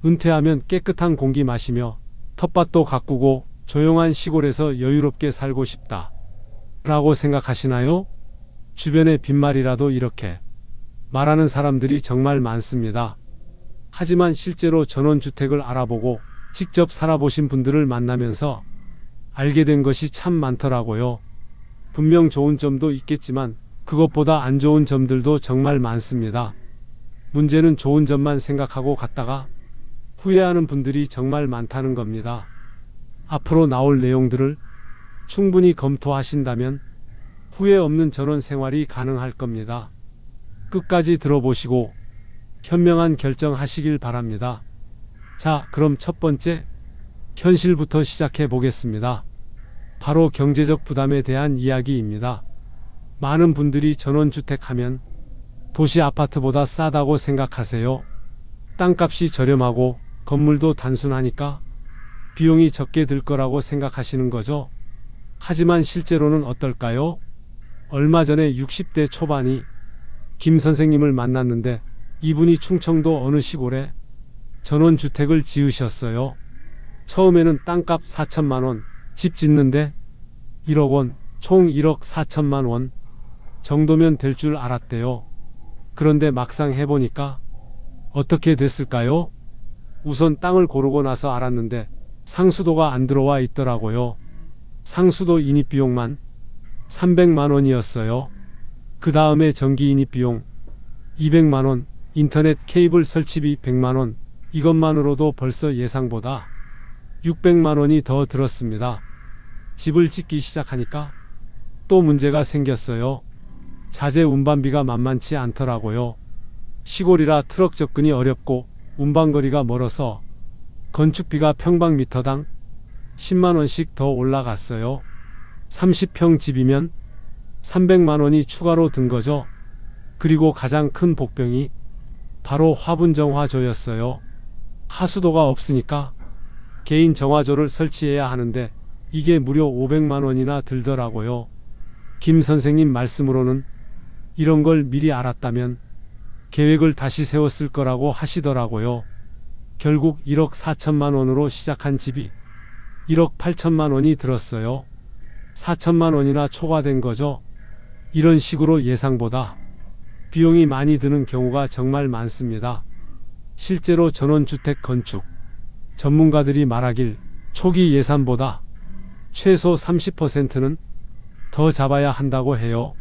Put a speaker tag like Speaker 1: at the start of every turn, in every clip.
Speaker 1: 은퇴하면 깨끗한 공기 마시며 텃밭도 가꾸고 조용한 시골에서 여유롭게 살고 싶다. 라고 생각하시나요? 주변의 빈말이라도 이렇게 말하는 사람들이 정말 많습니다. 하지만 실제로 전원주택을 알아보고 직접 살아보신 분들을 만나면서 알게 된 것이 참 많더라고요. 분명 좋은 점도 있겠지만 그것보다 안 좋은 점들도 정말 많습니다. 문제는 좋은 점만 생각하고 갔다가 후회하는 분들이 정말 많다는 겁니다. 앞으로 나올 내용들을 충분히 검토하신다면 후회 없는 전원 생활이 가능할 겁니다. 끝까지 들어보시고 현명한 결정하시길 바랍니다. 자, 그럼 첫 번째, 현실부터 시작해 보겠습니다. 바로 경제적 부담에 대한 이야기입니다. 많은 분들이 전원주택 하면 도시 아파트보다 싸다고 생각하세요. 땅값이 저렴하고 건물도 단순하니까 비용이 적게 들 거라고 생각하시는 거죠. 하지만 실제로는 어떨까요? 얼마 전에 60대 초반이 김 선생님을 만났는데 이분이 충청도 어느 시골에 전원주택을 지으셨어요. 처음에는 땅값 4천만 원, 집 짓는데 1억 원, 총 1억 4천만 원 정도면 될 줄 알았대요. 그런데 막상 해보니까 어떻게 됐을까요? 우선 땅을 고르고 나서 알았는데 상수도가 안 들어와 있더라고요. 상수도 인입비용만 300만 원이었어요. 그 다음에 전기 인입비용 200만 원, 인터넷 케이블 설치비 100만 원, 이것만으로도 벌써 예상보다 600만 원이 더 들었습니다. 집을 짓기 시작하니까 또 문제가 생겼어요. 자재 운반비가 만만치 않더라고요. 시골이라 트럭 접근이 어렵고 운반거리가 멀어서 건축비가 평방미터당 10만 원씩 더 올라갔어요. 30평 집이면 300만 원이 추가로 든 거죠. 그리고 가장 큰 복병이 바로 화분 정화조였어요. 하수도가 없으니까 개인 정화조를 설치해야 하는데 이게 무려 500만 원이나 들더라고요. 김 선생님 말씀으로는 이런 걸 미리 알았다면 계획을 다시 세웠을 거라고 하시더라고요. 결국 1억 4천만 원으로 시작한 집이 1억 8천만 원이 들었어요. 4천만 원이나 초과된 거죠. 이런 식으로 예상보다 비용이 많이 드는 경우가 정말 많습니다. 실제로 전원주택 건축 전문가들이 말하길 초기 예산보다 최소 30%는 더 잡아야 한다고 해요.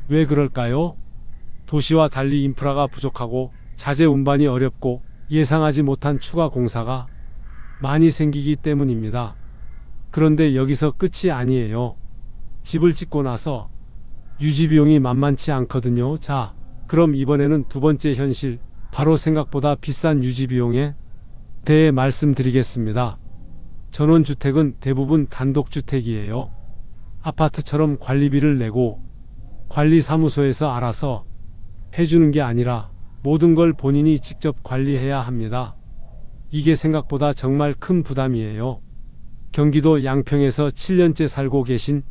Speaker 1: 왜 그럴까요? 도시와 달리 인프라가 부족하고 자재 운반이 어렵고 예상하지 못한 추가 공사가 많이 생기기 때문입니다. 그런데 여기서 끝이 아니에요. 집을 짓고 나서 유지비용이 만만치 않거든요. 자, 그럼 이번에는 두 번째 현실, 바로 생각보다 비싼 유지비용에 대해 말씀드리겠습니다. 전원주택은 대부분 단독주택이에요. 아파트처럼 관리비를 내고 관리사무소에서 알아서 해주는 게 아니라 모든 걸 본인이 직접 관리해야 합니다. 이게 생각보다 정말 큰 부담이에요. 경기도 양평에서 7년째 살고 계신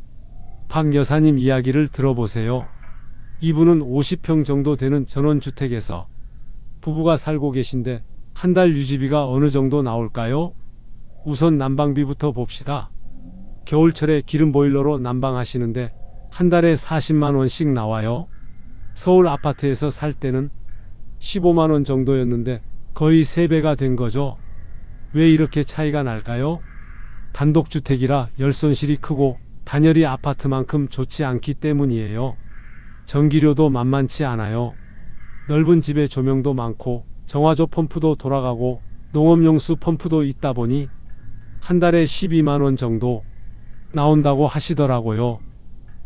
Speaker 1: 박 여사님 이야기를 들어보세요. 이분은 50평 정도 되는 전원주택에서 부부가 살고 계신데 한 달 유지비가 어느 정도 나올까요? 우선 난방비부터 봅시다. 겨울철에 기름 보일러로 난방하시는데 한 달에 40만 원씩 나와요. 서울 아파트에서 살 때는 15만 원 정도였는데 거의 3배가 된 거죠. 왜 이렇게 차이가 날까요? 단독주택이라 열손실이 크고 단열이 아파트만큼 좋지 않기 때문이에요. 전기료도 만만치 않아요. 넓은 집에 조명도 많고 정화조 펌프도 돌아가고 농업용수 펌프도 있다 보니 한 달에 12만 원 정도 나온다고 하시더라고요.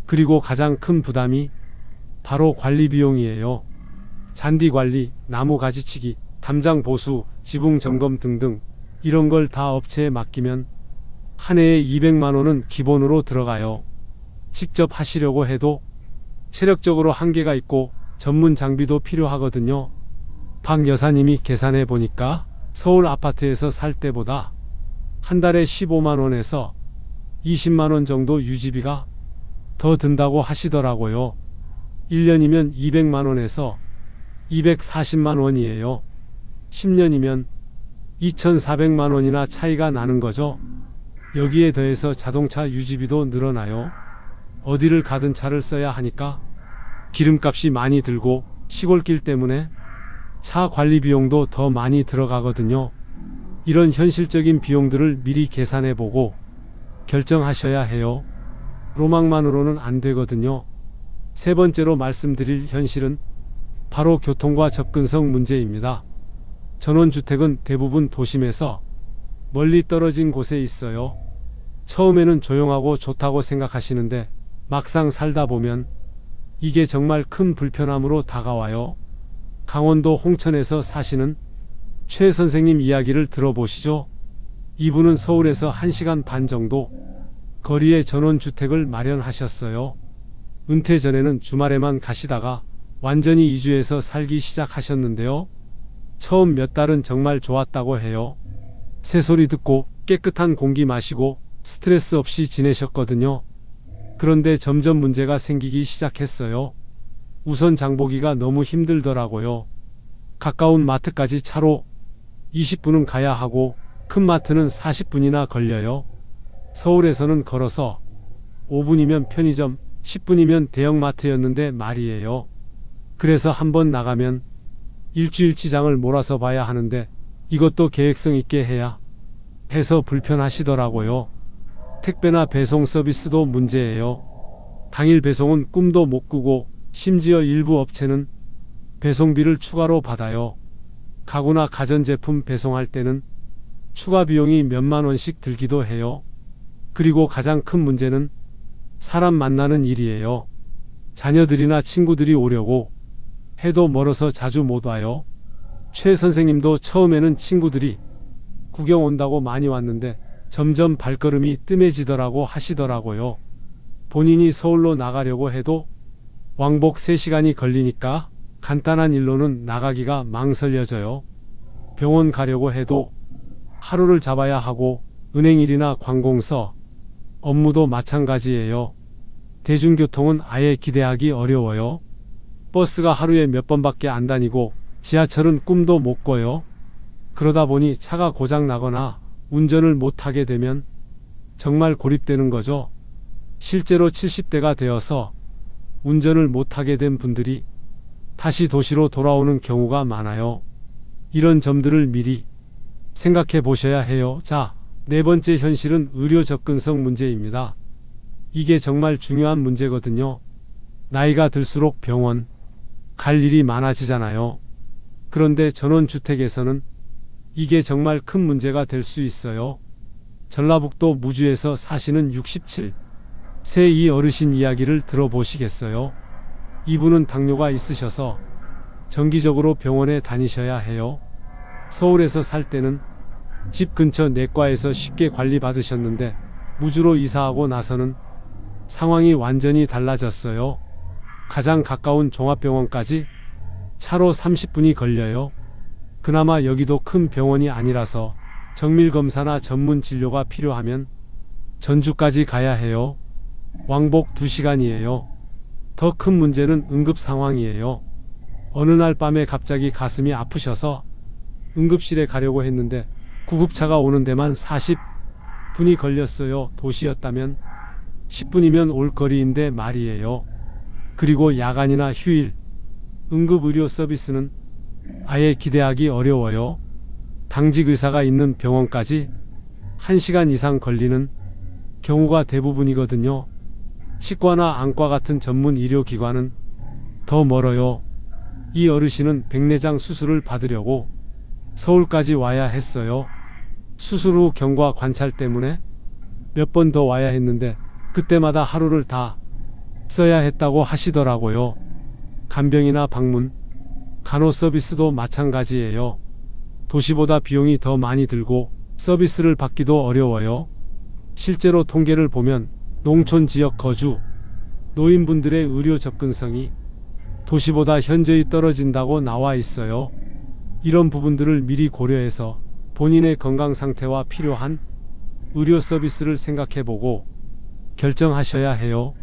Speaker 1: 그리고 가장 큰 부담이 바로 관리 비용이에요. 잔디 관리, 나무 가지치기, 담장 보수, 지붕 점검 등등 이런 걸 다 업체에 맡기면 한 해에 200만 원은 기본으로 들어가요. 직접 하시려고 해도 체력적으로 한계가 있고 전문 장비도 필요하거든요. 박 여사님이 계산해 보니까 서울 아파트에서 살 때보다 한 달에 15만 원에서 20만 원 정도 유지비가 더 든다고 하시더라고요. 1년이면 200만 원에서 240만 원이에요. 10년이면 2,400만 원이나 차이가 나는 거죠. 여기에 더해서 자동차 유지비도 늘어나요. 어디를 가든 차를 써야 하니까 기름값이 많이 들고 시골길 때문에 차 관리 비용도 더 많이 들어가거든요. 이런 현실적인 비용들을 미리 계산해보고 결정하셔야 해요. 로망만으로는 안 되거든요. 세 번째로 말씀드릴 현실은 바로 교통과 접근성 문제입니다. 전원주택은 대부분 도심에서 멀리 떨어진 곳에 있어요. 처음에는 조용하고 좋다고 생각하시는데 막상 살다 보면 이게 정말 큰 불편함으로 다가와요. 강원도 홍천에서 사시는 최 선생님 이야기를 들어보시죠. 이분은 서울에서 1시간 반 정도 거리에 전원주택을 마련하셨어요. 은퇴 전에는 주말에만 가시다가 완전히 이주해서 살기 시작하셨는데요. 처음 몇 달은 정말 좋았다고 해요. 새소리 듣고 깨끗한 공기 마시고 스트레스 없이 지내셨거든요. 그런데 점점 문제가 생기기 시작했어요. 우선 장보기가 너무 힘들더라고요. 가까운 마트까지 차로 20분은 가야 하고 큰 마트는 40분이나 걸려요. 서울에서는 걸어서 5분이면 편의점, 10분이면 대형마트였는데 말이에요. 그래서 한번 나가면 일주일치 장을 몰아서 봐야 하는데 이것도 계획성 있게 해야 해서 불편하시더라고요. 택배나 배송 서비스도 문제예요. 당일 배송은 꿈도 못 꾸고 심지어 일부 업체는 배송비를 추가로 받아요. 가구나 가전제품 배송할 때는 추가 비용이 몇만 원씩 들기도 해요. 그리고 가장 큰 문제는 사람 만나는 일이에요. 자녀들이나 친구들이 오려고 해도 멀어서 자주 못 와요. 최 선생님도 처음에는 친구들이 구경 온다고 많이 왔는데 점점 발걸음이 뜸해지더라고 하시더라고요. 본인이 서울로 나가려고 해도 왕복 3시간이 걸리니까 간단한 일로는 나가기가 망설여져요. 병원 가려고 해도 하루를 잡아야 하고 은행일이나 관공서 업무도 마찬가지예요. 대중교통은 아예 기대하기 어려워요. 버스가 하루에 몇 번밖에 안 다니고 지하철은 꿈도 못 꿔요. 그러다 보니 차가 고장 나거나 운전을 못하게 되면 정말 고립되는 거죠. 실제로 70대가 되어서 운전을 못하게 된 분들이 다시 도시로 돌아오는 경우가 많아요. 이런 점들을 미리 생각해 보셔야 해요. 자, 네 번째 현실은 의료 접근성 문제입니다. 이게 정말 중요한 문제거든요. 나이가 들수록 병원 갈 일이 많아지잖아요. 그런데 전원주택에서는 이게 정말 큰 문제가 될 수 있어요. 전라북도 무주에서 사시는 67세 이 어르신 이야기를 들어보시겠어요? 이분은 당뇨가 있으셔서 정기적으로 병원에 다니셔야 해요. 서울에서 살 때는 집 근처 내과에서 쉽게 관리받으셨는데 무주로 이사하고 나서는 상황이 완전히 달라졌어요. 가장 가까운 종합병원까지 차로 30분이 걸려요. 그나마 여기도 큰 병원이 아니라서 정밀검사나 전문 진료가 필요하면 전주까지 가야 해요. 왕복 2시간이에요. 더 큰 문제는 응급 상황이에요. 어느 날 밤에 갑자기 가슴이 아프셔서 응급실에 가려고 했는데 구급차가 오는 데만 40분이 걸렸어요. 도시였다면 10분이면 올 거리인데 말이에요. 그리고 야간이나 휴일, 응급의료 서비스는 아예 기대하기 어려워요. 당직 의사가 있는 병원까지 1시간 이상 걸리는 경우가 대부분이거든요. 치과나 안과 같은 전문 의료기관은 더 멀어요. 이 어르신은 백내장 수술을 받으려고 서울까지 와야 했어요. 수술 후 경과 관찰 때문에 몇 번 더 와야 했는데 그때마다 하루를 다 써야 했다고 하시더라고요. 간병이나 방문, 간호 서비스도 마찬가지예요. 도시보다 비용이 더 많이 들고 서비스를 받기도 어려워요. 실제로 통계를 보면 농촌 지역 거주 노인분들의 의료 접근성이 도시보다 현저히 떨어진다고 나와 있어요. 이런 부분들을 미리 고려해서 본인의 건강 상태와 필요한 의료 서비스를 생각해보고 결정하셔야 해요.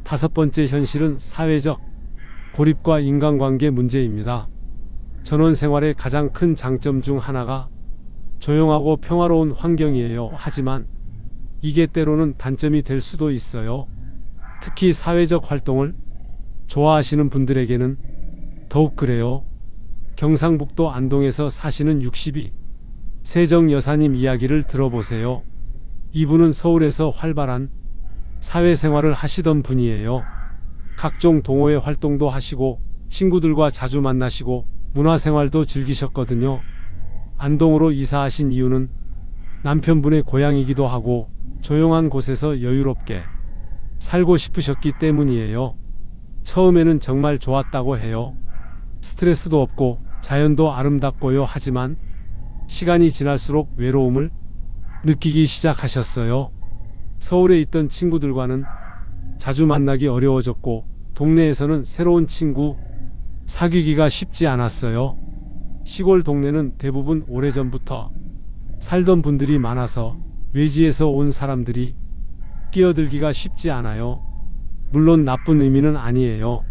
Speaker 1: 다섯 번째 현실은 사회적 고립과 인간관계 문제입니다. 전원 생활의 가장 큰 장점 중 하나가 조용하고 평화로운 환경이에요. 하지만 이게 때로는 단점이 될 수도 있어요. 특히 사회적 활동을 좋아하시는 분들에게는 더욱 그래요. 경상북도 안동에서 사시는 62 세정 여사님 이야기를 들어보세요. 이분은 서울에서 활발한 사회생활을 하시던 분이에요. 각종 동호회 활동도 하시고 친구들과 자주 만나시고 문화생활도 즐기셨거든요. 안동으로 이사하신 이유는 남편분의 고향이기도 하고 조용한 곳에서 여유롭게 살고 싶으셨기 때문이에요. 처음에는 정말 좋았다고 해요. 스트레스도 없고 자연도 아름답고요. 하지만 시간이 지날수록 외로움을 느끼기 시작하셨어요. 서울에 있던 친구들과는 자주 만나기 어려워졌고 동네에서는 새로운 친구 사귀기가 쉽지 않았어요. 시골 동네는 대부분 오래전부터 살던 분들이 많아서 외지에서 온 사람들이 끼어들기가 쉽지 않아요. 물론 나쁜 의미는 아니에요.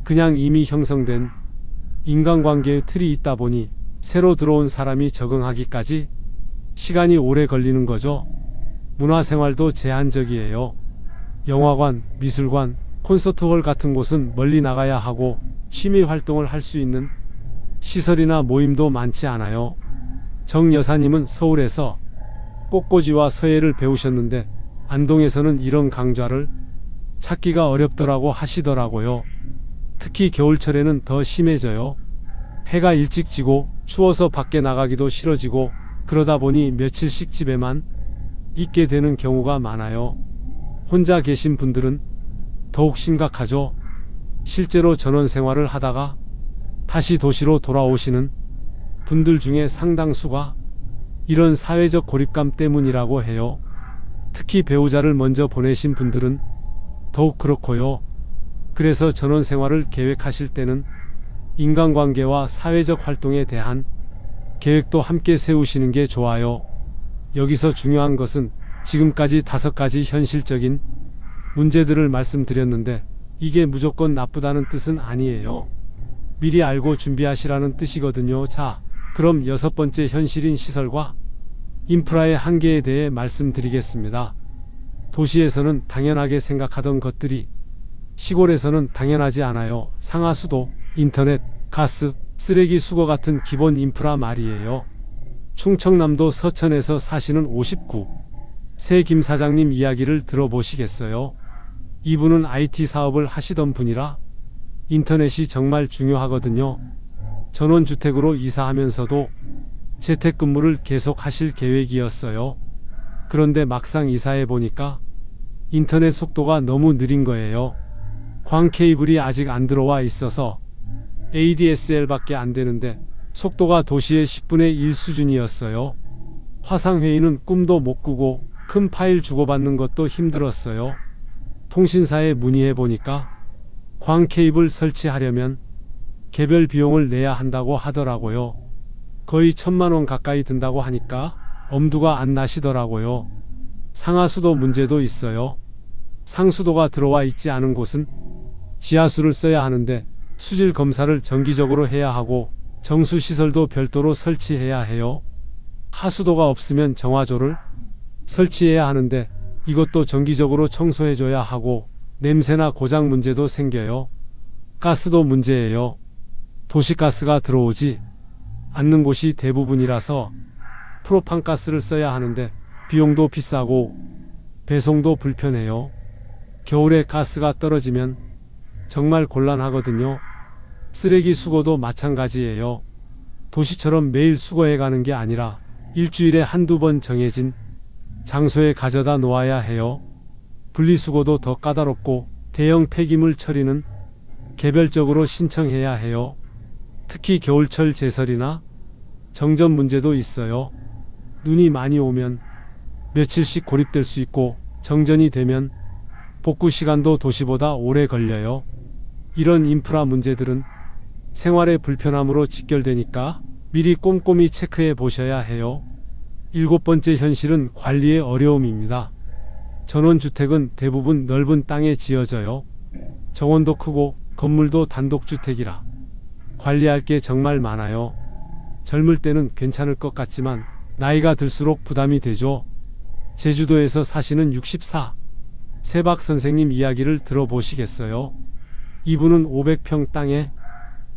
Speaker 1: 그냥 이미 형성된 인간관계의 틀이 있다 보니 새로 들어온 사람이 적응하기까지 시간이 오래 걸리는 거죠. 문화생활도 제한적이에요. 영화관, 미술관, 콘서트홀 같은 곳은 멀리 나가야 하고 취미 활동을 할 수 있는 시설이나 모임도 많지 않아요. 정 여사님은 서울에서 꽃꽂이와 서예를 배우셨는데 안동에서는 이런 강좌를 찾기가 어렵더라고 하시더라고요. 특히 겨울철에는 더 심해져요. 해가 일찍 지고 추워서 밖에 나가기도 싫어지고 그러다 보니 며칠씩 집에만 있게 되는 경우가 많아요. 혼자 계신 분들은 더욱 심각하죠. 실제로 전원 생활을 하다가 다시 도시로 돌아오시는 분들 중에 상당수가 이런 사회적 고립감 때문이라고 해요. 특히 배우자를 먼저 보내신 분들은 더욱 그렇고요. 그래서 전원 생활을 계획하실 때는 인간관계와 사회적 활동에 대한 계획도 함께 세우시는 게 좋아요. 여기서 중요한 것은 지금까지 5가지 현실적인 문제들을 말씀드렸는데 이게 무조건 나쁘다는 뜻은 아니에요. 미리 알고 준비하시라는 뜻이거든요. 자, 그럼 6번째 현실인 시설과 인프라의 한계에 대해 말씀드리겠습니다. 도시에서는 당연하게 생각하던 것들이 시골에서는 당연하지 않아요. 상하수도, 인터넷, 가스, 쓰레기 수거 같은 기본 인프라 말이에요. 충청남도 서천에서 사시는 59 세 김 사장님 이야기를 들어보시겠어요? 이분은 IT 사업을 하시던 분이라 인터넷이 정말 중요하거든요. 전원주택으로 이사하면서도 재택근무를 계속 하실 계획이었어요. 그런데 막상 이사해 보니까 인터넷 속도가 너무 느린 거예요. 광 케이블이 아직 안 들어와 있어서 ADSL밖에 안 되는데 속도가 도시의 10분의 1 수준이었어요. 화상회의는 꿈도 못 꾸고 큰 파일 주고받는 것도 힘들었어요. 통신사에 문의해 보니까 광 케이블 설치하려면 개별 비용을 내야 한다고 하더라고요. 거의 1,000만 원 가까이 든다고 하니까 엄두가 안 나시더라고요. 상하수도 문제도 있어요. 상수도가 들어와 있지 않은 곳은 지하수를 써야 하는데 수질 검사를 정기적으로 해야 하고 정수시설도 별도로 설치해야 해요. 하수도가 없으면 정화조를 설치해야 하는데 이것도 정기적으로 청소해줘야 하고 냄새나 고장 문제도 생겨요. 가스도 문제예요. 도시가스가 들어오지 않는 곳이 대부분이라서 프로판가스를 써야 하는데 비용도 비싸고 배송도 불편해요. 겨울에 가스가 떨어지면 정말 곤란하거든요. 쓰레기 수거도 마찬가지예요. 도시처럼 매일 수거해 가는 게 아니라 일주일에 한두 번 정해진 장소에 가져다 놓아야 해요. 분리수거도 더 까다롭고 대형 폐기물 처리는 개별적으로 신청해야 해요. 특히 겨울철 제설이나 정전 문제도 있어요. 눈이 많이 오면 며칠씩 고립될 수 있고 정전이 되면 복구 시간도 도시보다 오래 걸려요. 이런 인프라 문제들은 생활의 불편함으로 직결되니까 미리 꼼꼼히 체크해 보셔야 해요. 7번째 현실은 관리의 어려움입니다. 전원주택은 대부분 넓은 땅에 지어져요. 정원도 크고 건물도 단독주택이라 관리할 게 정말 많아요. 젊을 때는 괜찮을 것 같지만 나이가 들수록 부담이 되죠. 제주도에서 사시는 64. 세박 선생님 이야기를 들어보시겠어요? 이분은 500평 땅에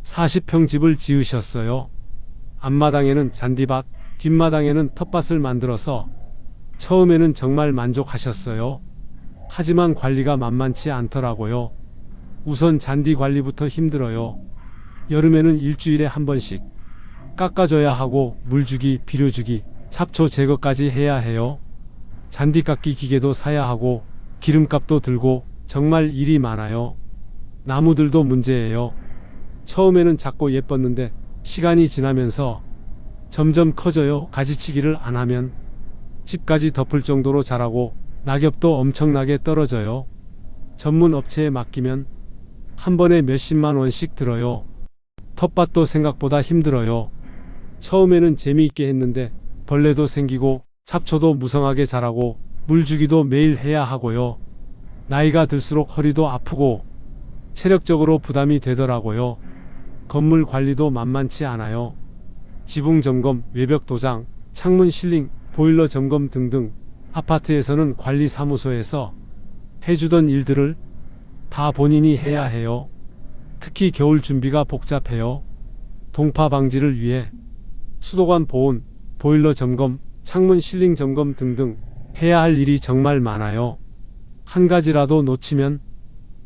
Speaker 1: 40평 집을 지으셨어요. 앞마당에는 잔디밭, 뒷마당에는 텃밭을 만들어서 처음에는 정말 만족하셨어요. 하지만 관리가 만만치 않더라고요. 우선 잔디 관리부터 힘들어요. 여름에는 일주일에 한 번씩 깎아줘야 하고 물주기, 비료주기, 잡초 제거까지 해야 해요. 잔디 깎기 기계도 사야 하고 기름값도 들고 정말 일이 많아요. 나무들도 문제예요. 처음에는 작고 예뻤는데 시간이 지나면서 점점 커져요. 가지치기를 안 하면 집까지 덮을 정도로 자라고 낙엽도 엄청나게 떨어져요. 전문 업체에 맡기면 한 번에 몇십만 원씩 들어요. 텃밭도 생각보다 힘들어요. 처음에는 재미있게 했는데 벌레도 생기고 잡초도 무성하게 자라고 물주기도 매일 해야 하고요. 나이가 들수록 허리도 아프고 체력적으로 부담이 되더라고요. 건물 관리도 만만치 않아요. 지붕 점검, 외벽 도장, 창문 실링, 보일러 점검 등등 아파트에서는 관리사무소에서 해주던 일들을 다 본인이 해야 해요. 특히 겨울 준비가 복잡해요. 동파 방지를 위해 수도관 보온, 보일러 점검, 창문 실링 점검 등등 해야 할 일이 정말 많아요. 한 가지라도 놓치면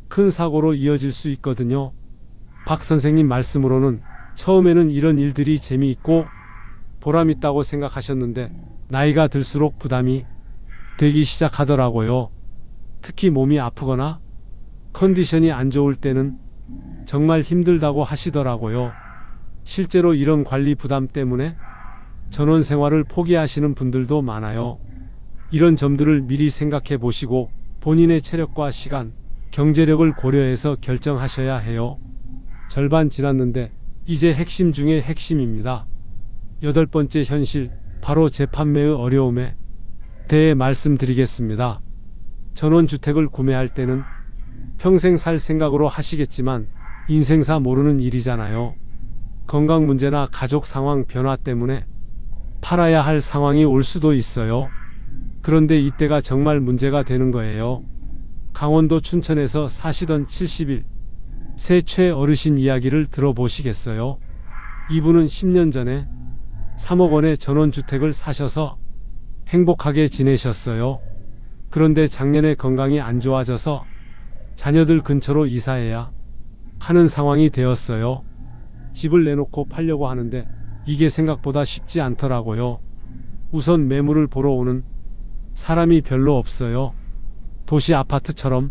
Speaker 1: 큰 사고로 이어질 수 있거든요. 박 선생님 말씀으로는 처음에는 이런 일들이 재미있고 보람있다고 생각하셨는데 나이가 들수록 부담이 되기 시작하더라고요. 특히 몸이 아프거나 컨디션이 안 좋을 때는 정말 힘들다고 하시더라고요. 실제로 이런 관리 부담 때문에 전원 생활을 포기하시는 분들도 많아요. 이런 점들을 미리 생각해 보시고 본인의 체력과 시간, 경제력을 고려해서 결정하셔야 해요. 절반 지났는데 이제 핵심 중의 핵심입니다. 8번째 현실, 바로 재판매의 어려움에 대해 말씀드리겠습니다. 전원주택을 구매할 때는 평생 살 생각으로 하시겠지만 인생사 모르는 일이잖아요. 건강 문제나 가족 상황 변화 때문에 팔아야 할 상황이 올 수도 있어요. 그런데 이때가 정말 문제가 되는 거예요. 강원도 춘천에서 사시던 70일 새 최 어르신 이야기를 들어보시겠어요? 이분은 10년 전에 3억 원의 전원주택을 사셔서 행복하게 지내셨어요. 그런데 작년에 건강이 안 좋아져서 자녀들 근처로 이사해야 하는 상황이 되었어요. 집을 내놓고 팔려고 하는데 이게 생각보다 쉽지 않더라고요. 우선 매물을 보러 오는 사람이 별로 없어요. 도시 아파트처럼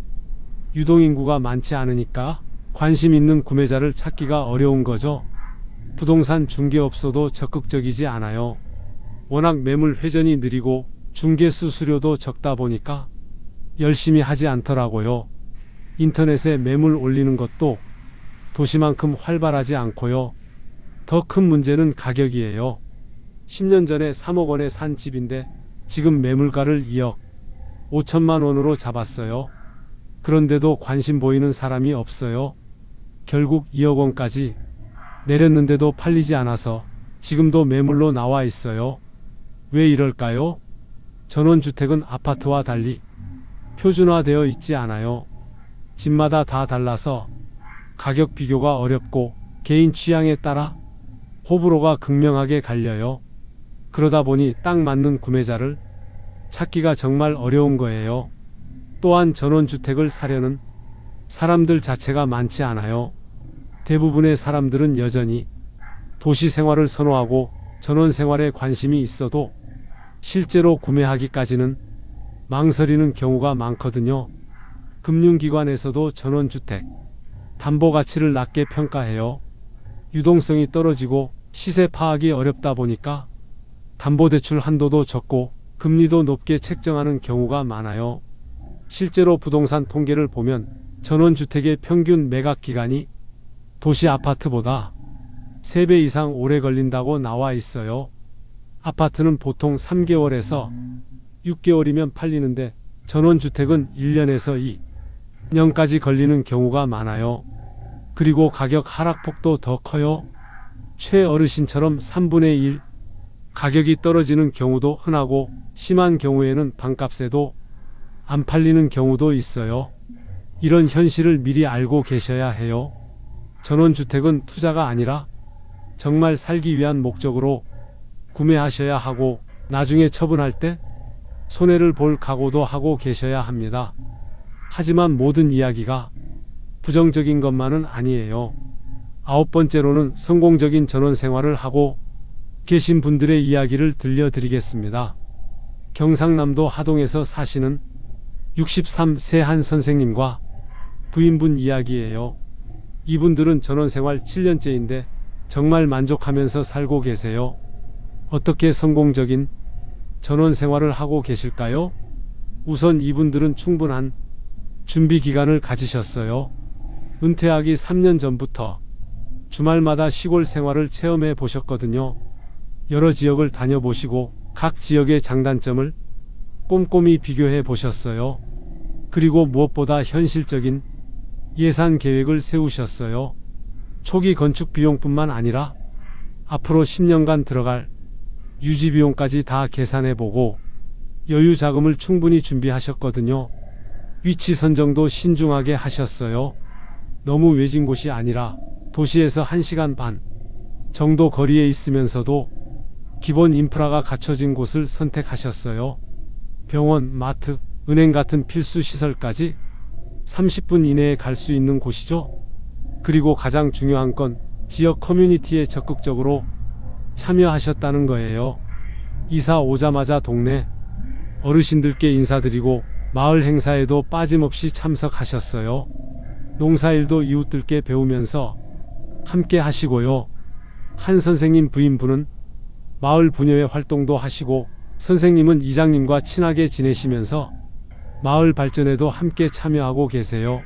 Speaker 1: 유동인구가 많지 않으니까 관심 있는 구매자를 찾기가 어려운 거죠. 부동산 중개업소도 적극적이지 않아요. 워낙 매물 회전이 느리고 중개 수수료도 적다 보니까 열심히 하지 않더라고요. 인터넷에 매물 올리는 것도 도시만큼 활발하지 않고요. 더 큰 문제는 가격이에요. 10년 전에 3억 원에 산 집인데 지금 매물가를 2억 5천만 원으로 잡았어요. 그런데도 관심 보이는 사람이 없어요. 결국 2억 원까지 내렸는데도 팔리지 않아서 지금도 매물로 나와 있어요. 왜 이럴까요? 전원주택은 아파트와 달리 표준화되어 있지 않아요. 집마다 다 달라서 가격 비교가 어렵고 개인 취향에 따라 호불호가 극명하게 갈려요. 그러다 보니 딱 맞는 구매자를 찾기가 정말 어려운 거예요. 또한 전원주택을 사려는 사람들 자체가 많지 않아요. 대부분의 사람들은 여전히 도시 생활을 선호하고 전원 생활에 관심이 있어도 실제로 구매하기까지는 망설이는 경우가 많거든요. 금융기관에서도 전원주택 담보가치를 낮게 평가해요. 유동성이 떨어지고 시세 파악이 어렵다 보니까 담보대출 한도도 적고 금리도 높게 책정하는 경우가 많아요. 실제로 부동산 통계를 보면 전원주택의 평균 매각기간이 도시 아파트보다 3배 이상 오래 걸린다고 나와 있어요. 아파트는 보통 3개월에서 6개월이면 팔리는데 전원주택은 1년에서 2년까지 걸리는 경우가 많아요. 그리고 가격 하락폭도 더 커요. 최 어르신처럼 3분의 1 가격이 떨어지는 경우도 흔하고 심한 경우에는 반값에도 안 팔리는 경우도 있어요. 이런 현실을 미리 알고 계셔야 해요. 전원주택은 투자가 아니라 정말 살기 위한 목적으로 구매하셔야 하고 나중에 처분할 때 손해를 볼 각오도 하고 계셔야 합니다. 하지만 모든 이야기가 부정적인 것만은 아니에요. 9번째로는 성공적인 전원 생활을 하고 계신 분들의 이야기를 들려드리겠습니다. 경상남도 하동에서 사시는 63세 한 선생님과 부인분 이야기예요. 이분들은 전원생활 7년째인데 정말 만족하면서 살고 계세요. 어떻게 성공적인 전원생활을 하고 계실까요? 우선 이분들은 충분한 준비 기간을 가지셨어요. 은퇴하기 3년 전부터 주말마다 시골 생활을 체험해 보셨거든요. 여러 지역을 다녀보시고 각 지역의 장단점을 꼼꼼히 비교해 보셨어요. 그리고 무엇보다 현실적인 예산 계획을 세우셨어요. 초기 건축 비용뿐만 아니라 앞으로 10년간 들어갈 유지 비용까지 다 계산해 보고 여유 자금을 충분히 준비하셨거든요. 위치 선정도 신중하게 하셨어요. 너무 외진 곳이 아니라 도시에서 1시간 반 정도 거리에 있으면서도 기본 인프라가 갖춰진 곳을 선택하셨어요. 병원, 마트, 은행 같은 필수 시설까지 30분 이내에 갈 수 있는 곳이죠. 그리고 가장 중요한 건 지역 커뮤니티에 적극적으로 참여하셨다는 거예요. 이사 오자마자 동네 어르신들께 인사드리고 마을 행사에도 빠짐없이 참석하셨어요. 농사일도 이웃들께 배우면서 함께 하시고요. 한 선생님 부인분은 마을 부녀회 활동도 하시고 선생님은 이장님과 친하게 지내시면서 마을 발전에도 함께 참여하고 계세요.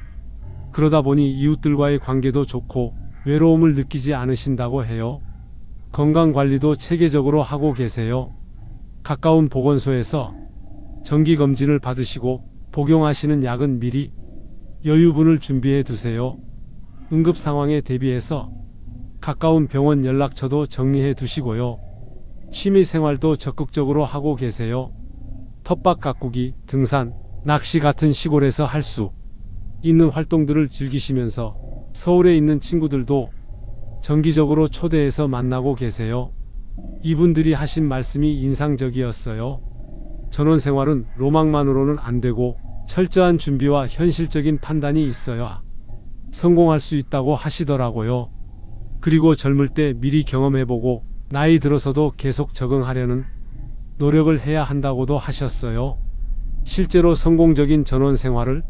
Speaker 1: 그러다 보니 이웃들과의 관계도 좋고 외로움을 느끼지 않으신다고 해요. 건강관리도 체계적으로 하고 계세요. 가까운 보건소에서 정기검진을 받으시고 복용하시는 약은 미리 여유분을 준비해 두세요. 응급 상황에 대비해서 가까운 병원 연락처도 정리해 두시고요. 취미생활도 적극적으로 하고 계세요. 텃밭 가꾸기, 등산, 낚시 같은 시골에서 할 수 있는 활동들을 즐기시면서 서울에 있는 친구들도 정기적으로 초대해서 만나고 계세요. 이분들이 하신 말씀이 인상적이었어요. 전원생활은 로망만으로는 안 되고 철저한 준비와 현실적인 판단이 있어야 성공할 수 있다고 하시더라고요. 그리고 젊을 때 미리 경험해보고 나이 들어서도 계속 적응하려는 노력을 해야 한다고도 하셨어요. 실제로 성공적인 전원생활을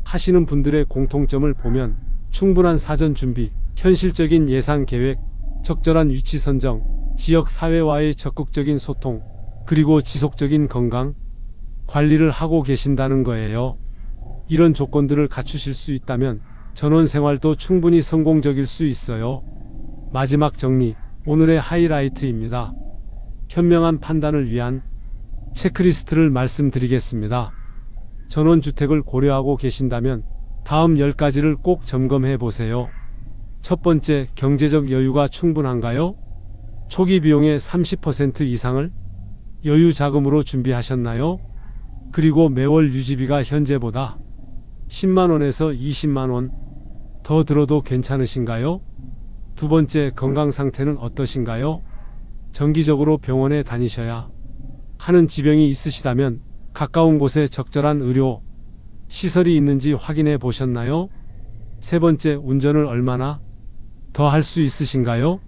Speaker 1: 하시는 분들의 공통점을 보면 충분한 사전 준비, 현실적인 예산 계획, 적절한 위치 선정, 지역 사회와의 적극적인 소통, 그리고 지속적인 건강 관리를 하고 계신다는 거예요. 이런 조건들을 갖추실 수 있다면 전원생활도 충분히 성공적일 수 있어요. 마지막 정리, 오늘의 하이라이트입니다. 현명한 판단을 위한 체크리스트를 말씀드리겠습니다. 전원주택을 고려하고 계신다면 다음 10가지를 꼭 점검해 보세요. 첫 번째, 경제적 여유가 충분한가요? 초기 비용의 30% 이상을 여유 자금으로 준비하셨나요? 그리고 매월 유지비가 현재보다 10만원에서 20만원 더 들어도 괜찮으신가요? 두 번째, 건강 상태는 어떠신가요? 정기적으로 병원에 다니셔야 하는 지병이 있으시다면 가까운 곳에 적절한 의료 시설이 있는지 확인해 보셨나요? 세 번째, 운전을 얼마나 더 할 수 있으신가요?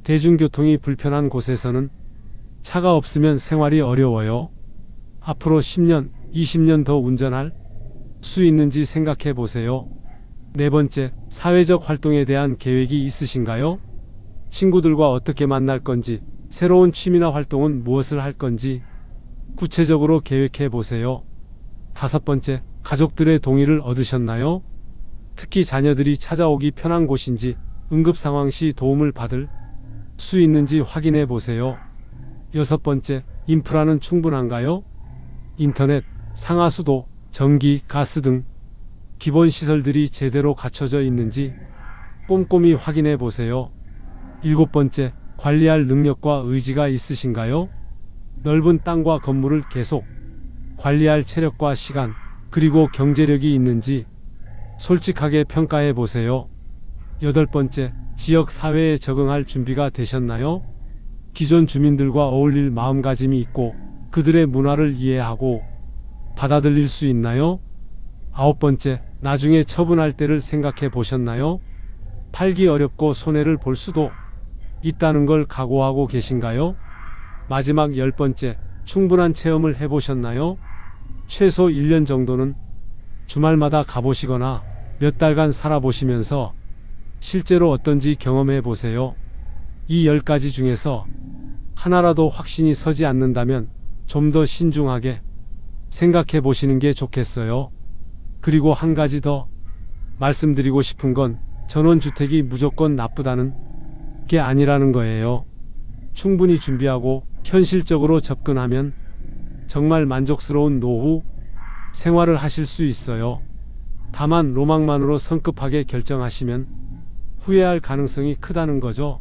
Speaker 1: 대중교통이 불편한 곳에서는 차가 없으면 생활이 어려워요. 앞으로 10년, 20년 더 운전할 수 있는지 생각해 보세요. 네 번째, 사회적 활동에 대한 계획이 있으신가요? 친구들과 어떻게 만날 건지, 새로운 취미나 활동은 무엇을 할 건지 구체적으로 계획해 보세요. 다섯 번째, 가족들의 동의를 얻으셨나요? 특히 자녀들이 찾아오기 편한 곳인지, 응급 상황 시 도움을 받을 수 있는지 확인해 보세요. 여섯 번째, 인프라는 충분한가요? 인터넷, 상하수도, 전기, 가스 등 기본 시설들이 제대로 갖춰져 있는지 꼼꼼히 확인해 보세요. 일곱 번째, 관리할 능력과 의지가 있으신가요? 넓은 땅과 건물을 계속 관리할 체력과 시간, 그리고 경제력이 있는지 솔직하게 평가해 보세요. 8번째, 지역 사회에 적응할 준비가 되셨나요? 기존 주민들과 어울릴 마음가짐이 있고 그들의 문화를 이해하고 받아들일 수 있나요? 9번째, 나중에 처분할 때를 생각해 보셨나요? 팔기 어렵고 손해를 볼 수도 있다는 걸 각오하고 계신가요? 마지막 10번째, 충분한 체험을 해보셨나요? 최소 1년 정도는 주말마다 가보시거나 몇 달간 살아보시면서 실제로 어떤지 경험해 보세요. 이 10가지 중에서 하나라도 확신이 서지 않는다면 좀 더 신중하게 생각해 보시는 게 좋겠어요. 그리고 한 가지 더 말씀드리고 싶은 건 전원주택이 무조건 나쁘다는 게 아니라는 거예요. 충분히 준비하고 현실적으로 접근하면 정말 만족스러운 노후 생활을 하실 수 있어요. 다만 로망만으로 성급하게 결정하시면 후회할 가능성이 크다는 거죠.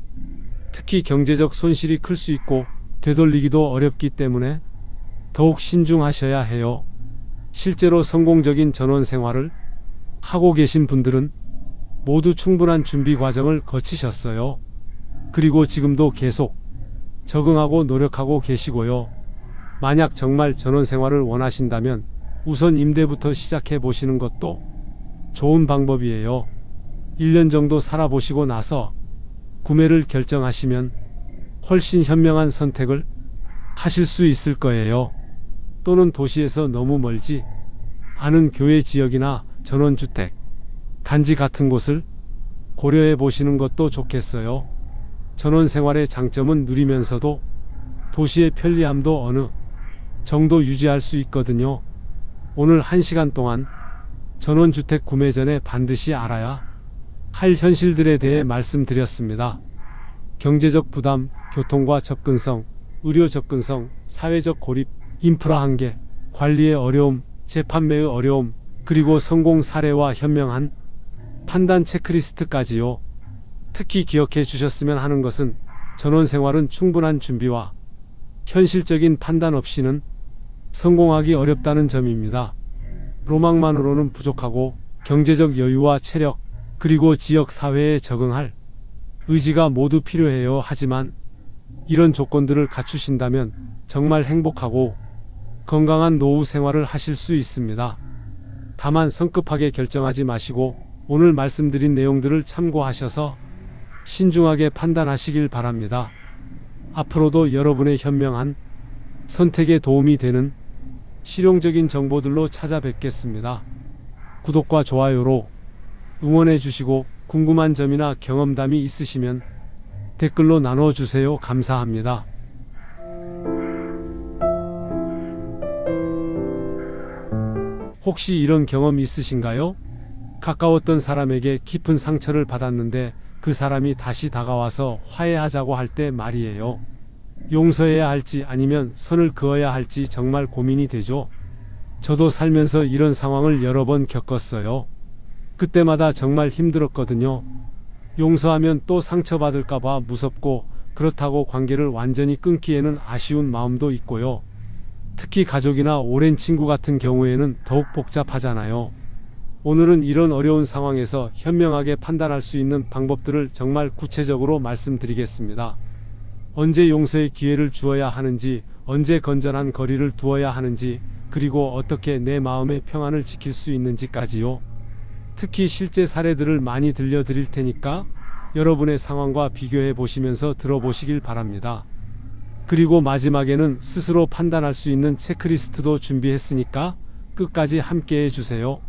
Speaker 1: 특히 경제적 손실이 클 수 있고 되돌리기도 어렵기 때문에 더욱 신중하셔야 해요. 실제로 성공적인 전원 생활을 하고 계신 분들은 모두 충분한 준비 과정을 거치셨어요. 그리고 지금도 계속 적응하고 노력하고 계시고요. 만약 정말 전원 생활을 원하신다면 우선 임대부터 시작해 보시는 것도 좋은 방법이에요. 1년 정도 살아보시고 나서 구매를 결정하시면 훨씬 현명한 선택을 하실 수 있을 거예요. 또는 도시에서 너무 멀지 않은 교외 지역이나 전원주택, 단지 같은 곳을 고려해 보시는 것도 좋겠어요. 전원 생활의 장점은 누리면서도 도시의 편리함도 어느 정도 유지할 수 있거든요. 오늘 1시간 동안 전원주택 구매 전에 반드시 알아야 할 현실들에 대해 말씀드렸습니다. 경제적 부담, 교통과 접근성, 의료 접근성, 사회적 고립, 인프라 한계, 관리의 어려움, 재판매의 어려움, 그리고 성공 사례와 현명한 판단 체크리스트까지요. 특히 기억해 주셨으면 하는 것은 전원 생활은 충분한 준비와 현실적인 판단 없이는 성공하기 어렵다는 점입니다. 로망만으로는 부족하고 경제적 여유와 체력, 그리고 지역 사회에 적응할 의지가 모두 필요해요. 하지만 이런 조건들을 갖추신다면 정말 행복하고 건강한 노후 생활을 하실 수 있습니다. 다만 성급하게 결정하지 마시고 오늘 말씀드린 내용들을 참고하셔서 신중하게 판단하시길 바랍니다. 앞으로도 여러분의 현명한 선택에 도움이 되는 실용적인 정보들로 찾아뵙겠습니다. 구독과 좋아요로 응원해 주시고 궁금한 점이나 경험담이 있으시면 댓글로 나눠주세요. 감사합니다. 혹시 이런 경험 있으신가요? 가까웠던 사람에게 깊은 상처를 받았는데 그 사람이 다시 다가와서 화해하자고 할 때 말이에요. 용서해야 할지 아니면 선을 그어야 할지 정말 고민이 되죠. 저도 살면서 이런 상황을 여러 번 겪었어요. 그때마다 정말 힘들었거든요. 용서하면 또 상처받을까봐 무섭고 그렇다고 관계를 완전히 끊기에는 아쉬운 마음도 있고요. 특히 가족이나 오랜 친구 같은 경우에는 더욱 복잡하잖아요. 오늘은 이런 어려운 상황에서 현명하게 판단할 수 있는 방법들을 정말 구체적으로 말씀드리겠습니다. 언제 용서의 기회를 주어야 하는지, 언제 건전한 거리를 두어야 하는지, 그리고 어떻게 내 마음의 평안을 지킬 수 있는지까지요. 특히 실제 사례들을 많이 들려드릴 테니까 여러분의 상황과 비교해 보시면서 들어보시길 바랍니다. 그리고 마지막에는 스스로 판단할 수 있는 체크리스트도 준비했으니까 끝까지 함께 해주세요.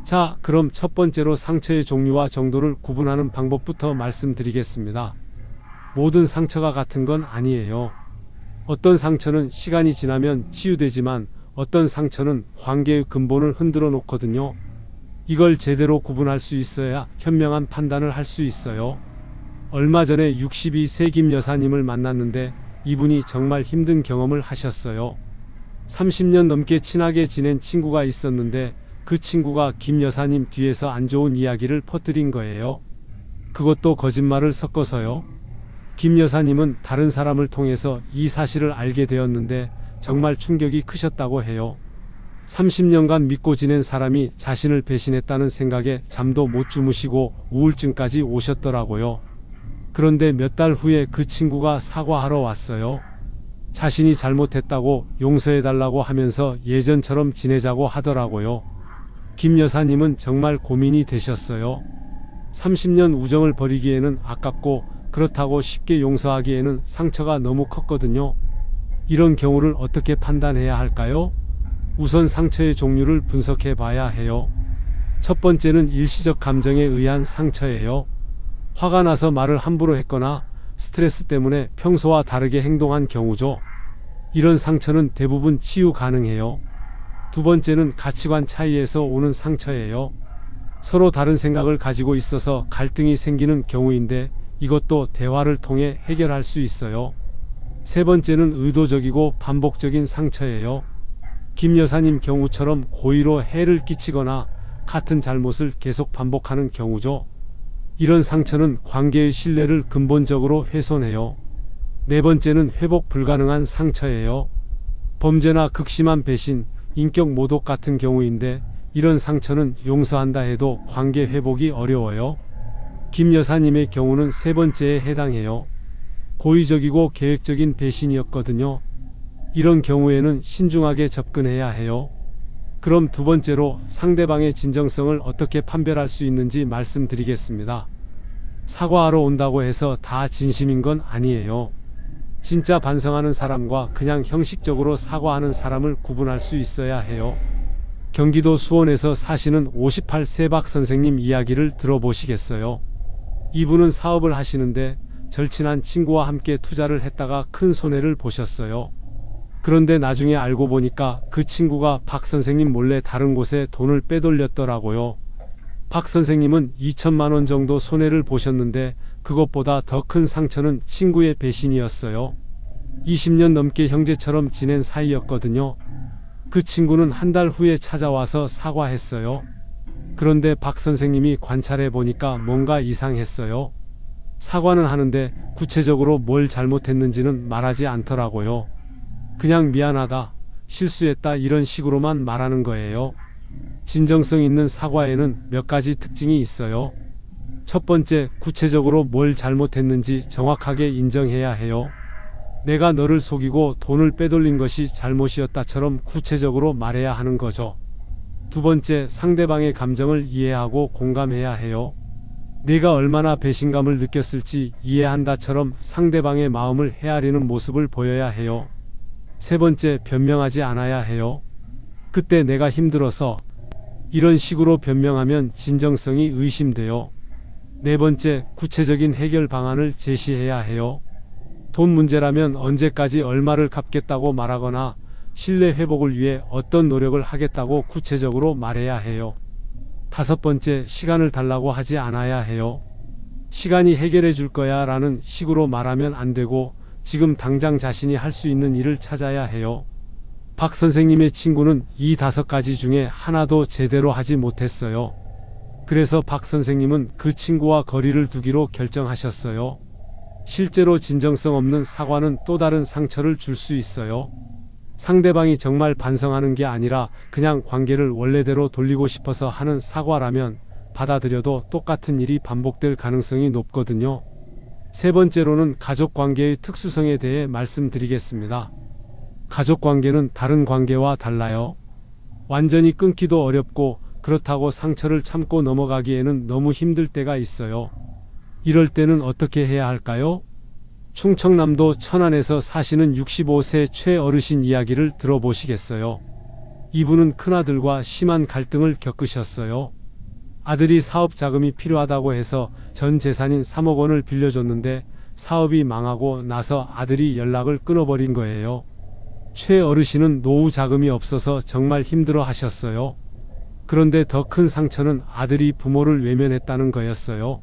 Speaker 1: 자, 그럼 첫 번째로 상처의 종류와 정도를 구분하는 방법부터 말씀드리겠습니다. 모든 상처가 같은 건 아니에요. 어떤 상처는 시간이 지나면 치유되지만 어떤 상처는 관계의 근본을 흔들어 놓거든요. 이걸 제대로 구분할 수 있어야 현명한 판단을 할 수 있어요. 얼마 전에 62세 김 여사님을 만났는데 이분이 정말 힘든 경험을 하셨어요. 30년 넘게 친하게 지낸 친구가 있었는데 그 친구가 김 여사님 뒤에서 안 좋은 이야기를 퍼뜨린 거예요. 그것도 거짓말을 섞어서요. 김 여사님은 다른 사람을 통해서 이 사실을 알게 되었는데 정말 충격이 크셨다고 해요. 30년간 믿고 지낸 사람이 자신을 배신했다는 생각에 잠도 못 주무시고 우울증까지 오셨더라고요. 그런데 몇 달 후에 그 친구가 사과하러 왔어요. 자신이 잘못했다고 용서해달라고 하면서 예전처럼 지내자고 하더라고요. 김 여사님은 정말 고민이 되셨어요. 30년 우정을 버리기에는 아깝고 그렇다고 쉽게 용서하기에는 상처가 너무 컸거든요. 이런 경우를 어떻게 판단해야 할까요? 우선 상처의 종류를 분석해 봐야 해요. 첫 번째는 일시적 감정에 의한 상처예요. 화가 나서 말을 함부로 했거나 스트레스 때문에 평소와 다르게 행동한 경우죠. 이런 상처는 대부분 치유 가능해요. 두 번째는 가치관 차이에서 오는 상처예요. 서로 다른 생각을 가지고 있어서 갈등이 생기는 경우인데 이것도 대화를 통해 해결할 수 있어요. 세 번째는 의도적이고 반복적인 상처예요. 김 여사님 경우처럼 고의로 해를 끼치거나 같은 잘못을 계속 반복하는 경우죠. 이런 상처는 관계의 신뢰를 근본적으로 훼손해요. 네 번째는 회복 불가능한 상처예요. 범죄나 극심한 배신, 인격 모독 같은 경우인데 이런 상처는 용서한다 해도 관계 회복이 어려워요. 김 여사님의 경우는 세 번째에 해당해요. 고의적이고 계획적인 배신이었거든요. 이런 경우에는 신중하게 접근해야 해요. 그럼 두 번째로 상대방의 진정성을 어떻게 판별할 수 있는지 말씀드리겠습니다. 사과하러 온다고 해서 다 진심인 건 아니에요. 진짜 반성하는 사람과 그냥 형식적으로 사과하는 사람을 구분할 수 있어야 해요. 경기도 수원에서 사시는 58세 박 선생님 이야기를 들어보시겠어요? 이분은 사업을 하시는데 절친한 친구와 함께 투자를 했다가 큰 손해를 보셨어요. 그런데 나중에 알고 보니까 그 친구가 박 선생님 몰래 다른 곳에 돈을 빼돌렸더라고요. 박 선생님은 2천만 원 정도 손해를 보셨는데 그것보다 더 큰 상처는 친구의 배신이었어요. 20년 넘게 형제처럼 지낸 사이였거든요. 그 친구는 한 달 후에 찾아와서 사과했어요. 그런데 박 선생님이 관찰해 보니까 뭔가 이상했어요. 사과는 하는데 구체적으로 뭘 잘못했는지는 말하지 않더라고요. 그냥 미안하다, 실수했다 이런 식으로만 말하는 거예요. 진정성 있는 사과에는 몇 가지 특징이 있어요. 첫 번째, 구체적으로 뭘 잘못했는지 정확하게 인정해야 해요. 내가 너를 속이고 돈을 빼돌린 것이 잘못이었다처럼 구체적으로 말해야 하는 거죠. 두 번째, 상대방의 감정을 이해하고 공감해야 해요. 내가 얼마나 배신감을 느꼈을지 이해한다처럼 상대방의 마음을 헤아리는 모습을 보여야 해요. 세 번째, 변명하지 않아야 해요. 그때 내가 힘들어서 이런 식으로 변명하면 진정성이 의심돼요. 네 번째, 구체적인 해결 방안을 제시해야 해요. 돈 문제라면 언제까지 얼마를 갚겠다고 말하거나 신뢰 회복을 위해 어떤 노력을 하겠다고 구체적으로 말해야 해요. 다섯 번째, 시간을 달라고 하지 않아야 해요. 시간이 해결해 줄 거야 라는 식으로 말하면 안 되고 지금 당장 자신이 할 수 있는 일을 찾아야 해요. 박 선생님의 친구는 이 5가지 중에 하나도 제대로 하지 못했어요. 그래서 박 선생님은 그 친구와 거리를 두기로 결정하셨어요. 실제로 진정성 없는 사과는 또 다른 상처를 줄 수 있어요. 상대방이 정말 반성하는 게 아니라 그냥 관계를 원래대로 돌리고 싶어서 하는 사과라면 받아들여도 똑같은 일이 반복될 가능성이 높거든요. 세 번째로는 가족관계의 특수성에 대해 말씀드리겠습니다. 가족관계는 다른 관계와 달라요. 완전히 끊기도 어렵고 그렇다고 상처를 참고 넘어가기에는 너무 힘들 때가 있어요. 이럴 때는 어떻게 해야 할까요? 충청남도 천안에서 사시는 65세 최어르신 이야기를 들어보시겠어요? 이분은 큰아들과 심한 갈등을 겪으셨어요. 아들이 사업 자금이 필요하다고 해서 전 재산인 3억 원을 빌려줬는데 사업이 망하고 나서 아들이 연락을 끊어버린 거예요. 최어르신은 노후 자금이 없어서 정말 힘들어 하셨어요. 그런데 더 큰 상처는 아들이 부모를 외면했다는 거였어요.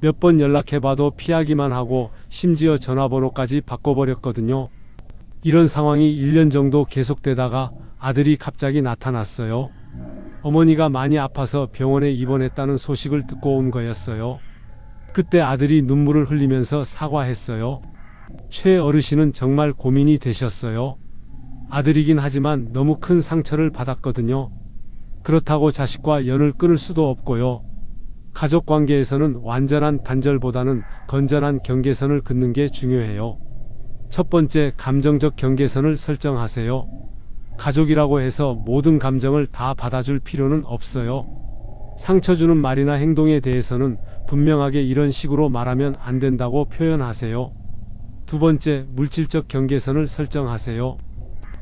Speaker 1: 몇 번 연락해봐도 피하기만 하고 심지어 전화번호까지 바꿔버렸거든요. 이런 상황이 1년 정도 계속되다가 아들이 갑자기 나타났어요. 어머니가 많이 아파서 병원에 입원했다는 소식을 듣고 온 거였어요. 그때 아들이 눈물을 흘리면서 사과했어요. 최 어르신은 정말 고민이 되셨어요. 아들이긴 하지만 너무 큰 상처를 받았거든요. 그렇다고 자식과 연을 끊을 수도 없고요. 가족 관계에서는 완전한 단절보다는 건전한 경계선을 긋는 게 중요해요. 첫 번째, 감정적 경계선을 설정하세요. 가족이라고 해서 모든 감정을 다 받아줄 필요는 없어요. 상처 주는 말이나 행동에 대해서는 분명하게 이런 식으로 말하면 안 된다고 표현하세요. 두 번째, 물질적 경계선을 설정하세요.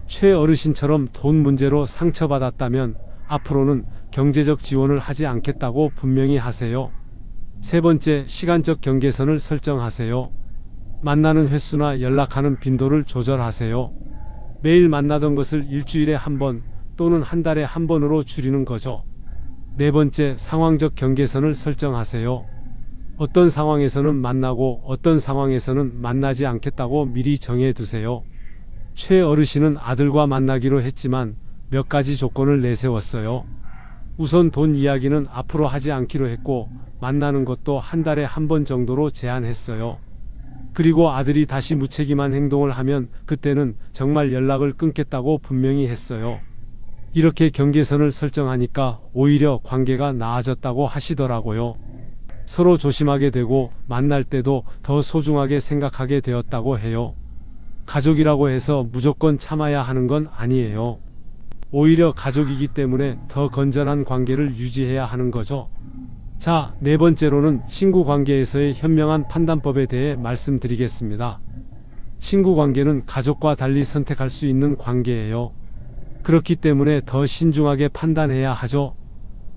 Speaker 1: 최 어르신처럼 돈 문제로 상처받았다면 앞으로는 경제적 지원을 하지 않겠다고 분명히 하세요. 세 번째, 시간적 경계선을 설정하세요. 만나는 횟수나 연락하는 빈도를 조절하세요. 매일 만나던 것을 일주일에 한 번 또는 한 달에 한 번으로 줄이는 거죠. 네 번째, 상황적 경계선을 설정하세요. 어떤 상황에서는 만나고 어떤 상황에서는 만나지 않겠다고 미리 정해두세요. 최 어르신은 아들과 만나기로 했지만 몇 가지 조건을 내세웠어요. 우선 돈 이야기는 앞으로 하지 않기로 했고 만나는 것도 한 달에 한 번 정도로 제한했어요. 그리고 아들이 다시 무책임한 행동을 하면 그때는 정말 연락을 끊겠다고 분명히 했어요. 이렇게 경계선을 설정하니까 오히려 관계가 나아졌다고 하시더라고요. 서로 조심하게 되고 만날 때도 더 소중하게 생각하게 되었다고 해요. 가족이라고 해서 무조건 참아야 하는 건 아니에요. 오히려 가족이기 때문에 더 건전한 관계를 유지해야 하는 거죠. 자, 네 번째로는 친구 관계에서의 현명한 판단법에 대해 말씀드리겠습니다. 친구 관계는 가족과 달리 선택할 수 있는 관계예요. 그렇기 때문에 더 신중하게 판단해야 하죠.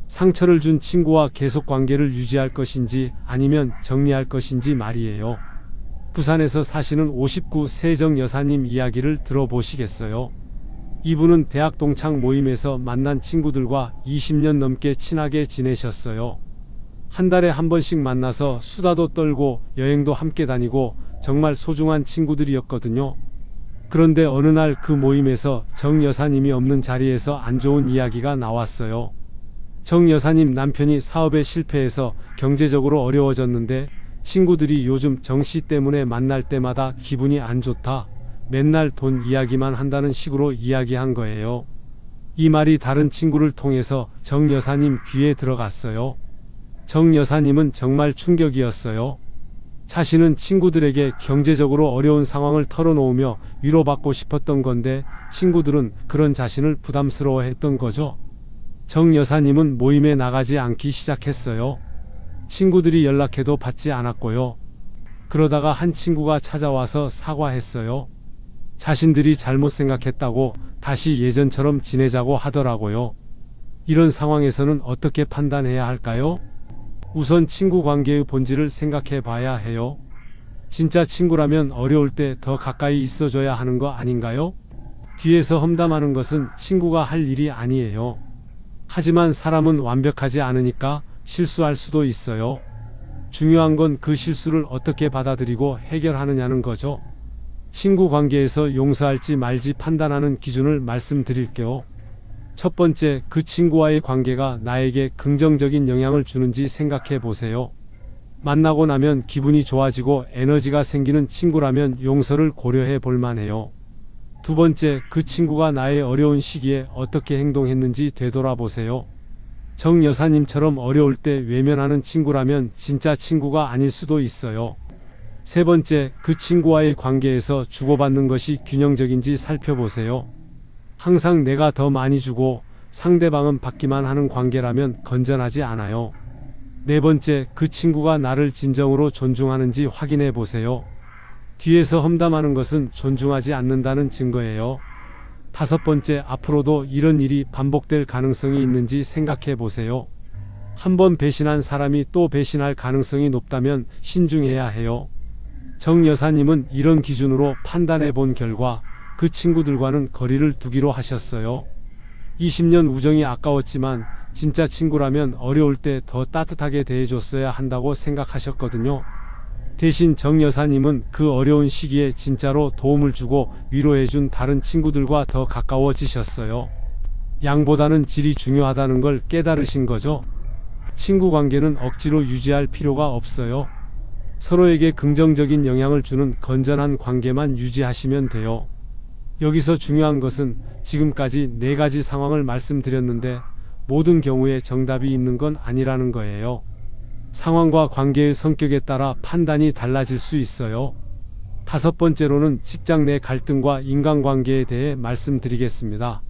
Speaker 1: 상처를 준 친구와 계속 관계를 유지할 것인지 아니면 정리할 것인지 말이에요. 부산에서 사시는 59세 정 여사님 이야기를 들어보시겠어요? 이분은 대학 동창 모임에서 만난 친구들과 20년 넘게 친하게 지내셨어요. 한 달에 한 번씩 만나서 수다도 떨고 여행도 함께 다니고 정말 소중한 친구들이었거든요. 그런데 어느 날 그 모임에서 정 여사님이 없는 자리에서 안 좋은 이야기가 나왔어요. 정 여사님 남편이 사업에 실패해서 경제적으로 어려워졌는데 친구들이 요즘 정 씨 때문에 만날 때마다 기분이 안 좋다. 맨날 돈 이야기만 한다는 식으로 이야기한 거예요. 이 말이 다른 친구를 통해서 정 여사님 귀에 들어갔어요. 정 여사님은 정말 충격이었어요. 자신은 친구들에게 경제적으로 어려운 상황을 털어놓으며 위로받고 싶었던 건데 친구들은 그런 자신을 부담스러워했던 거죠. 정 여사님은 모임에 나가지 않기 시작했어요. 친구들이 연락해도 받지 않았고요. 그러다가 한 친구가 찾아와서 사과했어요. 자신들이 잘못 생각했다고 다시 예전처럼 지내자고 하더라고요. 이런 상황에서는 어떻게 판단해야 할까요? 우선 친구 관계의 본질을 생각해 봐야 해요. 진짜 친구라면 어려울 때 더 가까이 있어줘야 하는 거 아닌가요? 뒤에서 험담하는 것은 친구가 할 일이 아니에요. 하지만 사람은 완벽하지 않으니까 실수할 수도 있어요. 중요한 건 그 실수를 어떻게 받아들이고 해결하느냐는 거죠. 친구 관계에서 용서할지 말지 판단하는 기준을 말씀드릴게요. 첫 번째, 그 친구와의 관계가 나에게 긍정적인 영향을 주는지 생각해 보세요. 만나고 나면 기분이 좋아지고 에너지가 생기는 친구라면 용서를 고려해 볼 만해요. 두 번째, 그 친구가 나의 어려운 시기에 어떻게 행동했는지 되돌아보세요. 정 여사님처럼 어려울 때 외면하는 친구라면 진짜 친구가 아닐 수도 있어요. 세 번째, 그 친구와의 관계에서 주고받는 것이 균형적인지 살펴보세요. 항상 내가 더 많이 주고 상대방은 받기만 하는 관계라면 건전하지 않아요. 네 번째, 그 친구가 나를 진정으로 존중하는지 확인해 보세요. 뒤에서 험담하는 것은 존중하지 않는다는 증거예요. 다섯 번째, 앞으로도 이런 일이 반복될 가능성이 있는지 생각해 보세요. 한번 배신한 사람이 또 배신할 가능성이 높다면 신중해야 해요. 정 여사님은 이런 기준으로 판단해 본 결과 그 친구들과는 거리를 두기로 하셨어요. 20년 우정이 아까웠지만 진짜 친구라면 어려울 때 더 따뜻하게 대해줬어야 한다고 생각하셨거든요. 대신 정 여사님은 그 어려운 시기에 진짜로 도움을 주고 위로해준 다른 친구들과 더 가까워지셨어요. 양보다는 질이 중요하다는 걸 깨달으신 거죠. 친구 관계는 억지로 유지할 필요가 없어요. 서로에게 긍정적인 영향을 주는 건전한 관계만 유지하시면 돼요. 여기서 중요한 것은 지금까지 4가지 상황을 말씀드렸는데 모든 경우에 정답이 있는 건 아니라는 거예요. 상황과 관계의 성격에 따라 판단이 달라질 수 있어요. 5번째로는 직장 내 갈등과 인간관계에 대해 말씀드리겠습니다.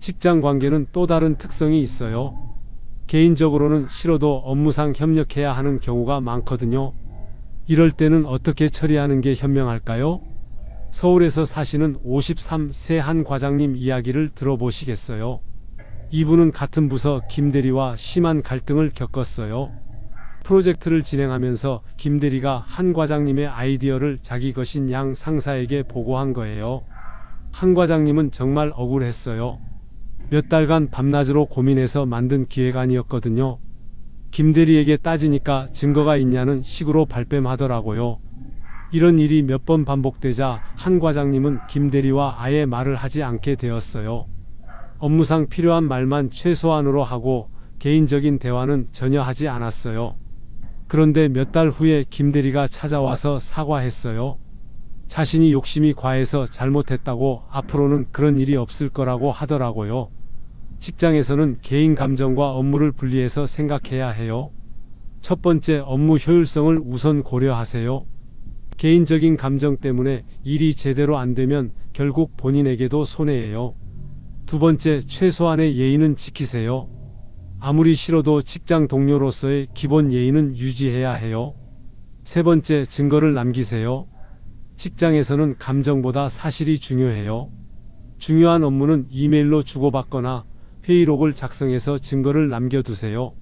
Speaker 1: 직장 관계는 또 다른 특성이 있어요. 개인적으로는 싫어도 업무상 협력해야 하는 경우가 많거든요. 이럴 때는 어떻게 처리하는 게 현명할까요? 서울에서 사시는 53세 한 과장님 이야기를 들어보시겠어요? 이분은 같은 부서 김대리와 심한 갈등을 겪었어요. 프로젝트를 진행하면서 김대리가 한 과장님의 아이디어를 자기 것인 양 상사에게 보고한 거예요. 한 과장님은 정말 억울했어요. 몇 달간 밤낮으로 고민해서 만든 기획안이었거든요. 김대리에게 따지니까 증거가 있냐는 식으로 발뺌하더라고요. 이런 일이 몇 번 반복되자 한 과장님은 김대리와 아예 말을 하지 않게 되었어요. 업무상 필요한 말만 최소한으로 하고 개인적인 대화는 전혀 하지 않았어요. 그런데 몇 달 후에 김대리가 찾아와서 사과했어요. 자신이 욕심이 과해서 잘못했다고 앞으로는 그런 일이 없을 거라고 하더라고요. 직장에서는 개인 감정과 업무를 분리해서 생각해야 해요. 첫 번째, 업무 효율성을 우선 고려하세요. 개인적인 감정 때문에 일이 제대로 안 되면 결국 본인에게도 손해예요. 두 번째, 최소한의 예의는 지키세요. 아무리 싫어도 직장 동료로서의 기본 예의는 유지해야 해요. 세 번째, 증거를 남기세요. 직장에서는 감정보다 사실이 중요해요. 중요한 업무는 이메일로 주고받거나 회의록을 작성해서 증거를 남겨두세요.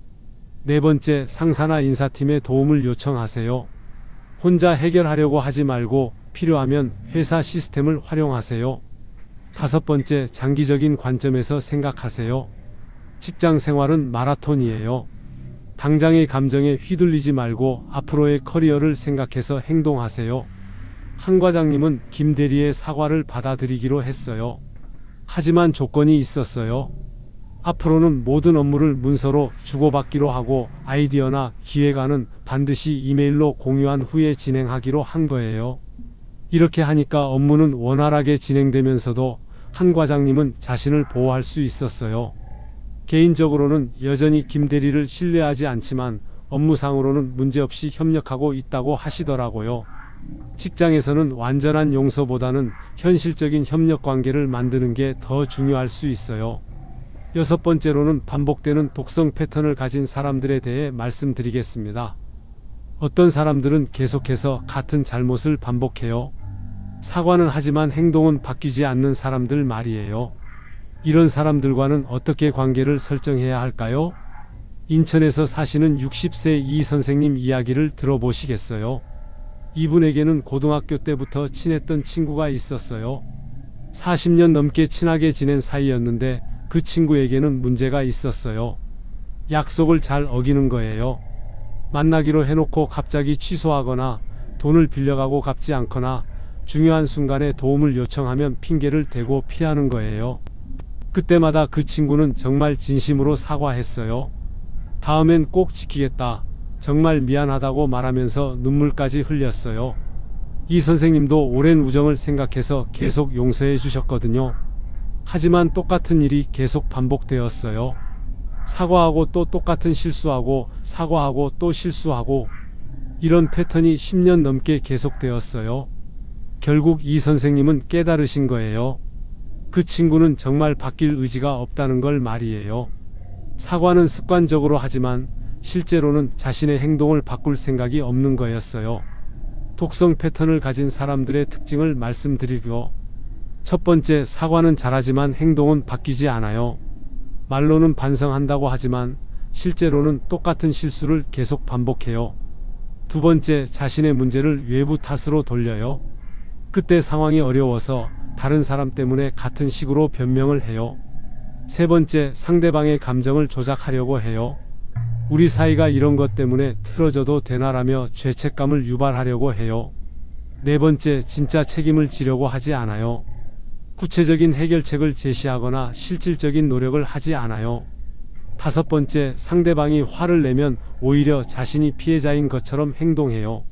Speaker 1: 네 번째, 상사나 인사팀에 도움을 요청하세요. 혼자 해결하려고 하지 말고 필요하면 회사 시스템을 활용하세요. 다섯 번째, 장기적인 관점에서 생각하세요. 직장 생활은 마라톤이에요. 당장의 감정에 휘둘리지 말고 앞으로의 커리어를 생각해서 행동하세요. 한 과장님은 김 대리의 사과를 받아들이기로 했어요. 하지만 조건이 있었어요. 앞으로는 모든 업무를 문서로 주고받기로 하고 아이디어나 기획안은 반드시 이메일로 공유한 후에 진행하기로 한 거예요. 이렇게 하니까 업무는 원활하게 진행되면서도 한 과장님은 자신을 보호할 수 있었어요. 개인적으로는 여전히 김 대리를 신뢰하지 않지만 업무상으로는 문제없이 협력하고 있다고 하시더라고요. 직장에서는 완전한 용서보다는 현실적인 협력 관계를 만드는 게 더 중요할 수 있어요. 6번째로는 반복되는 독성 패턴을 가진 사람들에 대해 말씀드리겠습니다. 어떤 사람들은 계속해서 같은 잘못을 반복해요. 사과는 하지만 행동은 바뀌지 않는 사람들 말이에요. 이런 사람들과는 어떻게 관계를 설정해야 할까요? 인천에서 사시는 60세 이 선생님 이야기를 들어보시겠어요? 이분에게는 고등학교 때부터 친했던 친구가 있었어요. 40년 넘게 친하게 지낸 사이였는데 그 친구에게는 문제가 있었어요. 약속을 잘 어기는 거예요. 만나기로 해놓고 갑자기 취소하거나 돈을 빌려가고 갚지 않거나 중요한 순간에 도움을 요청하면 핑계를 대고 피하는 거예요. 그때마다 그 친구는 정말 진심으로 사과했어요. 다음엔 꼭 지키겠다. 정말 미안하다고 말하면서 눈물까지 흘렸어요. 이 선생님도 오랜 우정을 생각해서 계속 용서해 주셨거든요. 하지만 똑같은 일이 계속 반복되었어요. 사과하고 또 똑같은 실수하고 사과하고 또 실수하고 이런 패턴이 10년 넘게 계속되었어요. 결국 이 선생님은 깨달으신 거예요. 그 친구는 정말 바뀔 의지가 없다는 걸 말이에요. 사과는 습관적으로 하지만 실제로는 자신의 행동을 바꿀 생각이 없는 거였어요. 독성 패턴을 가진 사람들의 특징을 말씀드리고, 첫 번째, 사과는 잘하지만 행동은 바뀌지 않아요. 말로는 반성한다고 하지만 실제로는 똑같은 실수를 계속 반복해요. 두 번째, 자신의 문제를 외부 탓으로 돌려요. 그때 상황이 어려워서 다른 사람 때문에 같은 식으로 변명을 해요. 세 번째, 상대방의 감정을 조작하려고 해요. 우리 사이가 이런 것 때문에 틀어져도 되나라며 죄책감을 유발하려고 해요. 네 번째, 진짜 책임을 지려고 하지 않아요. 구체적인 해결책을 제시하거나 실질적인 노력을 하지 않아요. 다섯 번째, 상대방이 화를 내면 오히려 자신이 피해자인 것처럼 행동해요.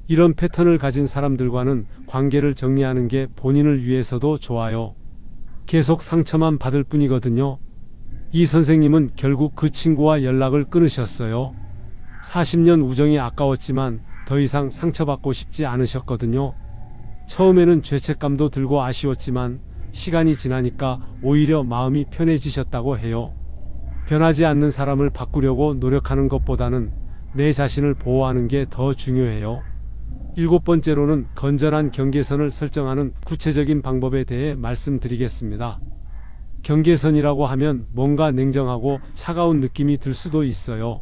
Speaker 1: 이런 패턴을 가진 사람들과는 관계를 정리하는 게 본인을 위해서도 좋아요. 계속 상처만 받을 뿐이거든요. 이 선생님은 결국 그 친구와 연락을 끊으셨어요. 40년 우정이 아까웠지만 더 이상 상처받고 싶지 않으셨거든요. 처음에는 죄책감도 들고 아쉬웠지만 시간이 지나니까 오히려 마음이 편해지셨다고 해요. 변하지 않는 사람을 바꾸려고 노력하는 것보다는 내 자신을 보호하는 게 더 중요해요. 7번째로는 건전한 경계선을 설정하는 구체적인 방법에 대해 말씀드리겠습니다. 경계선이라고 하면 뭔가 냉정하고 차가운 느낌이 들 수도 있어요.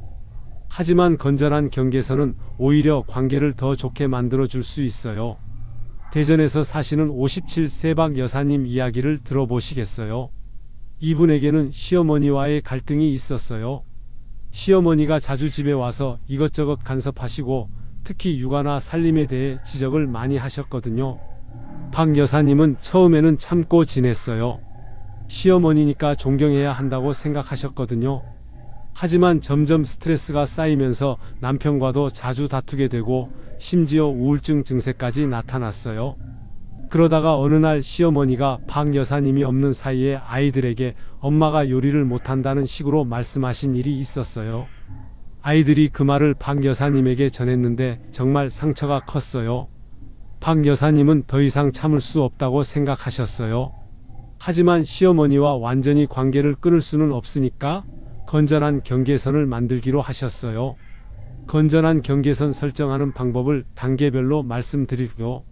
Speaker 1: 하지만 건전한 경계선은 오히려 관계를 더 좋게 만들어줄 수 있어요. 대전에서 사시는 57세 박 여사님 이야기를 들어보시겠어요? 이분에게는 시어머니와의 갈등이 있었어요. 시어머니가 자주 집에 와서 이것저것 간섭하시고 특히 육아나 살림에 대해 지적을 많이 하셨거든요. 박 여사님은 처음에는 참고 지냈어요. 시어머니니까 존경해야 한다고 생각하셨거든요. 하지만 점점 스트레스가 쌓이면서 남편과도 자주 다투게 되고 심지어 우울증 증세까지 나타났어요. 그러다가 어느 날 시어머니가 박 여사님이 없는 사이에 아이들에게 엄마가 요리를 못한다는 식으로 말씀하신 일이 있었어요. 아이들이 그 말을 박 여사님에게 전했는데 정말 상처가 컸어요. 박 여사님은 더 이상 참을 수 없다고 생각하셨어요. 하지만 시어머니와 완전히 관계를 끊을 수는 없으니까 건전한 경계선을 만들기로 하셨어요. 건전한 경계선 설정하는 방법을 단계별로 말씀드릴게요.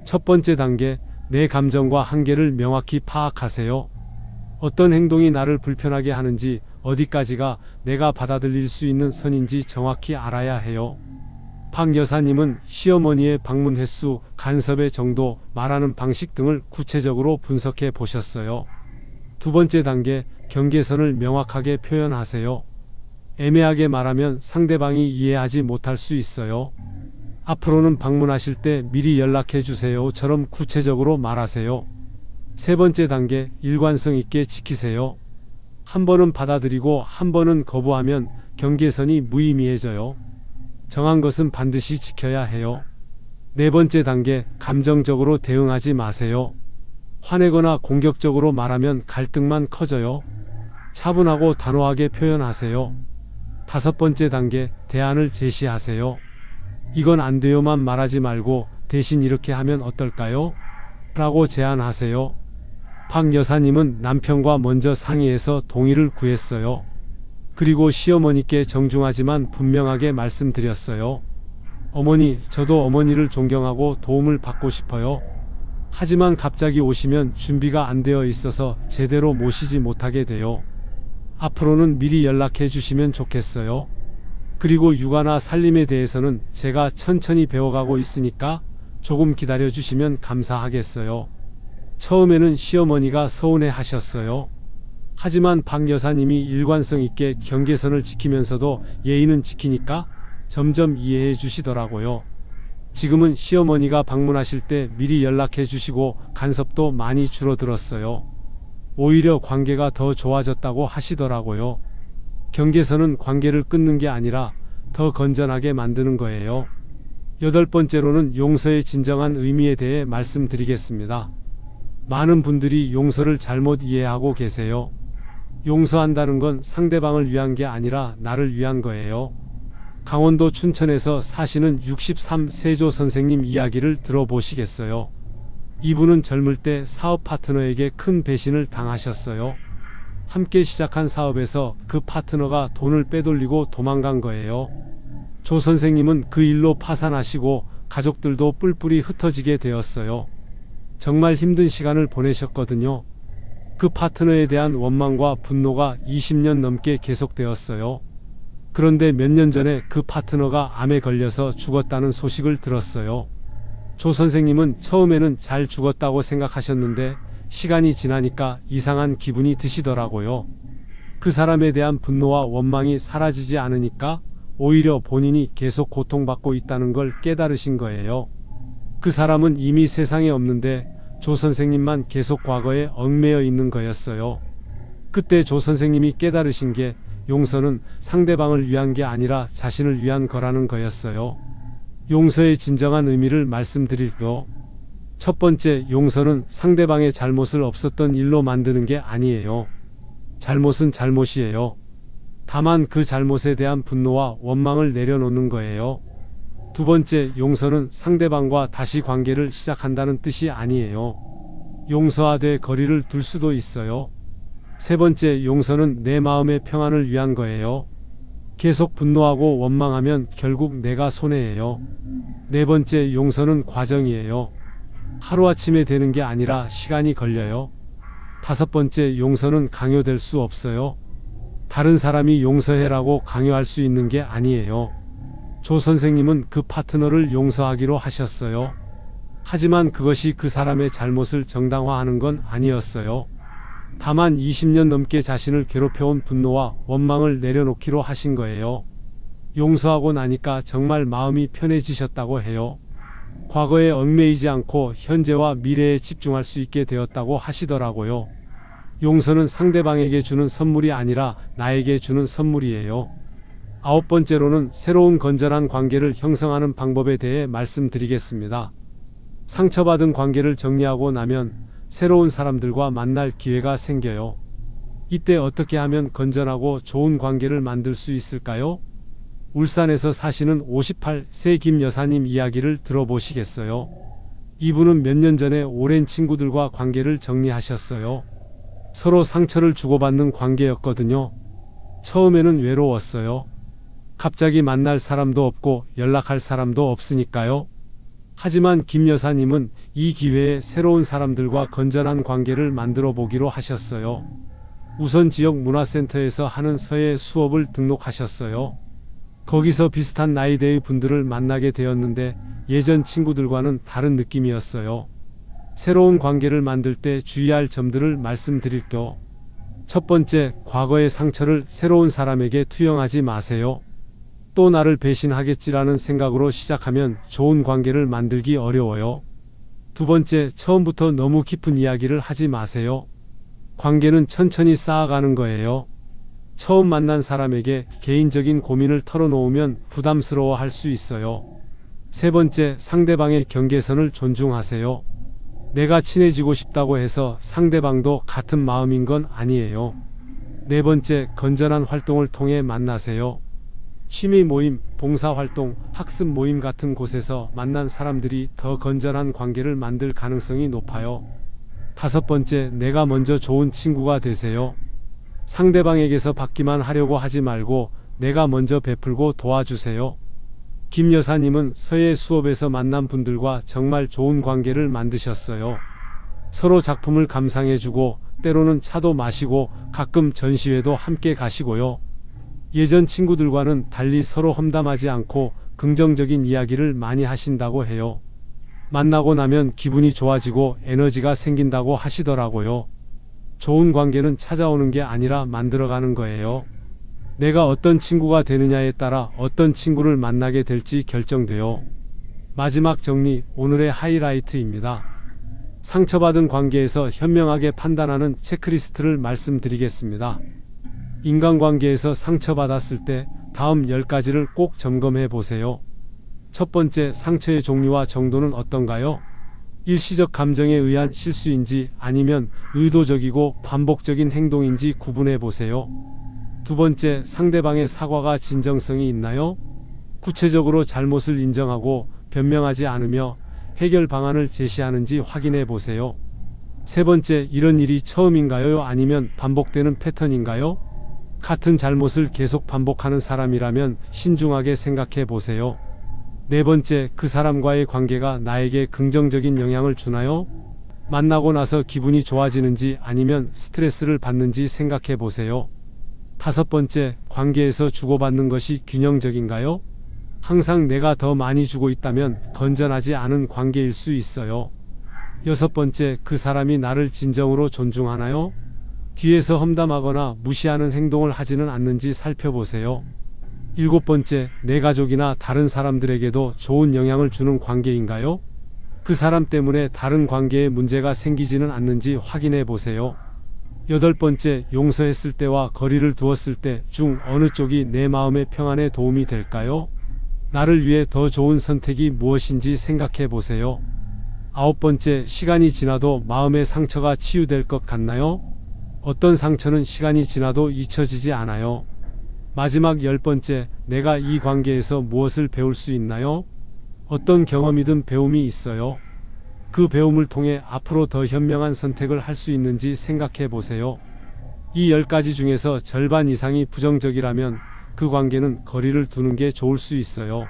Speaker 1: 첫 번째 단계, 내 감정과 한계를 명확히 파악하세요. 어떤 행동이 나를 불편하게 하는지, 어디까지가 내가 받아들일 수 있는 선인지 정확히 알아야 해요. 박 여사님은 시어머니의 방문 횟수, 간섭의 정도, 말하는 방식 등을 구체적으로 분석해 보셨어요. 두 번째 단계, 경계선을 명확하게 표현하세요. 애매하게 말하면 상대방이 이해하지 못할 수 있어요. 앞으로는 방문하실 때 미리 연락해 주세요처럼 구체적으로 말하세요. 세 번째 단계, 일관성 있게 지키세요. 한 번은 받아들이고 한 번은 거부하면 경계선이 무의미해져요. 정한 것은 반드시 지켜야 해요. 네 번째 단계, 감정적으로 대응하지 마세요. 화내거나 공격적으로 말하면 갈등만 커져요. 차분하고 단호하게 표현하세요. 다섯 번째 단계, 대안을 제시하세요. 이건 안 돼요만 말하지 말고 대신 이렇게 하면 어떨까요? 라고 제안하세요. 박 여사님은 남편과 먼저 상의해서 동의를 구했어요. 그리고 시어머니께 정중하지만 분명하게 말씀드렸어요. 어머니, 저도 어머니를 존경하고 도움을 받고 싶어요. 하지만 갑자기 오시면 준비가 안 되어 있어서 제대로 모시지 못하게 돼요. 앞으로는 미리 연락해 주시면 좋겠어요. 그리고 육아나 살림에 대해서는 제가 천천히 배워가고 있으니까 조금 기다려 주시면 감사하겠어요. 처음에는 시어머니가 서운해 하셨어요. 하지만 박 여사님이 일관성 있게 경계선을 지키면서도 예의는 지키니까 점점 이해해 주시더라고요. 지금은 시어머니가 방문하실 때 미리 연락해 주시고 간섭도 많이 줄어들었어요. 오히려 관계가 더 좋아졌다고 하시더라고요. 경계선은 관계를 끊는 게 아니라 더 건전하게 만드는 거예요. 8번째로는 용서의 진정한 의미에 대해 말씀드리겠습니다. 많은 분들이 용서를 잘못 이해하고 계세요. 용서한다는 건 상대방을 위한 게 아니라 나를 위한 거예요. 강원도 춘천에서 사시는 63세조 선생님 이야기를 들어보시겠어요? 이분은 젊을 때 사업 파트너에게 큰 배신을 당하셨어요. 함께 시작한 사업에서 그 파트너가 돈을 빼돌리고 도망간 거예요. 조 선생님은 그 일로 파산하시고 가족들도 뿔뿔이 흩어지게 되었어요. 정말 힘든 시간을 보내셨거든요. 그 파트너에 대한 원망과 분노가 20년 넘게 계속되었어요. 그런데 몇 년 전에 그 파트너가 암에 걸려서 죽었다는 소식을 들었어요. 조 선생님은 처음에는 잘 죽었다고 생각하셨는데 시간이 지나니까 이상한 기분이 드시더라고요. 그 사람에 대한 분노와 원망이 사라지지 않으니까 오히려 본인이 계속 고통받고 있다는 걸 깨달으신 거예요. 그 사람은 이미 세상에 없는데 조 선생님만 계속 과거에 얽매여 있는 거였어요. 그때 조 선생님이 깨달으신 게 용서는 상대방을 위한 게 아니라 자신을 위한 거라는 거였어요. 용서의 진정한 의미를 말씀드릴게요. 첫 번째, 용서는 상대방의 잘못을 없었던 일로 만드는 게 아니에요. 잘못은 잘못이에요. 다만 그 잘못에 대한 분노와 원망을 내려놓는 거예요. 두 번째, 용서는 상대방과 다시 관계를 시작한다는 뜻이 아니에요. 용서하되 거리를 둘 수도 있어요. 세 번째, 용서는 내 마음의 평안을 위한 거예요. 계속 분노하고 원망하면 결국 내가 손해예요. 네 번째, 용서는 과정이에요. 하루아침에 되는 게 아니라 시간이 걸려요. 다섯 번째, 용서는 강요될 수 없어요. 다른 사람이 용서해라고 강요할 수 있는 게 아니에요. 조 선생님은 그 파트너를 용서하기로 하셨어요. 하지만 그것이 그 사람의 잘못을 정당화하는 건 아니었어요. 다만 20년 넘게 자신을 괴롭혀온 분노와 원망을 내려놓기로 하신 거예요. 용서하고 나니까 정말 마음이 편해지셨다고 해요. 과거에 얽매이지 않고 현재와 미래에 집중할 수 있게 되었다고 하시더라고요. 용서는 상대방에게 주는 선물이 아니라 나에게 주는 선물이에요. 아홉 번째로는 새로운 건전한 관계를 형성하는 방법에 대해 말씀드리겠습니다. 상처받은 관계를 정리하고 나면 새로운 사람들과 만날 기회가 생겨요. 이때 어떻게 하면 건전하고 좋은 관계를 만들 수 있을까요? 울산에서 사시는 58세 김 여사님 이야기를 들어보시겠어요? 이분은 몇 년 전에 오랜 친구들과 관계를 정리하셨어요. 서로 상처를 주고받는 관계였거든요. 처음에는 외로웠어요. 갑자기 만날 사람도 없고 연락할 사람도 없으니까요. 하지만 김 여사님은 이 기회에 새로운 사람들과 건전한 관계를 만들어 보기로 하셨어요. 우선 지역 문화센터에서 하는 서예 수업을 등록하셨어요. 거기서 비슷한 나이대의 분들을 만나게 되었는데 예전 친구들과는 다른 느낌이었어요. 새로운 관계를 만들 때 주의할 점들을 말씀드릴게요. 첫 번째, 과거의 상처를 새로운 사람에게 투영하지 마세요. 또 나를 배신하겠지라는 생각으로 시작하면 좋은 관계를 만들기 어려워요. 두 번째, 처음부터 너무 깊은 이야기를 하지 마세요. 관계는 천천히 쌓아가는 거예요. 처음 만난 사람에게 개인적인 고민을 털어놓으면 부담스러워 할 수 있어요. 세 번째, 상대방의 경계선을 존중하세요. 내가 친해지고 싶다고 해서 상대방도 같은 마음인 건 아니에요. 네 번째, 건전한 활동을 통해 만나세요. 취미 모임, 봉사활동, 학습 모임 같은 곳에서 만난 사람들이 더 건전한 관계를 만들 가능성이 높아요. 다섯 번째, 내가 먼저 좋은 친구가 되세요. 상대방에게서 받기만 하려고 하지 말고 내가 먼저 베풀고 도와주세요. 김 여사님은 서예 수업에서 만난 분들과 정말 좋은 관계를 만드셨어요. 서로 작품을 감상해주고 때로는 차도 마시고 가끔 전시회도 함께 가시고요. 예전 친구들과는 달리 서로 험담하지 않고 긍정적인 이야기를 많이 하신다고 해요. 만나고 나면 기분이 좋아지고 에너지가 생긴다고 하시더라고요. 좋은 관계는 찾아오는 게 아니라 만들어가는 거예요. 내가 어떤 친구가 되느냐에 따라 어떤 친구를 만나게 될지 결정돼요. 마지막 정리, 오늘의 하이라이트입니다. 상처받은 관계에서 현명하게 판단하는 체크리스트를 말씀드리겠습니다. 인간관계에서 상처받았을 때 다음 10가지를 꼭 점검해 보세요. 첫 번째, 상처의 종류와 정도는 어떤가요? 일시적 감정에 의한 실수인지 아니면 의도적이고 반복적인 행동인지 구분해 보세요. 두 번째, 상대방의 사과가 진정성이 있나요? 구체적으로 잘못을 인정하고 변명하지 않으며 해결 방안을 제시하는지 확인해 보세요. 세 번째, 이런 일이 처음인가요? 아니면 반복되는 패턴인가요? 같은 잘못을 계속 반복하는 사람이라면 신중하게 생각해 보세요. 네 번째, 그 사람과의 관계가 나에게 긍정적인 영향을 주나요? 만나고 나서 기분이 좋아지는지 아니면 스트레스를 받는지 생각해 보세요. 다섯 번째, 관계에서 주고받는 것이 균형적인가요? 항상 내가 더 많이 주고 있다면 건전하지 않은 관계일 수 있어요. 여섯 번째, 그 사람이 나를 진정으로 존중하나요? 뒤에서 험담하거나 무시하는 행동을 하지는 않는지 살펴보세요. 일곱 번째, 내 가족이나 다른 사람들에게도 좋은 영향을 주는 관계인가요? 그 사람 때문에 다른 관계에 문제가 생기지는 않는지 확인해 보세요. 여덟 번째, 용서했을 때와 거리를 두었을 때 중 어느 쪽이 내 마음의 평안에 도움이 될까요? 나를 위해 더 좋은 선택이 무엇인지 생각해 보세요. 9번째, 시간이 지나도 마음의 상처가 치유될 것 같나요? 어떤 상처는 시간이 지나도 잊혀지지 않아요. 마지막 10번째, 내가 이 관계에서 무엇을 배울 수 있나요? 어떤 경험이든 배움이 있어요. 그 배움을 통해 앞으로 더 현명한 선택을 할 수 있는지 생각해 보세요. 이 10가지 중에서 절반 이상이 부정적이라면 그 관계는 거리를 두는 게 좋을 수 있어요.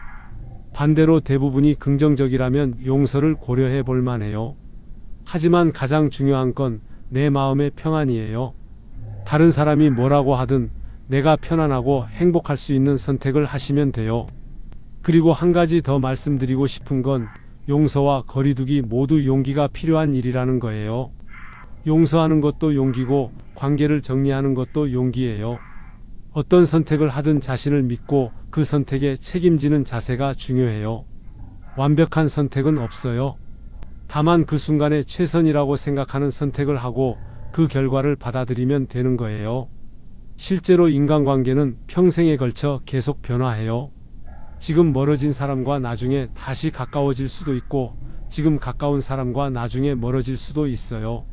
Speaker 1: 반대로 대부분이 긍정적이라면 용서를 고려해 볼 만해요. 하지만 가장 중요한 건 내 마음의 평안이에요. 다른 사람이 뭐라고 하든 내가 편안하고 행복할 수 있는 선택을 하시면 돼요. 그리고 한 가지 더 말씀드리고 싶은 건 용서와 거리두기 모두 용기가 필요한 일이라는 거예요. 용서하는 것도 용기고 관계를 정리하는 것도 용기예요. 어떤 선택을 하든 자신을 믿고 그 선택에 책임지는 자세가 중요해요. 완벽한 선택은 없어요. 다만 그 순간에 최선이라고 생각하는 선택을 하고 그 결과를 받아들이면 되는 거예요. 실제로 인간관계는 평생에 걸쳐 계속 변화해요. 지금 멀어진 사람과 나중에 다시 가까워질 수도 있고, 지금 가까운 사람과 나중에 멀어질 수도 있어요.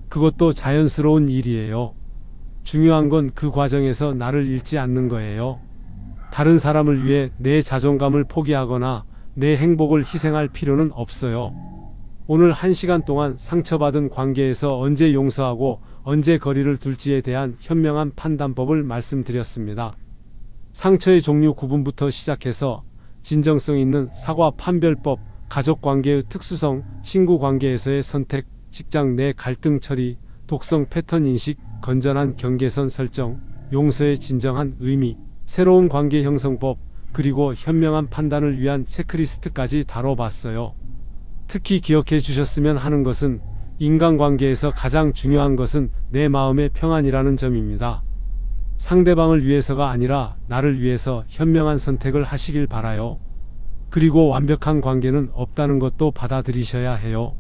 Speaker 1: 그것도 자연스러운 일이에요. 중요한 건 그 과정에서 나를 잃지 않는 거예요. 다른 사람을 위해 내 자존감을 포기하거나 내 행복을 희생할 필요는 없어요. 오늘 1시간 동안 상처받은 관계에서 언제 용서하고 언제 거리를 둘지에 대한 현명한 판단법을 말씀드렸습니다. 상처의 종류 구분부터 시작해서 진정성 있는 사과 판별법, 가족관계의 특수성, 친구관계에서의 선택, 직장 내 갈등 처리, 독성 패턴 인식, 건전한 경계선 설정, 용서의 진정한 의미, 새로운 관계 형성법, 그리고 현명한 판단을 위한 체크리스트까지 다뤄봤어요. 특히 기억해 주셨으면 하는 것은 인간관계에서 가장 중요한 것은 내 마음의 평안이라는 점입니다. 상대방을 위해서가 아니라 나를 위해서 현명한 선택을 하시길 바라요. 그리고 완벽한 관계는 없다는 것도 받아들이셔야 해요.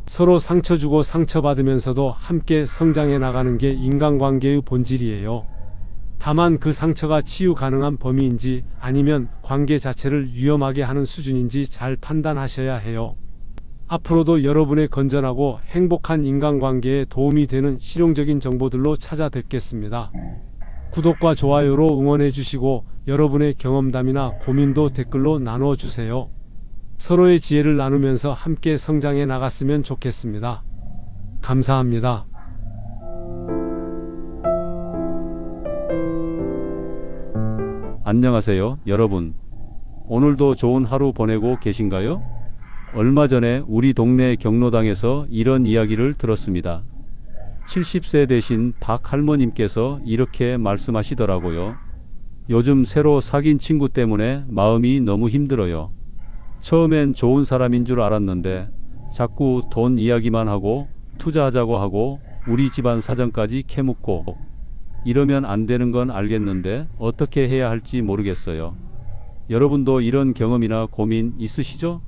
Speaker 1: 서로 상처 주고 상처받으면서도 함께 성장해 나가는 게 인간관계의 본질이에요. 다만 그 상처가 치유 가능한 범위인지 아니면 관계 자체를 위험하게 하는 수준인지 잘 판단하셔야 해요. 앞으로도 여러분의 건전하고 행복한 인간관계에 도움이 되는 실용적인 정보들로 찾아뵙겠습니다. 구독과 좋아요로 응원해 주시고 여러분의 경험담이나 고민도 댓글로 나누어 주세요. 서로의 지혜를 나누면서 함께 성장해 나갔으면 좋겠습니다. 감사합니다.
Speaker 2: 안녕하세요, 여러분. 오늘도 좋은 하루 보내고 계신가요? 얼마 전에 우리 동네 경로당에서 이런 이야기를 들었습니다. 70세 되신 박 할머님께서 이렇게 말씀하시더라고요. 요즘 새로 사귄 친구 때문에 마음이 너무 힘들어요. 처음엔 좋은 사람인 줄 알았는데 자꾸 돈 이야기만 하고 투자하자고 하고 우리 집안 사정까지 캐묻고, 이러면 안 되는 건 알겠는데 어떻게 해야 할지 모르겠어요. 여러분도 이런 경험이나 고민 있으시죠?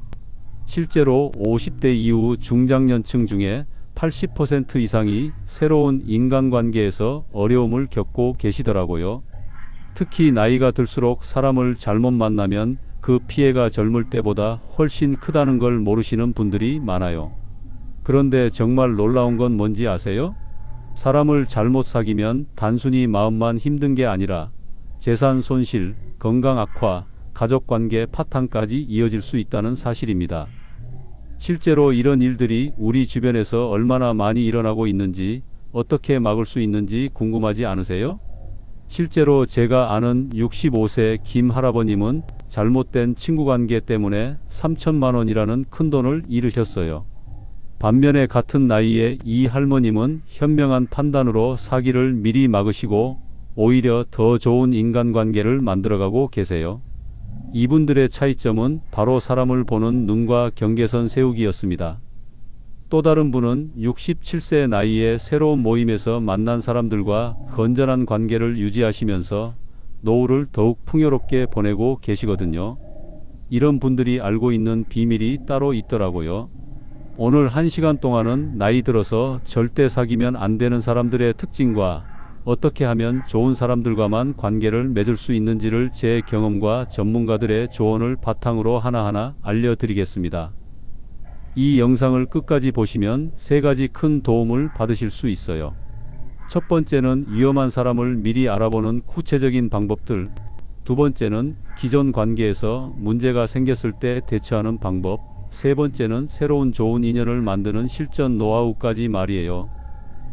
Speaker 2: 실제로 50대 이후 중장년층 중에 80% 이상이 새로운 인간관계에서 어려움을 겪고 계시더라고요. 특히 나이가 들수록 사람을 잘못 만나면 그 피해가 젊을 때보다 훨씬 크다는 걸 모르시는 분들이 많아요. 그런데 정말 놀라운 건 뭔지 아세요? 사람을 잘못 사귀면 단순히 마음만 힘든 게 아니라 재산 손실, 건강 악화, 가족관계 파탄까지 이어질 수 있다는 사실입니다. 실제로 이런 일들이 우리 주변에서 얼마나 많이 일어나고 있는지, 어떻게 막을 수 있는지 궁금하지 않으세요? 실제로 제가 아는 65세 김 할아버님은 잘못된 친구관계 때문에 3천만 원이라는 큰돈을 잃으셨어요. 반면에 같은 나이에 이 할머님은 현명한 판단으로 사기를 미리 막으시고 오히려 더 좋은 인간관계를 만들어가고 계세요. 이분들의 차이점은 바로 사람을 보는 눈과 경계선 세우기였습니다. 또 다른 분은 67세 나이에 새로운 모임에서 만난 사람들과 건전한 관계를 유지하시면서 노후를 더욱 풍요롭게 보내고 계시거든요. 이런 분들이 알고 있는 비밀이 따로 있더라고요. 오늘 1시간 동안은 나이 들어서 절대 사귀면 안 되는 사람들의 특징과 어떻게 하면 좋은 사람들과만 관계를 맺을 수 있는지를 제 경험과 전문가들의 조언을 바탕으로 하나하나 알려드리겠습니다. 이 영상을 끝까지 보시면 세 가지 큰 도움을 받으실 수 있어요. 첫 번째는 위험한 사람을 미리 알아보는 구체적인 방법들. 두 번째는 기존 관계에서 문제가 생겼을 때 대처하는 방법. 세 번째는 새로운 좋은 인연을 만드는 실전 노하우까지 말이에요.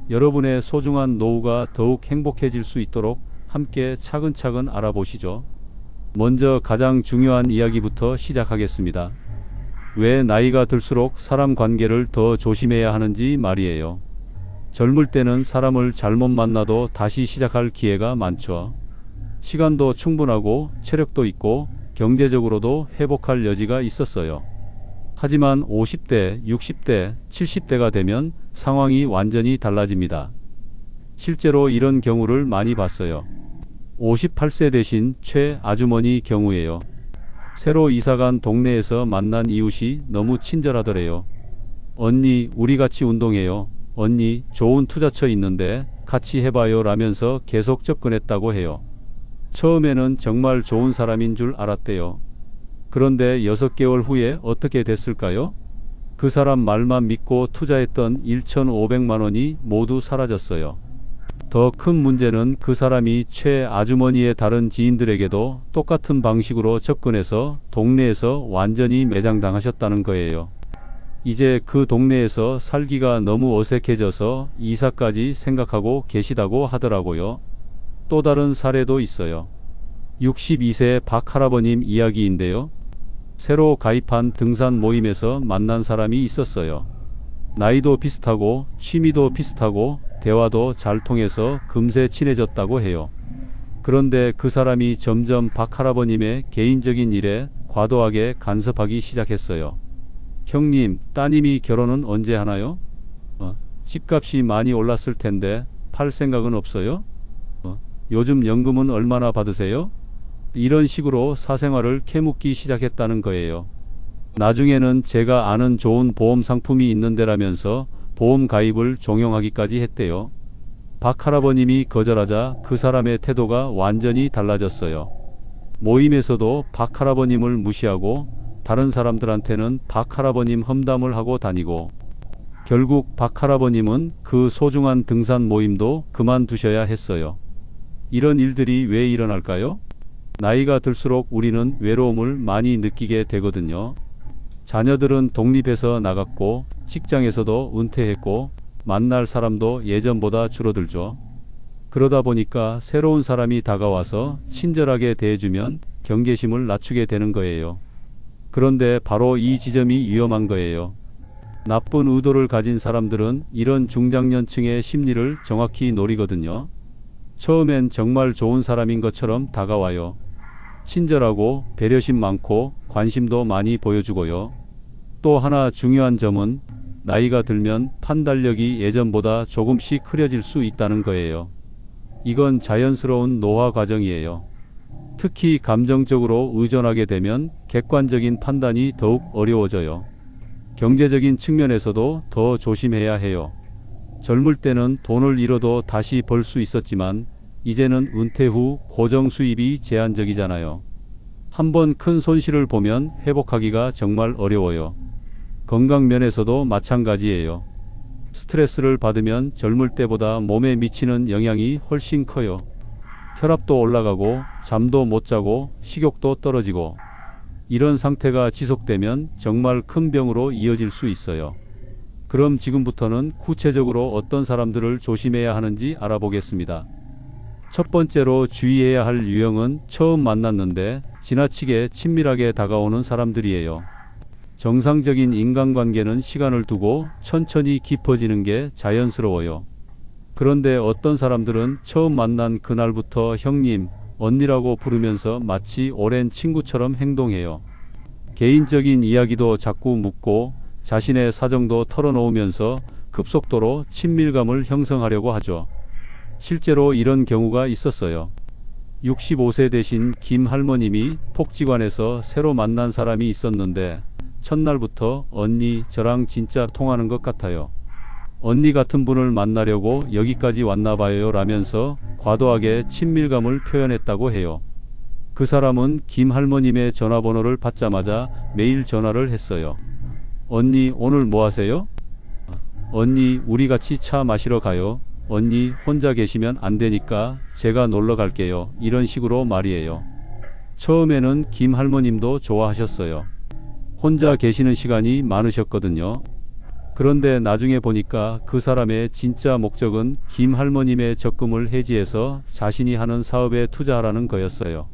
Speaker 2: 여러분의 소중한 노후가 더욱 행복해질 수 있도록 함께 차근차근 알아보시죠. 먼저 가장 중요한 이야기부터 시작하겠습니다. 왜 나이가 들수록 사람 관계를 더 조심해야 하는지 말이에요. 젊을 때는 사람을 잘못 만나도 다시 시작할 기회가 많죠. 시간도 충분하고 체력도 있고 경제적으로도 회복할 여지가 있었어요. 하지만 50대, 60대, 70대가 되면 상황이 완전히 달라집니다. 실제로 이런 경우를 많이 봤어요. 58세 되신 최 아주머니 경우예요. 새로 이사간 동네에서 만난 이웃이 너무 친절하더래요. 언니, 우리 같이 운동해요. 언니, 좋은 투자처 있는데 같이 해봐요 라면서 계속 접근했다고 해요. 처음에는 정말 좋은 사람인 줄 알았대요. 그런데 6개월 후에 어떻게 됐을까요? 그 사람 말만 믿고 투자했던 1,500만 원이 모두 사라졌어요. 더 큰 문제는 그 사람이 최 아주머니의 다른 지인들에게도 똑같은 방식으로 접근해서 동네에서 완전히 매장당하셨다는 거예요. 이제 그 동네에서 살기가 너무 어색해져서 이사까지 생각하고 계시다고 하더라고요. 또 다른 사례도 있어요. 62세 박 할아버님 이야기인데요. 새로 가입한 등산 모임에서 만난 사람이 있었어요. 나이도 비슷하고 취미도 비슷하고 대화도 잘 통해서 금세 친해졌다고 해요. 그런데 그 사람이 점점 박 할아버님의 개인적인 일에 과도하게 간섭하기 시작했어요. 형님, 따님이 결혼은 언제 하나요? 집값이 많이 올랐을 텐데 팔 생각은 없어요? 요즘 연금은 얼마나 받으세요? 이런 식으로 사생활을 캐묻기 시작했다는 거예요. 나중에는 제가 아는 좋은 보험 상품이 있는데라면서 보험 가입을 종용하기까지 했대요. 박 할아버님이 거절하자 그 사람의 태도가 완전히 달라졌어요. 모임에서도 박 할아버님을 무시하고 다른 사람들한테는 박 할아버님 험담을 하고 다니고 결국 박 할아버님은 그 소중한 등산 모임도 그만두셔야 했어요. 이런 일들이 왜 일어날까요? 나이가 들수록 우리는 외로움을 많이 느끼게 되거든요. 자녀들은 독립해서 나갔고 직장에서도 은퇴했고 만날 사람도 예전보다 줄어들죠. 그러다 보니까 새로운 사람이 다가와서 친절하게 대해주면 경계심을 낮추게 되는 거예요. 그런데 바로 이 지점이 위험한 거예요. 나쁜 의도를 가진 사람들은 이런 중장년층의 심리를 정확히 노리거든요. 처음엔 정말 좋은 사람인 것처럼 다가와요. 친절하고 배려심 많고 관심도 많이 보여주고요. 또 하나 중요한 점은 나이가 들면 판단력이 예전보다 조금씩 흐려질 수 있다는 거예요. 이건 자연스러운 노화 과정이에요. 특히 감정적으로 의존하게 되면 객관적인 판단이 더욱 어려워져요. 경제적인 측면에서도 더 조심해야 해요. 젊을 때는 돈을 잃어도 다시 벌 수 있었지만 이제는 은퇴 후 고정 수입이 제한적이잖아요. 한번 큰 손실을 보면 회복하기가 정말 어려워요. 건강 면에서도 마찬가지예요. 스트레스를 받으면 젊을 때보다 몸에 미치는 영향이 훨씬 커요. 혈압도 올라가고 잠도 못 자고 식욕도 떨어지고 이런 상태가 지속되면 정말 큰 병으로 이어질 수 있어요. 그럼 지금부터는 구체적으로 어떤 사람들을 조심해야 하는지 알아보겠습니다. 첫 번째로 주의해야 할 유형은 처음 만났는데 지나치게 친밀하게 다가오는 사람들이에요. 정상적인 인간관계는 시간을 두고 천천히 깊어지는 게 자연스러워요. 그런데 어떤 사람들은 처음 만난 그날부터 형님, 언니라고 부르면서 마치 오랜 친구처럼 행동해요. 개인적인 이야기도 자꾸 묻고 자신의 사정도 털어놓으면서 급속도로 친밀감을 형성하려고 하죠. 실제로 이런 경우가 있었어요. 65세 되신 김 할머님이 복지관에서 새로 만난 사람이 있었는데 첫날부터 언니, 저랑 진짜 통하는 것 같아요. 언니 같은 분을 만나려고 여기까지 왔나 봐요 라면서 과도하게 친밀감을 표현했다고 해요. 그 사람은 김 할머님의 전화번호를 받자마자 매일 전화를 했어요. 언니 오늘 뭐 하세요? 언니 우리 같이 차 마시러 가요. 언니 혼자 계시면 안 되니까 제가 놀러 갈게요. 이런 식으로 말이에요. 처음에는 김 할머님도 좋아하셨어요. 혼자 계시는 시간이 많으셨거든요. 그런데 나중에 보니까 그 사람의 진짜 목적은 김 할머님의 적금을 해지해서 자신이 하는 사업에 투자하라는 거였어요.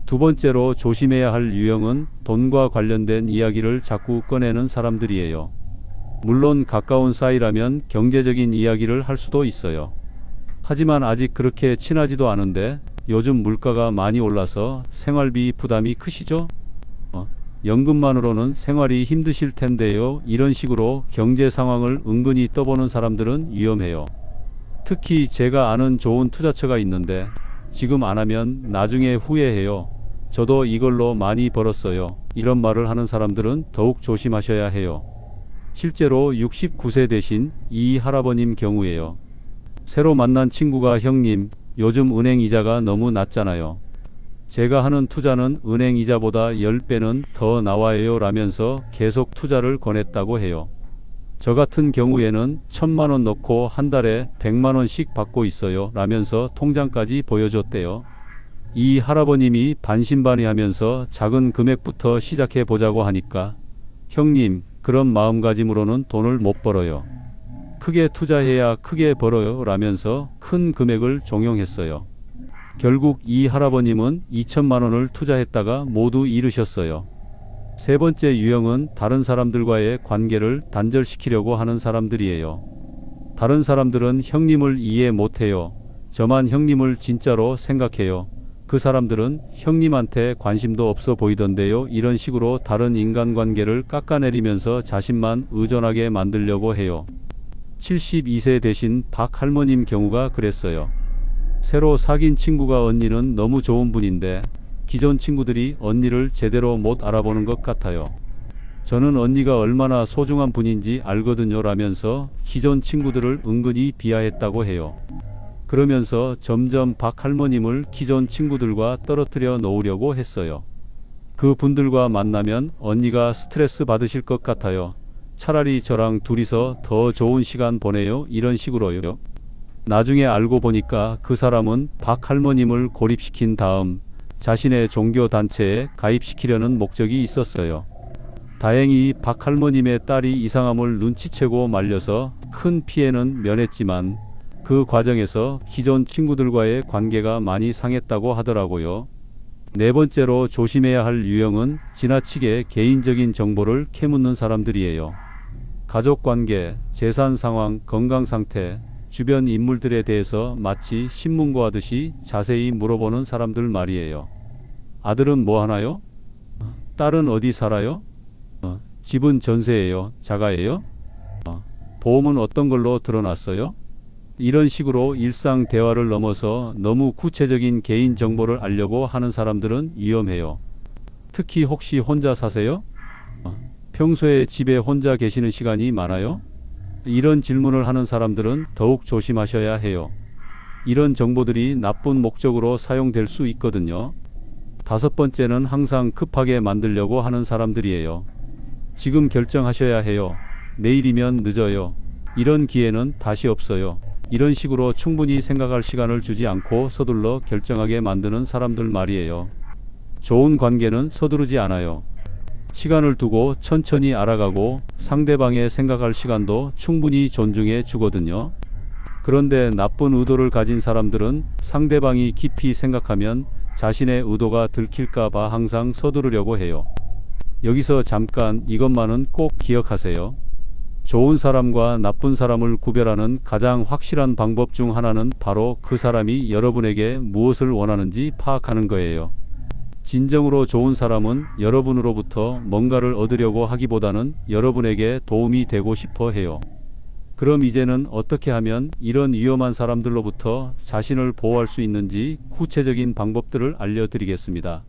Speaker 2: 두 번째로 조심해야 할 유형은 돈과 관련된 이야기를 자꾸 꺼내는 사람들이에요. 물론 가까운 사이라면 경제적인 이야기를 할 수도 있어요. 하지만 아직 그렇게 친하지도 않은데 요즘 물가가 많이 올라서 생활비 부담이 크시죠? 연금만으로는 생활이 힘드실 텐데요. 이런 식으로 경제 상황을 은근히 떠보는 사람들은 위험해요. 특히 제가 아는 좋은 투자처가 있는데 지금 안 하면 나중에 후회해요. 저도 이걸로 많이 벌었어요. 이런 말을 하는 사람들은 더욱 조심하셔야 해요. 실제로 69세 되신 이 할아버님 경우에요. 새로 만난 친구가 형님, 요즘 은행 이자가 너무 낮잖아요. 제가 하는 투자는 은행 이자보다 10배는 더 나와요 라면서 계속 투자를 권했다고 해요. 저 같은 경우에는 1,000만 원 넣고 한 달에 100만 원씩 받고 있어요 라면서 통장까지 보여줬대요. 이 할아버님이 반신반의하면서 작은 금액부터 시작해 보자고 하니까 형님, 그런 마음가짐으로는 돈을 못 벌어요. 크게 투자해야 크게 벌어요 라면서 큰 금액을 종용했어요. 결국 이 할아버님은 2천만 원을 투자했다가 모두 잃으셨어요. 세 번째 유형은 다른 사람들과의 관계를 단절시키려고 하는 사람들이에요. 다른 사람들은 형님을 이해 못해요. 저만 형님을 진짜로 생각해요. 그 사람들은 형님한테 관심도 없어 보이던데요. 이런 식으로 다른 인간관계를 깎아내리면서 자신만 의존하게 만들려고 해요. 72세 되신 박 할머님 경우가 그랬어요. 새로 사귄 친구가 언니는 너무 좋은 분인데 기존 친구들이 언니를 제대로 못 알아보는 것 같아요. 저는 언니가 얼마나 소중한 분인지 알거든요 라면서 기존 친구들을 은근히 비하했다고 해요. 그러면서 점점 박 할머님을 기존 친구들과 떨어뜨려 놓으려고 했어요. 그 분들과 만나면 언니가 스트레스 받으실 것 같아요. 차라리 저랑 둘이서 더 좋은 시간 보내요. 이런 식으로요. 나중에 알고 보니까 그 사람은 박 할머님을 고립시킨 다음 자신의 종교단체에 가입시키려는 목적이 있었어요. 다행히 박 할머님의 딸이 이상함을 눈치채고 말려서 큰 피해는 면했지만 그 과정에서 기존 친구들과의 관계가 많이 상했다고 하더라고요. 네 번째로 조심해야 할 유형은 지나치게 개인적인 정보를 캐묻는 사람들이에요. 가족관계, 재산 상황, 건강 상태, 주변 인물들에 대해서 마치 신문고하듯이 자세히 물어보는 사람들 말이에요. 아들은 뭐 하나요? 딸은 어디 살아요? 집은 전세예요? 자가예요? 보험은 어떤 걸로 들어놨어요? 이런 식으로 일상 대화를 넘어서 너무 구체적인 개인 정보를 알려고 하는 사람들은 위험해요. 특히 혹시 혼자 사세요? 평소에 집에 혼자 계시는 시간이 많아요? 이런 질문을 하는 사람들은 더욱 조심하셔야 해요. 이런 정보들이 나쁜 목적으로 사용될 수 있거든요. 다섯 번째는 항상 급하게 만들려고 하는 사람들이에요. 지금 결정하셔야 해요. 내일이면 늦어요. 이런 기회는 다시 없어요. 이런 식으로 충분히 생각할 시간을 주지 않고 서둘러 결정하게 만드는 사람들 말이에요. 좋은 관계는 서두르지 않아요. 시간을 두고 천천히 알아가고 상대방의 생각할 시간도 충분히 존중해 주거든요. 그런데 나쁜 의도를 가진 사람들은 상대방이 깊이 생각하면 자신의 의도가 들킬까 봐 항상 서두르려고 해요. 여기서 잠깐 이것만은 꼭 기억하세요. 좋은 사람과 나쁜 사람을 구별하는 가장 확실한 방법 중 하나는 바로 그 사람이 여러분에게 무엇을 원하는지 파악하는 거예요. 진정으로 좋은 사람은 여러분으로부터 뭔가를 얻으려고 하기보다는 여러분에게 도움이 되고 싶어 해요. 그럼 이제는 어떻게 하면 이런 위험한 사람들로부터 자신을 보호할 수 있는지 구체적인 방법들을 알려드리겠습니다.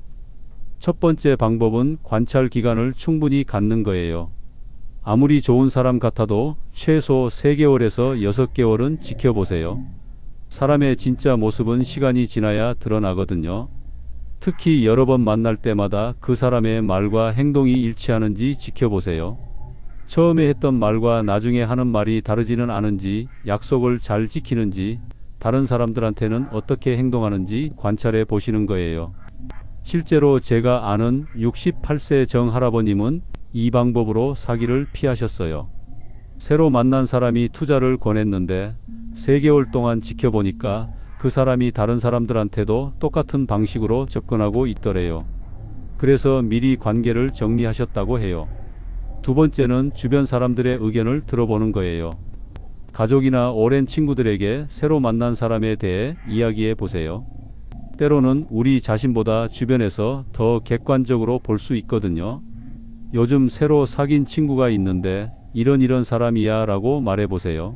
Speaker 2: 첫 번째 방법은 관찰 기간을 충분히 갖는 거예요. 아무리 좋은 사람 같아도 최소 3개월에서 6개월은 지켜보세요. 사람의 진짜 모습은 시간이 지나야 드러나거든요. 특히 여러 번 만날 때마다 그 사람의 말과 행동이 일치하는지 지켜보세요. 처음에 했던 말과 나중에 하는 말이 다르지는 않은지, 약속을 잘 지키는지, 다른 사람들한테는 어떻게 행동하는지 관찰해 보시는 거예요. 실제로 제가 아는 68세 정 할아버님은 이 방법으로 사기를 피하셨어요. 새로 만난 사람이 투자를 권했는데 3개월 동안 지켜보니까 그 사람이 다른 사람들한테도 똑같은 방식으로 접근하고 있더래요. 그래서 미리 관계를 정리하셨다고 해요. 두 번째는 주변 사람들의 의견을 들어보는 거예요. 가족이나 오랜 친구들에게 새로 만난 사람에 대해 이야기해 보세요. 때로는 우리 자신보다 주변에서 더 객관적으로 볼 수 있거든요. 요즘 새로 사귄 친구가 있는데 이런 사람이야 라고 말해 보세요.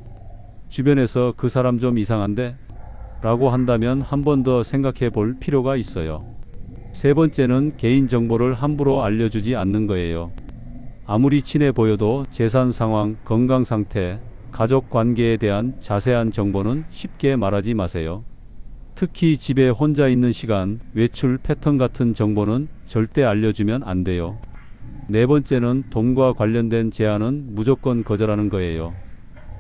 Speaker 2: 주변에서 그 사람 좀 이상한데? 라고 한다면 한 번 더 생각해 볼 필요가 있어요. 세 번째는 개인정보를 함부로 알려주지 않는 거예요. 아무리 친해 보여도 재산 상황, 건강 상태, 가족 관계에 대한 자세한 정보는 쉽게 말하지 마세요. 특히 집에 혼자 있는 시간, 외출 패턴 같은 정보는 절대 알려주면 안 돼요. 네 번째는 돈과 관련된 제안은 무조건 거절하는 거예요.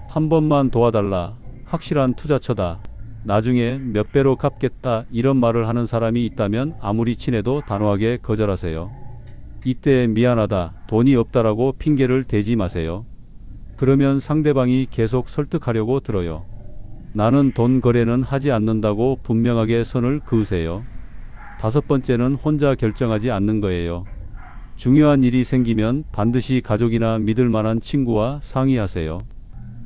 Speaker 2: 한 번만 도와달라, 확실한 투자처다, 나중에 몇 배로 갚겠다 이런 말을 하는 사람이 있다면 아무리 친해도 단호하게 거절하세요. 이때 미안하다, 돈이 없다라고 핑계를 대지 마세요. 그러면 상대방이 계속 설득하려고 들어요. 나는 돈 거래는 하지 않는다고 분명하게 선을 그으세요. 다섯 번째는 혼자 결정하지 않는 거예요. 중요한 일이 생기면 반드시 가족이나 믿을 만한 친구와 상의하세요.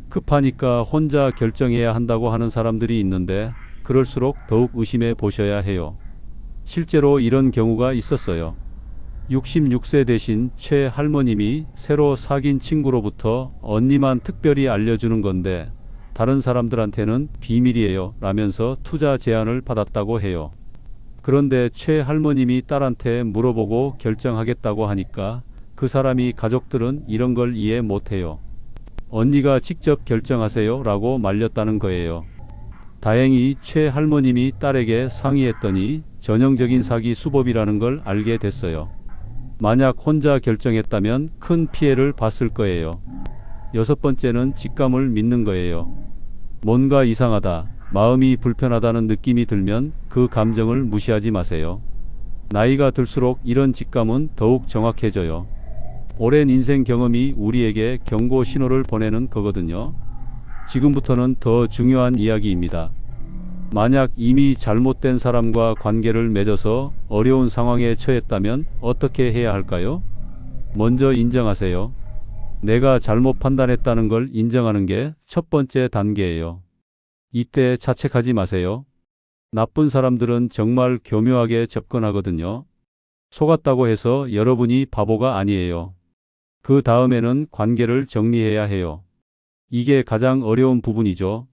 Speaker 2: 급하니까 혼자 결정해야 한다고 하는 사람들이 있는데 그럴수록 더욱 의심해 보셔야 해요. 실제로 이런 경우가 있었어요. 66세 되신 최 할머님이 새로 사귄 친구로부터 언니만 특별히 알려주는 건데 다른 사람들한테는 비밀이에요 라면서 투자 제안을 받았다고 해요. 그런데 최 할머님이 딸한테 물어보고 결정하겠다고 하니까 그 사람이 가족들은 이런 걸 이해 못해요. 언니가 직접 결정하세요 라고 말렸다는 거예요. 다행히 최 할머님이 딸에게 상의했더니 전형적인 사기 수법이라는 걸 알게 됐어요. 만약 혼자 결정했다면 큰 피해를 봤을 거예요. 여섯 번째는 직감을 믿는 거예요. 뭔가 이상하다, 마음이 불편하다는 느낌이 들면 그 감정을 무시하지 마세요. 나이가 들수록 이런 직감은 더욱 정확해져요. 오랜 인생 경험이 우리에게 경고 신호를 보내는 거거든요. 지금부터는 더 중요한 이야기입니다. 만약 이미 잘못된 사람과 관계를 맺어서 어려운 상황에 처했다면 어떻게 해야 할까요? 먼저 인정하세요. 내가 잘못 판단했다는 걸 인정하는 게 첫 번째 단계예요. 이때 자책하지 마세요. 나쁜 사람들은 정말 교묘하게 접근하거든요. 속았다고 해서 여러분이 바보가 아니에요. 그 다음에는 관계를 정리해야 해요. 이게 가장 어려운 부분이죠.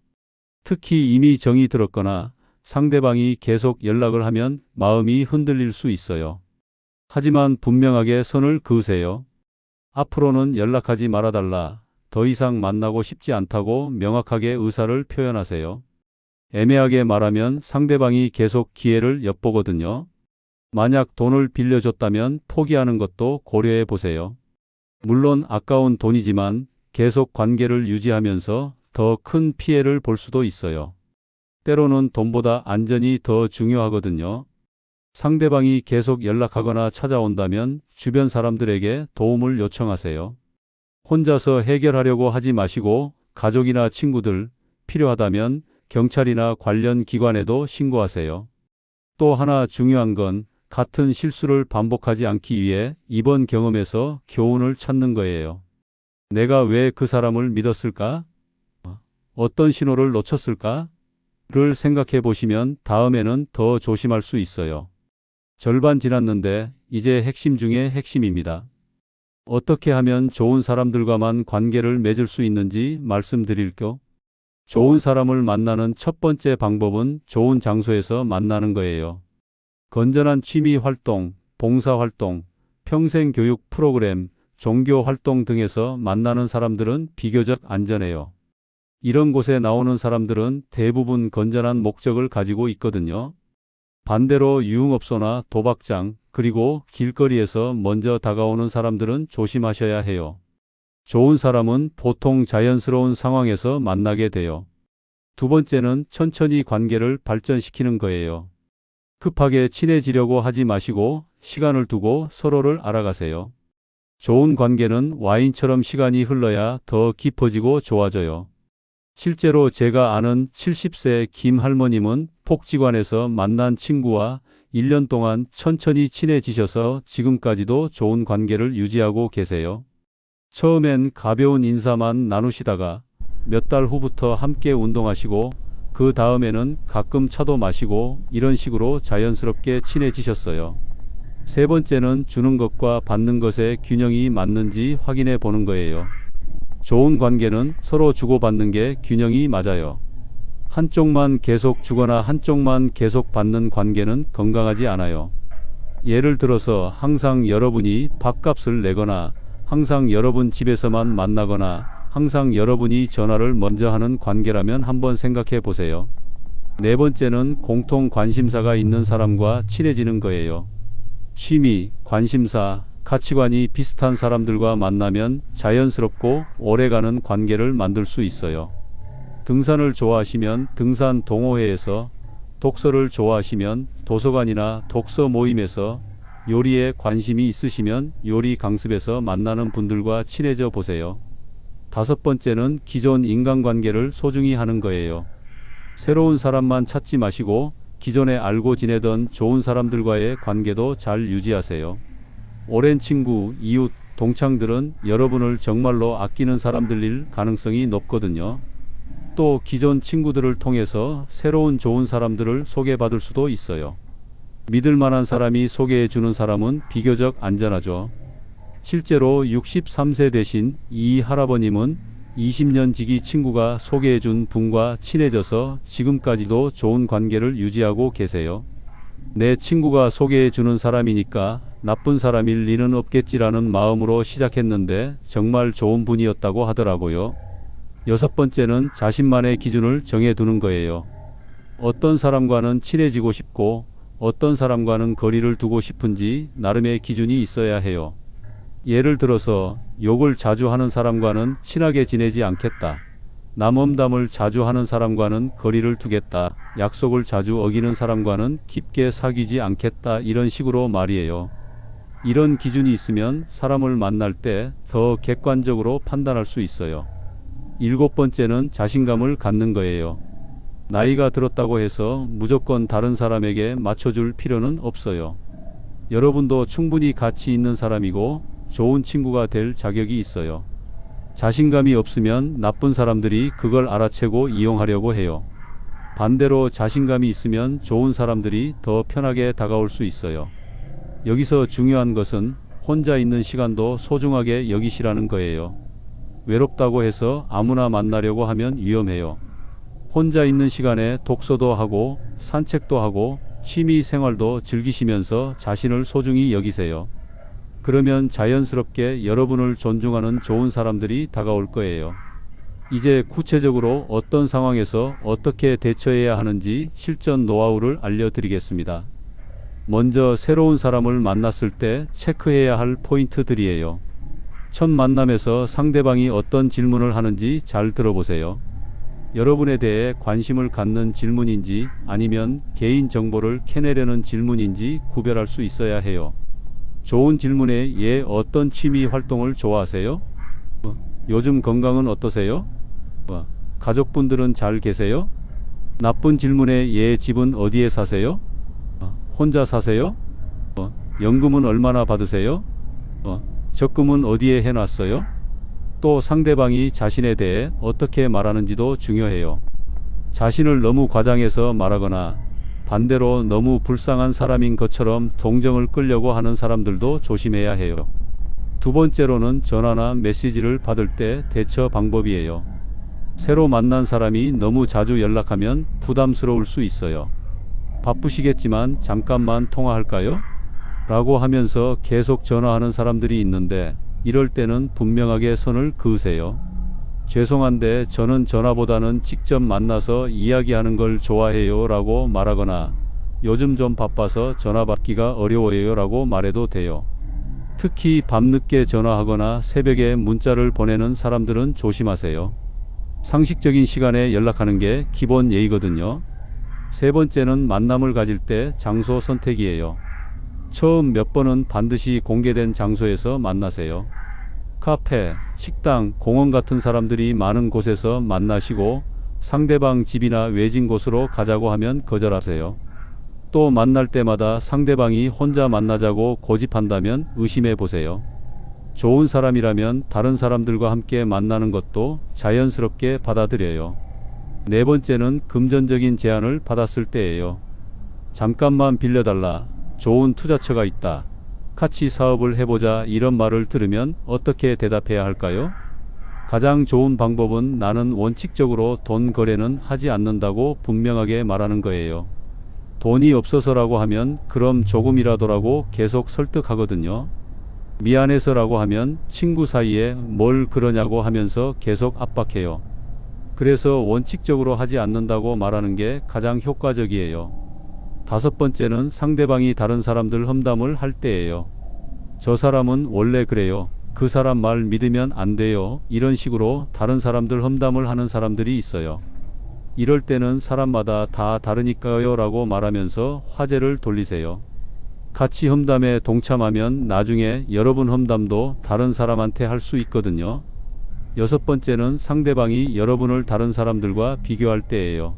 Speaker 2: 특히 이미 정이 들었거나 상대방이 계속 연락을 하면 마음이 흔들릴 수 있어요. 하지만 분명하게 선을 그으세요. 앞으로는 연락하지 말아달라, 더 이상 만나고 싶지 않다고 명확하게 의사를 표현하세요. 애매하게 말하면 상대방이 계속 기회를 엿보거든요. 만약 돈을 빌려줬다면 포기하는 것도 고려해 보세요. 물론 아까운 돈이지만 계속 관계를 유지하면서 더 큰 피해를 볼 수도 있어요. 때로는 돈보다 안전이 더 중요하거든요. 상대방이 계속 연락하거나 찾아온다면 주변 사람들에게 도움을 요청하세요. 혼자서 해결하려고 하지 마시고 가족이나 친구들, 필요하다면 경찰이나 관련 기관에도 신고하세요. 또 하나 중요한 건 같은 실수를 반복하지 않기 위해 이번 경험에서 교훈을 찾는 거예요. 내가 왜 그 사람을 믿었을까? 어떤 신호를 놓쳤을까? 를 생각해 보시면 다음에는 더 조심할 수 있어요. 절반 지났는데 이제 핵심 중에 핵심입니다. 어떻게 하면 좋은 사람들과만 관계를 맺을 수 있는지 말씀드릴게요. 좋은 사람을 만나는 첫 번째 방법은 좋은 장소에서 만나는 거예요. 건전한 취미 활동, 봉사 활동, 평생 교육 프로그램, 종교 활동 등에서 만나는 사람들은 비교적 안전해요. 이런 곳에 나오는 사람들은 대부분 건전한 목적을 가지고 있거든요. 반대로 유흥업소나 도박장, 그리고 길거리에서 먼저 다가오는 사람들은 조심하셔야 해요. 좋은 사람은 보통 자연스러운 상황에서 만나게 돼요. 두 번째는 천천히 관계를 발전시키는 거예요. 급하게 친해지려고 하지 마시고 시간을 두고 서로를 알아가세요. 좋은 관계는 와인처럼 시간이 흘러야 더 깊어지고 좋아져요. 실제로 제가 아는 70세 김 할머님은 복지관에서 만난 친구와 1년 동안 천천히 친해지셔서 지금까지도 좋은 관계를 유지하고 계세요. 처음엔 가벼운 인사만 나누시다가 몇 달 후부터 함께 운동하시고 그 다음에는 가끔 차도 마시고 이런 식으로 자연스럽게 친해지셨어요. 세 번째는 주는 것과 받는 것의 균형이 맞는지 확인해 보는 거예요. 좋은 관계는 서로 주고받는 게 균형이 맞아요. 한쪽만 계속 주거나 한쪽만 계속 받는 관계는 건강하지 않아요. 예를 들어서 항상 여러분이 밥값을 내거나 항상 여러분 집에서만 만나거나 항상 여러분이 전화를 먼저 하는 관계라면 한번 생각해 보세요. 네 번째는 공통 관심사가 있는 사람과 친해지는 거예요. 취미, 관심사, 가치관이 비슷한 사람들과 만나면 자연스럽고 오래가는 관계를 만들 수 있어요. 등산을 좋아하시면 등산 동호회에서, 독서를 좋아하시면 도서관이나 독서 모임에서, 요리에 관심이 있으시면 요리 강습에서 만나는 분들과 친해져 보세요. 다섯 번째는 기존 인간관계를 소중히 하는 거예요. 새로운 사람만 찾지 마시고 기존에 알고 지내던 좋은 사람들과의 관계도 잘 유지하세요. 오랜 친구, 이웃, 동창들은 여러분을 정말로 아끼는 사람들일 가능성이 높거든요. 또 기존 친구들을 통해서 새로운 좋은 사람들을 소개받을 수도 있어요. 믿을 만한 사람이 소개해 주는 사람은 비교적 안전하죠. 실제로 63세 되신 이 할아버님은 20년 지기 친구가 소개해 준 분과 친해져서 지금까지도 좋은 관계를 유지하고 계세요. 내 친구가 소개해 주는 사람이니까 나쁜 사람일 리는 없겠지라는 마음으로 시작했는데 정말 좋은 분이었다고 하더라고요. 여섯 번째는 자신만의 기준을 정해두는 거예요. 어떤 사람과는 친해지고 싶고 어떤 사람과는 거리를 두고 싶은지 나름의 기준이 있어야 해요. 예를 들어서 욕을 자주 하는 사람과는 친하게 지내지 않겠다. 남험담을 자주 하는 사람과는 거리를 두겠다. 약속을 자주 어기는 사람과는 깊게 사귀지 않겠다. 이런 식으로 말이에요. 이런 기준이 있으면 사람을 만날 때 더 객관적으로 판단할 수 있어요. 일곱 번째는 자신감을 갖는 거예요. 나이가 들었다고 해서 무조건 다른 사람에게 맞춰줄 필요는 없어요. 여러분도 충분히 가치 있는 사람이고 좋은 친구가 될 자격이 있어요. 자신감이 없으면 나쁜 사람들이 그걸 알아채고 이용하려고 해요. 반대로 자신감이 있으면 좋은 사람들이 더 편하게 다가올 수 있어요. 여기서 중요한 것은 혼자 있는 시간도 소중하게 여기시라는 거예요. 외롭다고 해서 아무나 만나려고 하면 위험해요. 혼자 있는 시간에 독서도 하고 산책도 하고 취미 생활도 즐기시면서 자신을 소중히 여기세요. 그러면 자연스럽게 여러분을 존중하는 좋은 사람들이 다가올 거예요. 이제 구체적으로 어떤 상황에서 어떻게 대처해야 하는지 실전 노하우를 알려드리겠습니다. 먼저 새로운 사람을 만났을 때 체크해야 할 포인트들이에요. 첫 만남에서 상대방이 어떤 질문을 하는지 잘 들어보세요. 여러분에 대해 관심을 갖는 질문인지 아니면 개인 정보를 캐내려는 질문인지 구별할 수 있어야 해요. 좋은 질문에 예, 어떤 취미 활동을 좋아하세요? 요즘 건강은 어떠세요? 가족분들은 잘 계세요? 나쁜 질문에 예, 집은 어디에 사세요? 혼자 사세요? 연금은 얼마나 받으세요? 적금은 어디에 해놨어요? 또 상대방이 자신에 대해 어떻게 말하는지도 중요해요. 자신을 너무 과장해서 말하거나 반대로 너무 불쌍한 사람인 것처럼 동정을 끌려고 하는 사람들도 조심해야 해요. 두 번째로는 전화나 메시지를 받을 때 대처 방법이에요. 새로 만난 사람이 너무 자주 연락하면 부담스러울 수 있어요. 바쁘시겠지만 잠깐만 통화할까요? 라고 하면서 계속 전화하는 사람들이 있는데 이럴 때는 분명하게 선을 그으세요. 죄송한데 저는 전화보다는 직접 만나서 이야기하는 걸 좋아해요 라고 말하거나 요즘 좀 바빠서 전화 받기가 어려워요 라고 말해도 돼요. 특히 밤늦게 전화하거나 새벽에 문자를 보내는 사람들은 조심하세요. 상식적인 시간에 연락하는 게 기본 예의거든요. 세 번째는 만남을 가질 때 장소 선택이에요. 처음 몇 번은 반드시 공개된 장소에서 만나세요. 카페, 식당, 공원 같은 사람들이 많은 곳에서 만나시고 상대방 집이나 외진 곳으로 가자고 하면 거절하세요. 또 만날 때마다 상대방이 혼자 만나자고 고집한다면 의심해 보세요. 좋은 사람이라면 다른 사람들과 함께 만나는 것도 자연스럽게 받아들여요. 네 번째는 금전적인 제안을 받았을 때예요. 잠깐만 빌려달라. 좋은 투자처가 있다. 같이 사업을 해보자. 이런 말을 들으면 어떻게 대답해야 할까요? 가장 좋은 방법은 나는 원칙적으로 돈 거래는 하지 않는다고 분명하게 말하는 거예요. 돈이 없어서라고 하면 그럼 조금이라도라고 계속 설득하거든요. 미안해서라고 하면 친구 사이에 뭘 그러냐고 하면서 계속 압박해요. 그래서 원칙적으로 하지 않는다고 말하는 게 가장 효과적이에요. 다섯 번째는 상대방이 다른 사람들 험담을 할 때예요. 저 사람은 원래 그래요. 그 사람 말 믿으면 안 돼요. 이런 식으로 다른 사람들 험담을 하는 사람들이 있어요. 이럴 때는 사람마다 다 다르니까요 라고 말하면서 화제를 돌리세요. 같이 험담에 동참하면 나중에 여러분 험담도 다른 사람한테 할 수 있거든요. 여섯 번째는 상대방이 여러분을 다른 사람들과 비교할 때예요.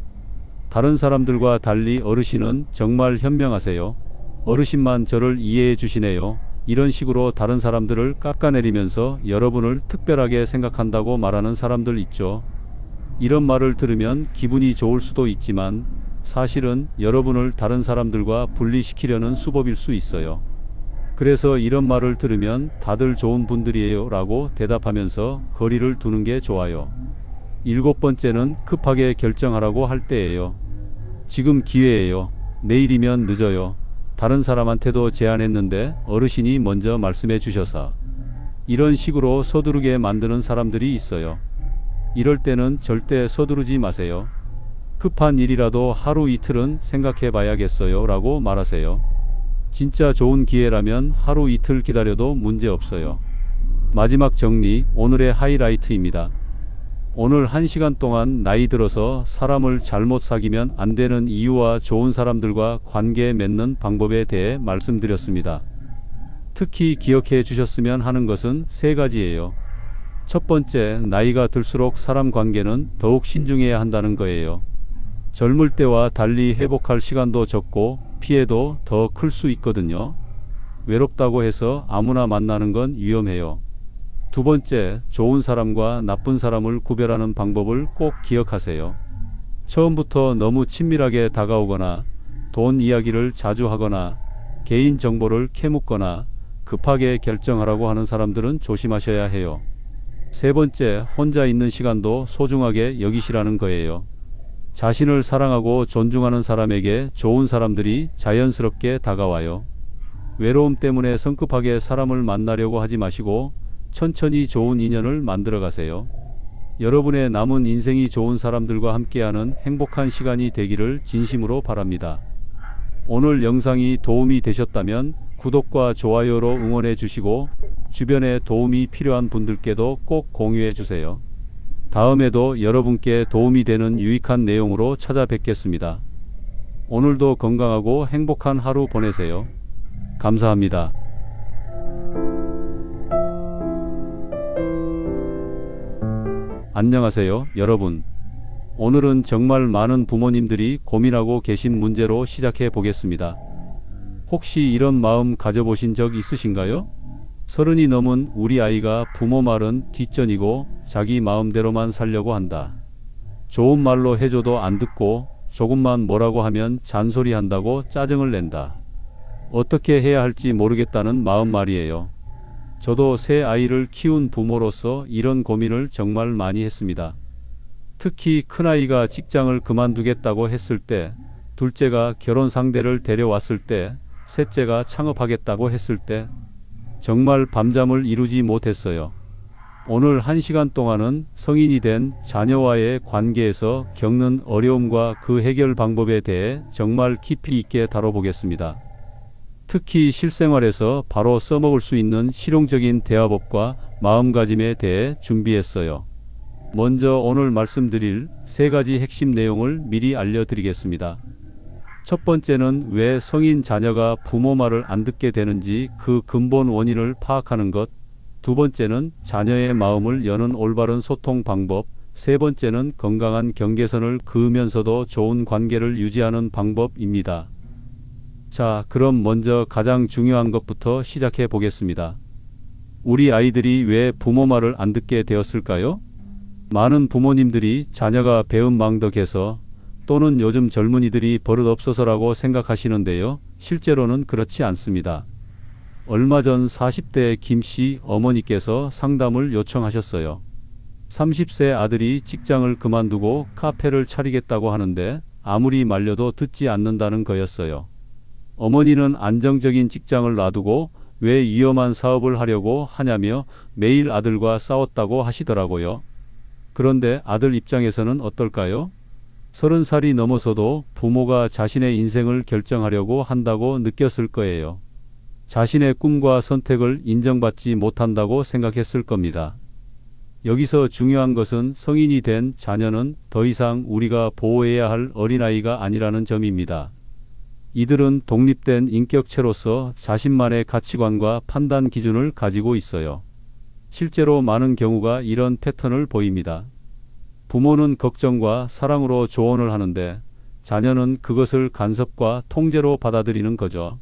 Speaker 2: 다른 사람들과 달리 어르신은 정말 현명하세요. 어르신만 저를 이해해 주시네요. 이런 식으로 다른 사람들을 깎아내리면서 여러분을 특별하게 생각한다고 말하는 사람들 있죠. 이런 말을 들으면 기분이 좋을 수도 있지만 사실은 여러분을 다른 사람들과 분리시키려는 수법일 수 있어요. 그래서 이런 말을 들으면 다들 좋은 분들이에요 라고 대답하면서 거리를 두는 게 좋아요. 일곱 번째는 급하게 결정하라고 할 때예요. 지금 기회예요. 내일이면 늦어요. 다른 사람한테도 제안했는데 어르신이 먼저 말씀해 주셔서. 이런 식으로 서두르게 만드는 사람들이 있어요. 이럴 때는 절대 서두르지 마세요. 급한 일이라도 하루 이틀은 생각해 봐야겠어요 라고 말하세요. 진짜 좋은 기회라면 하루 이틀 기다려도 문제 없어요. 마지막 정리, 오늘의 하이라이트입니다. 오늘 1시간 동안 나이 들어서 사람을 잘못 사귀면 안 되는 이유와 좋은 사람들과 관계 맺는 방법에 대해 말씀드렸습니다. 특히 기억해 주셨으면 하는 것은 세 가지예요. 첫 번째, 나이가 들수록 사람 관계는 더욱 신중해야 한다는 거예요. 젊을 때와 달리 회복할 시간도 적고 피해도 더 클 수 있거든요. 외롭다고 해서 아무나 만나는 건 위험해요. 두 번째, 좋은 사람과 나쁜 사람을 구별하는 방법을 꼭 기억하세요. 처음부터 너무 친밀하게 다가오거나 돈 이야기를 자주 하거나 개인 정보를 캐묻거나 급하게 결정하라고 하는 사람들은 조심하셔야 해요. 세 번째, 혼자 있는 시간도 소중하게 여기시라는 거예요. 자신을 사랑하고 존중하는 사람에게 좋은 사람들이 자연스럽게 다가와요. 외로움 때문에 성급하게 사람을 만나려고 하지 마시고 천천히 좋은 인연을 만들어 가세요. 여러분의 남은 인생이 좋은 사람들과 함께하는 행복한 시간이 되기를 진심으로 바랍니다. 오늘 영상이 도움이 되셨다면 구독과 좋아요로 응원해 주시고 주변에 도움이 필요한 분들께도 꼭 공유해 주세요. 다음에도 여러분께 도움이 되는 유익한 내용으로 찾아뵙겠습니다. 오늘도 건강하고 행복한 하루 보내세요. 감사합니다. 안녕하세요, 여러분. 오늘은 정말 많은 부모님들이 고민하고 계신 문제로 시작해 보겠습니다. 혹시 이런 마음 가져보신 적 있으신가요? 30이 넘은 우리 아이가 부모 말은 뒷전이고 자기 마음대로만 살려고 한다. 좋은 말로 해줘도 안 듣고 조금만 뭐라고 하면 잔소리한다고 짜증을 낸다. 어떻게 해야 할지 모르겠다는 마음 말이에요. 저도 새 아이를 키운 부모로서 이런 고민을 정말 많이 했습니다. 특히 큰아이가 직장을 그만두겠다고 했을 때, 둘째가 결혼 상대를 데려왔을 때, 셋째가 창업하겠다고 했을 때, 정말 밤잠을 이루지 못했어요. 오늘 1시간 동안은 성인이 된 자녀와의 관계에서 겪는 어려움과 그 해결 방법에 대해 정말 깊이 있게 다뤄보겠습니다. 특히 실생활에서 바로 써먹을 수 있는 실용적인 대화법과 마음가짐에 대해 준비했어요. 먼저 오늘 말씀드릴 3가지 핵심 내용을 미리 알려드리겠습니다. 첫 번째는 왜 성인 자녀가 부모 말을 안 듣게 되는지 그 근본 원인을 파악하는 것. 두 번째는 자녀의 마음을 여는 올바른 소통 방법. 세 번째는 건강한 경계선을 그으면서도 좋은 관계를 유지하는 방법입니다. 자, 그럼 먼저 가장 중요한 것부터 시작해 보겠습니다. 우리 아이들이 왜 부모 말을 안 듣게 되었을까요? 많은 부모님들이 자녀가 배은망덕해서 또는 요즘 젊은이들이 버릇없어서라고 생각하시는데요. 실제로는 그렇지 않습니다. 얼마 전 40대 김씨 어머니께서 상담을 요청하셨어요. 30세 아들이 직장을 그만두고 카페를 차리겠다고 하는데 아무리 말려도 듣지 않는다는 거였어요. 어머니는 안정적인 직장을 놔두고 왜 위험한 사업을 하려고 하냐며 매일 아들과 싸웠다고 하시더라고요. 그런데 아들 입장에서는 어떨까요? 30살이 넘어서도 부모가 자신의 인생을 결정하려고 한다고 느꼈을 거예요. 자신의 꿈과 선택을 인정받지 못한다고 생각했을 겁니다. 여기서 중요한 것은 성인이 된 자녀는 더 이상 우리가 보호해야 할 어린아이가 아니라는 점입니다. 이들은 독립된 인격체로서 자신만의 가치관과 판단 기준을 가지고 있어요. 실제로 많은 경우가 이런 패턴을 보입니다. 부모는 걱정과 사랑으로 조언을 하는데 자녀는 그것을 간섭과 통제로 받아들이는 거죠.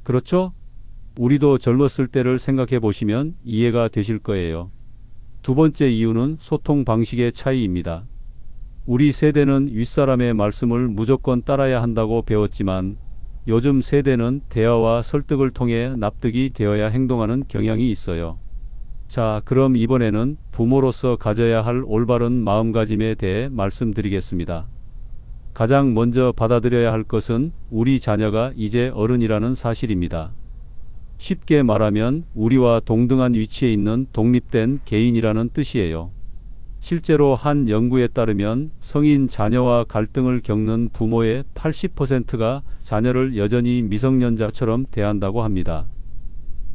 Speaker 2: 그렇죠? 우리도 젊었을 때를 생각해 보시면 이해가 되실 거예요. 두 번째 이유는 소통 방식의 차이입니다. 우리 세대는 윗사람의 말씀을 무조건 따라야 한다고 배웠지만 요즘 세대는 대화와 설득을 통해 납득이 되어야 행동하는 경향이 있어요. 자, 그럼 이번에는 부모로서 가져야 할 올바른 마음가짐에 대해 말씀드리겠습니다. 가장 먼저 받아들여야 할 것은 우리 자녀가 이제 어른이라는 사실입니다. 쉽게 말하면 우리와 동등한 위치에 있는 독립된 개인이라는 뜻이에요. 실제로 한 연구에 따르면 성인 자녀와 갈등을 겪는 부모의 80%가 자녀를 여전히 미성년자처럼 대한다고 합니다.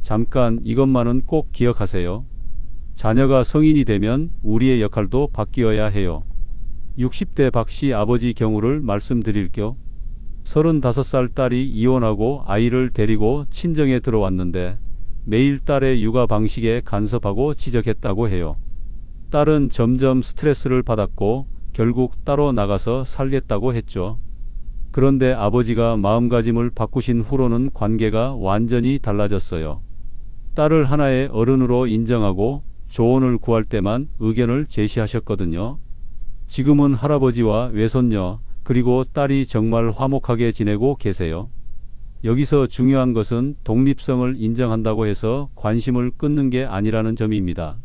Speaker 2: 잠깐 이것만은 꼭 기억하세요. 자녀가 성인이 되면 우리의 역할도 바뀌어야 해요. 60대 박씨 아버지 경우를 말씀드릴게요. 35살 딸이 이혼하고 아이를 데리고 친정에 들어왔는데 매일 딸의 육아 방식에 간섭하고 지적했다고 해요. 딸은 점점 스트레스를 받았고 결국 따로 나가서 살겠다고 했죠. 그런데 아버지가 마음가짐을 바꾸신 후로는 관계가 완전히 달라졌어요. 딸을 하나의 어른으로 인정하고 조언을 구할 때만 의견을 제시하셨거든요. 지금은 할아버지와 외손녀 그리고 딸이 정말 화목하게 지내고 계세요. 여기서 중요한 것은 독립성을 인정한다고 해서 관심을 끊는 게 아니라는 점입니다.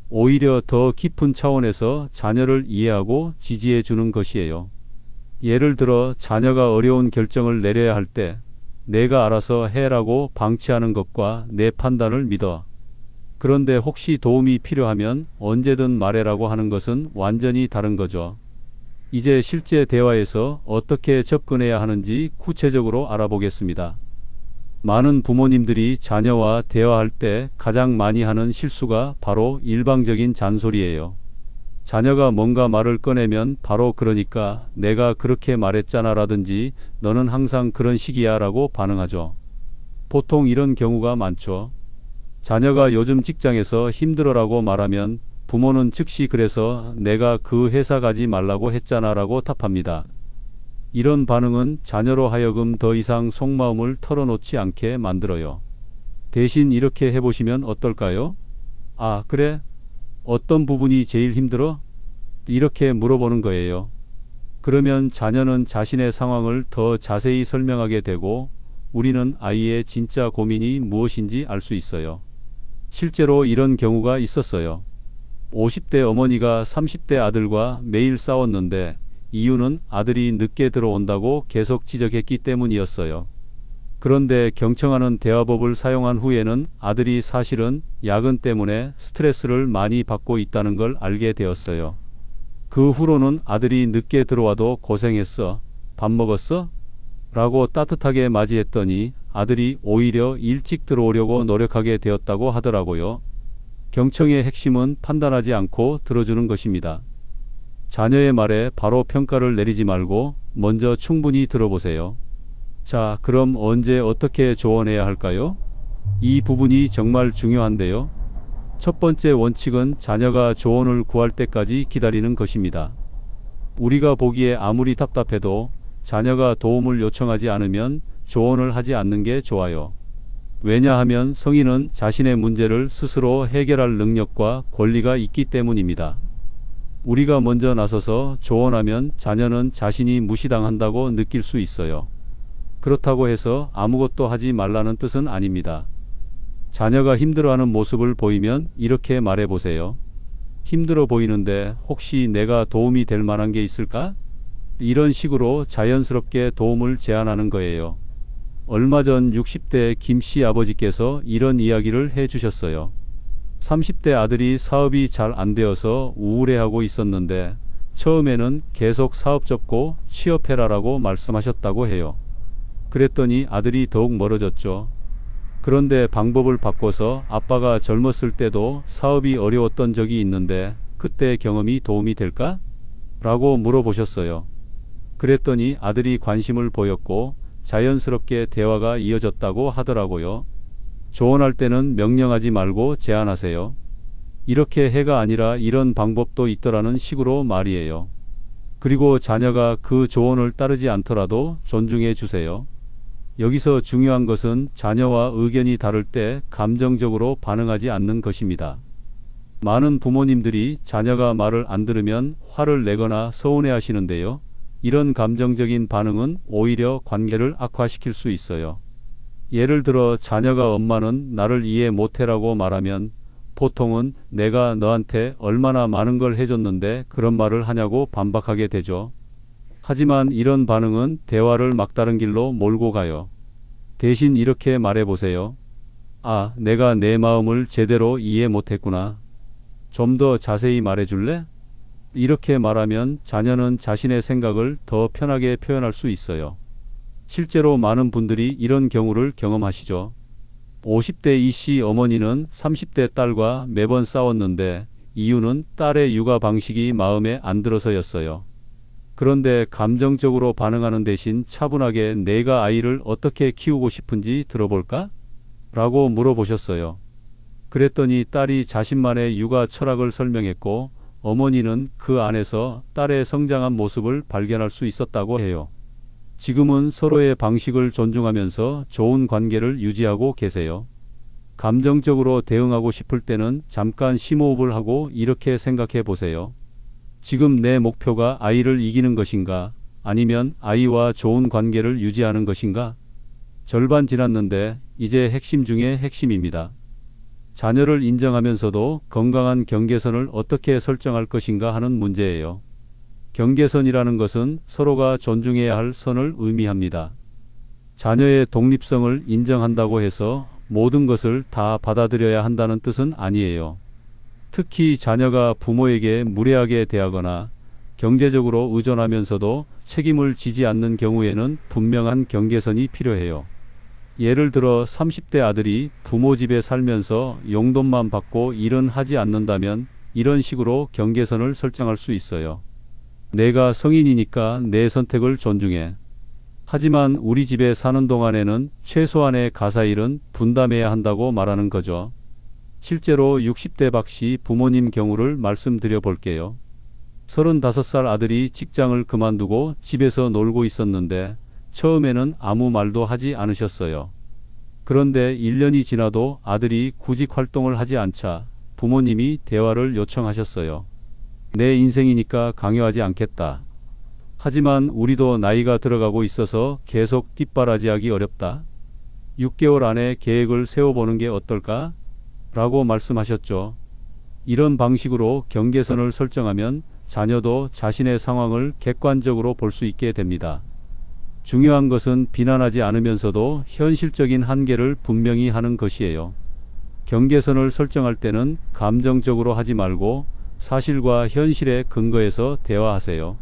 Speaker 2: 오히려 더 깊은 차원에서 자녀를 이해하고 지지해 주는 것이에요. 예를 들어 자녀가 어려운 결정을 내려야 할 때 내가 알아서 해라고 방치하는 것과 내 판단을 믿어. 그런데 혹시 도움이 필요하면 언제든 말해라고 하는 것은 완전히 다른 거죠. 이제 실제 대화에서 어떻게 접근해야 하는지 구체적으로 알아보겠습니다. 많은 부모님들이 자녀와 대화할 때 가장 많이 하는 실수가 바로 일방적인 잔소리예요. 자녀가 뭔가 말을 꺼내면 바로 그러니까 내가 그렇게 말했잖아 라든지 너는 항상 그런 식이야 라고 반응하죠. 보통 이런 경우가 많죠. 자녀가 요즘 직장에서 힘들어라고 말하면 부모는 즉시 그래서 내가 그 회사 가지 말라고 했잖아 라고 답합니다. 이런 반응은 자녀로 하여금 더 이상 속마음을 털어놓지 않게 만들어요. 대신 이렇게 해보시면 어떨까요? 아, 그래? 어떤 부분이 제일 힘들어? 이렇게 물어보는 거예요. 그러면 자녀는 자신의 상황을 더 자세히 설명하게 되고 우리는 아이의 진짜 고민이 무엇인지 알 수 있어요. 실제로 이런 경우가 있었어요. 50대 어머니가 30대 아들과 매일 싸웠는데 이유는 아들이 늦게 들어온다고 계속 지적했기 때문이었어요. 그런데 경청하는 대화법을 사용한 후에는 아들이 사실은 야근 때문에 스트레스를 많이 받고 있다는 걸 알게 되었어요. 그 후로는 아들이 늦게 들어와도 고생했어. 밥 먹었어? 라고 따뜻하게 맞이했더니 아들이 오히려 일찍 들어오려고 노력하게 되었다고 하더라고요. 경청의 핵심은 판단하지 않고 들어주는 것입니다. 자녀의 말에 바로 평가를 내리지 말고 먼저 충분히 들어보세요. 자, 그럼 언제 어떻게 조언해야 할까요? 이 부분이 정말 중요한데요. 첫 번째 원칙은 자녀가 조언을 구할 때까지 기다리는 것입니다. 우리가 보기에 아무리 답답해도 자녀가 도움을 요청하지 않으면 조언을 하지 않는 게 좋아요. 왜냐하면 성인은 자신의 문제를 스스로 해결할 능력과 권리가 있기 때문입니다. 우리가 먼저 나서서 조언하면 자녀는 자신이 무시당한다고 느낄 수 있어요. 그렇다고 해서 아무것도 하지 말라는 뜻은 아닙니다. 자녀가 힘들어하는 모습을 보이면 이렇게 말해보세요. 힘들어 보이는데 혹시 내가 도움이 될 만한 게 있을까? 이런 식으로 자연스럽게 도움을 제안하는 거예요. 얼마 전 60대 김 씨 아버지께서 이런 이야기를 해주셨어요. 30대 아들이 사업이 잘 안 되어서 우울해하고 있었는데 처음에는 계속 사업 접고 취업해라라고 말씀하셨다고 해요. 그랬더니 아들이 더욱 멀어졌죠. 그런데 방법을 바꿔서 아빠가 젊었을 때도 사업이 어려웠던 적이 있는데 그때 경험이 도움이 될까? 라고 물어보셨어요. 그랬더니 아들이 관심을 보였고 자연스럽게 대화가 이어졌다고 하더라고요. 조언할 때는 명령하지 말고 제안하세요. 이렇게 해가 아니라 이런 방법도 있더라는 식으로 말이에요. 그리고 자녀가 그 조언을 따르지 않더라도 존중해 주세요. 여기서 중요한 것은 자녀와 의견이 다를 때 감정적으로 반응하지 않는 것입니다. 많은 부모님들이 자녀가 말을 안 들으면 화를 내거나 서운해 하시는데요. 이런 감정적인 반응은 오히려 관계를 악화시킬 수 있어요. 예를 들어 자녀가 엄마는 나를 이해 못해라고 말하면 보통은 내가 너한테 얼마나 많은 걸 해줬는데 그런 말을 하냐고 반박하게 되죠. 하지만 이런 반응은 대화를 막다른 길로 몰고 가요. 대신 이렇게 말해보세요. 아, 내가 내 마음을 제대로 이해 못했구나. 좀 더 자세히 말해줄래? 이렇게 말하면 자녀는 자신의 생각을 더 편하게 표현할 수 있어요. 실제로 많은 분들이 이런 경우를 경험하시죠. 50대 이씨 어머니는 30대 딸과 매번 싸웠는데 이유는 딸의 육아 방식이 마음에 안 들어서였어요. 그런데 감정적으로 반응하는 대신 차분하게 내가 아이를 어떻게 키우고 싶은지 들어볼까? 라고 물어보셨어요. 그랬더니 딸이 자신만의 육아 철학을 설명했고 어머니는 그 안에서 딸의 성장한 모습을 발견할 수 있었다고 해요. 지금은 서로의 방식을 존중하면서 좋은 관계를 유지하고 계세요. 감정적으로 대응하고 싶을 때는 잠깐 심호흡을 하고 이렇게 생각해 보세요. 지금 내 목표가 아이를 이기는 것인가? 아니면 아이와 좋은 관계를 유지하는 것인가? 절반 지났는데 이제 핵심 중에 핵심입니다. 자녀를 인정하면서도 건강한 경계선을 어떻게 설정할 것인가 하는 문제예요. 경계선이라는 것은 서로가 존중해야 할 선을 의미합니다. 자녀의 독립성을 인정한다고 해서 모든 것을 다 받아들여야 한다는 뜻은 아니에요. 특히 자녀가 부모에게 무례하게 대하거나 경제적으로 의존하면서도 책임을 지지 않는 경우에는 분명한 경계선이 필요해요. 예를 들어 30대 아들이 부모 집에 살면서 용돈만 받고 일은 하지 않는다면 이런 식으로 경계선을 설정할 수 있어요. 내가 성인이니까 내 선택을 존중해. 하지만 우리 집에 사는 동안에는 최소한의 가사일은 분담해야 한다고 말하는 거죠. 실제로 60대 박 씨 부모님 경우를 말씀드려 볼게요. 35살 아들이 직장을 그만두고 집에서 놀고 있었는데 처음에는 아무 말도 하지 않으셨어요. 그런데 1년이 지나도 아들이 구직 활동을 하지 않자 부모님이 대화를 요청하셨어요. 내 인생이니까 강요하지 않겠다. 하지만 우리도 나이가 들어가고 있어서 계속 뒷바라지하기 어렵다. 6개월 안에 계획을 세워보는 게 어떨까? 라고 말씀하셨죠. 이런 방식으로 경계선을 설정하면 자녀도 자신의 상황을 객관적으로 볼 수 있게 됩니다. 중요한 것은 비난하지 않으면서도 현실적인 한계를 분명히 하는 것이에요. 경계선을 설정할 때는 감정적으로 하지 말고 사실과 현실에 근거해서 대화하세요.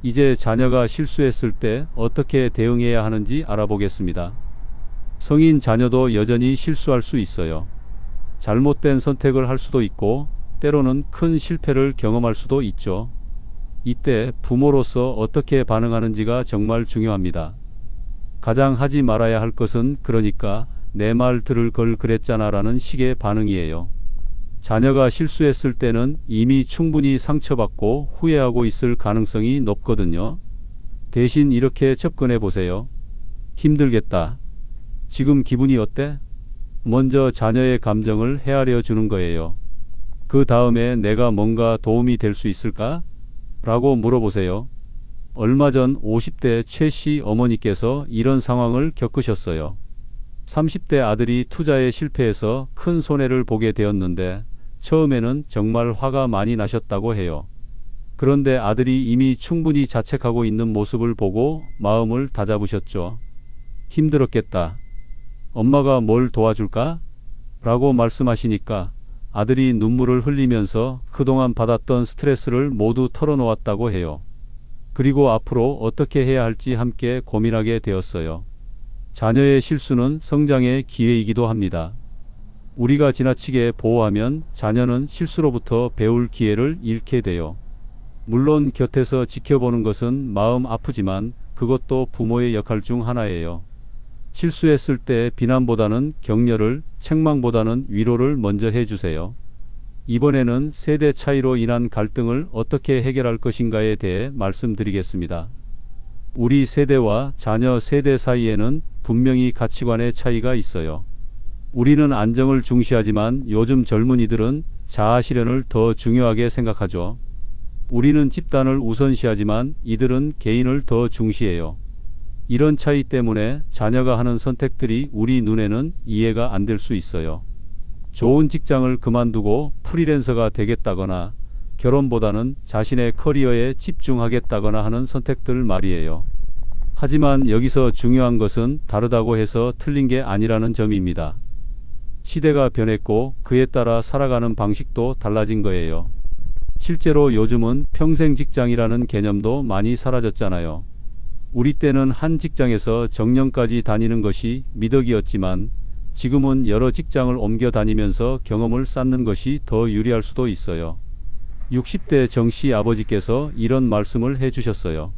Speaker 2: 이제 자녀가 실수했을 때 어떻게 대응해야 하는지 알아보겠습니다. 성인 자녀도 여전히 실수할 수 있어요. 잘못된 선택을 할 수도 있고 때로는 큰 실패를 경험할 수도 있죠. 이때 부모로서 어떻게 반응하는지가 정말 중요합니다. 가장 하지 말아야 할 것은 그러니까 내 말 들을 걸 그랬잖아 라는 식의 반응이에요. 자녀가 실수했을 때는 이미 충분히 상처받고 후회하고 있을 가능성이 높거든요. 대신 이렇게 접근해 보세요. 힘들겠다. 지금 기분이 어때? 먼저 자녀의 감정을 헤아려 주는 거예요. 그 다음에 내가 뭔가 도움이 될 수 있을까? 라고 물어보세요. 얼마 전 50대 최 씨 어머니께서 이런 상황을 겪으셨어요. 30대 아들이 투자에 실패해서 큰 손해를 보게 되었는데 처음에는 정말 화가 많이 나셨다고 해요. 그런데 아들이 이미 충분히 자책하고 있는 모습을 보고 마음을 다잡으셨죠. 힘들었겠다. 엄마가 뭘 도와줄까? 라고 말씀하시니까 아들이 눈물을 흘리면서 그동안 받았던 스트레스를 모두 털어놓았다고 해요. 그리고 앞으로 어떻게 해야 할지 함께 고민하게 되었어요. 자녀의 실수는 성장의 기회이기도 합니다. 우리가 지나치게 보호하면 자녀는 실수로부터 배울 기회를 잃게 돼요. 물론 곁에서 지켜보는 것은 마음 아프지만 그것도 부모의 역할 중 하나예요. 실수했을 때 비난보다는 격려를, 책망보다는 위로를 먼저 해주세요. 이번에는 세대 차이로 인한 갈등을 어떻게 해결할 것인가에 대해 말씀드리겠습니다. 우리 세대와 자녀 세대 사이에는 분명히 가치관의 차이가 있어요. 우리는 안정을 중시하지만 요즘 젊은이들은 자아 실현을 더 중요하게 생각하죠. 우리는 집단을 우선시하지만 이들은 개인을 더 중시해요. 이런 차이 때문에 자녀가 하는 선택들이 우리 눈에는 이해가 안 될 수 있어요. 좋은 직장을 그만두고 프리랜서가 되겠다거나 결혼보다는 자신의 커리어에 집중하겠다거나 하는 선택들 말이에요. 하지만 여기서 중요한 것은 다르다고 해서 틀린 게 아니라는 점입니다. 시대가 변했고 그에 따라 살아가는 방식도 달라진 거예요. 실제로 요즘은 평생 직장이라는 개념도 많이 사라졌잖아요. 우리 때는 한 직장에서 정년까지 다니는 것이 미덕이었지만 지금은 여러 직장을 옮겨 다니면서 경험을 쌓는 것이 더 유리할 수도 있어요. 60대 정 씨 아버지께서 이런 말씀을 해주셨어요.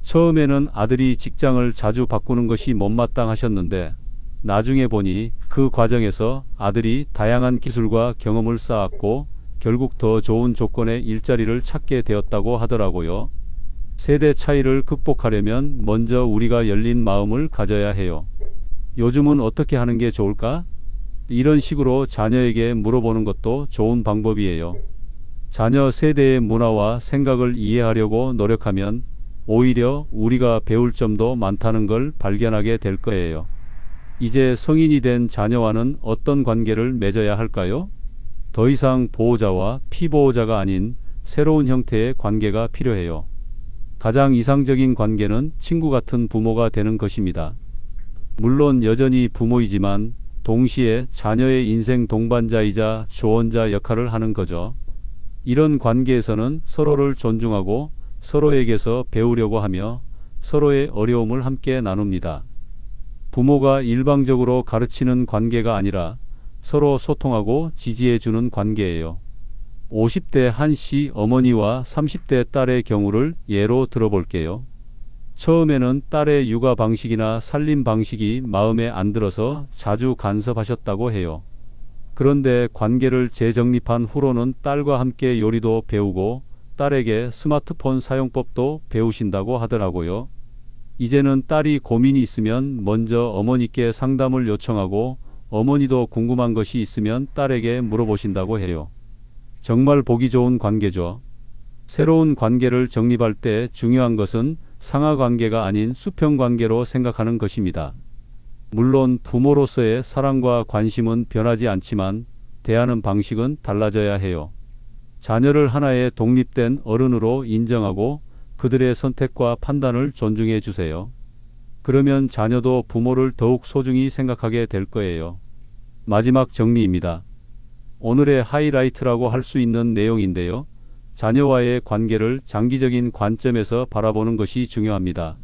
Speaker 2: 처음에는 아들이 직장을 자주 바꾸는 것이 못마땅하셨는데 나중에 보니 그 과정에서 아들이 다양한 기술과 경험을 쌓았고 결국 더 좋은 조건의 일자리를 찾게 되었다고 하더라고요. 세대 차이를 극복하려면 먼저 우리가 열린 마음을 가져야 해요. 요즘은 어떻게 하는 게 좋을까? 이런 식으로 자녀에게 물어보는 것도 좋은 방법이에요. 자녀 세대의 문화와 생각을 이해하려고 노력하면 오히려 우리가 배울 점도 많다는 걸 발견하게 될 거예요. 이제 성인이 된 자녀와는 어떤 관계를 맺어야 할까요? 더 이상 보호자와 피보호자가 아닌 새로운 형태의 관계가 필요해요. 가장 이상적인 관계는 친구 같은 부모가 되는 것입니다. 물론 여전히 부모이지만 동시에 자녀의 인생 동반자이자 조언자 역할을 하는 거죠. 이런 관계에서는 서로를 존중하고 서로에게서 배우려고 하며 서로의 어려움을 함께 나눕니다. 부모가 일방적으로 가르치는 관계가 아니라 서로 소통하고 지지해주는 관계예요. 50대 한 씨 어머니와 30대 딸의 경우를 예로 들어볼게요. 처음에는 딸의 육아 방식이나 살림 방식이 마음에 안 들어서 자주 간섭하셨다고 해요. 그런데 관계를 재정립한 후로는 딸과 함께 요리도 배우고 딸에게 스마트폰 사용법도 배우신다고 하더라고요. 이제는 딸이 고민이 있으면 먼저 어머니께 상담을 요청하고 어머니도 궁금한 것이 있으면 딸에게 물어보신다고 해요. 정말 보기 좋은 관계죠. 새로운 관계를 정립할 때 중요한 것은 상하 관계가 아닌 수평 관계로 생각하는 것입니다. 물론 부모로서의 사랑과 관심은 변하지 않지만 대하는 방식은 달라져야 해요. 자녀를 하나의 독립된 어른으로 인정하고 그들의 선택과 판단을 존중해 주세요. 그러면 자녀도 부모를 더욱 소중히 생각하게 될 거예요. 마지막 정리입니다. 오늘의 하이라이트라고 할 수 있는 내용인데요. 자녀와의 관계를 장기적인 관점에서 바라보는 것이 중요합니다.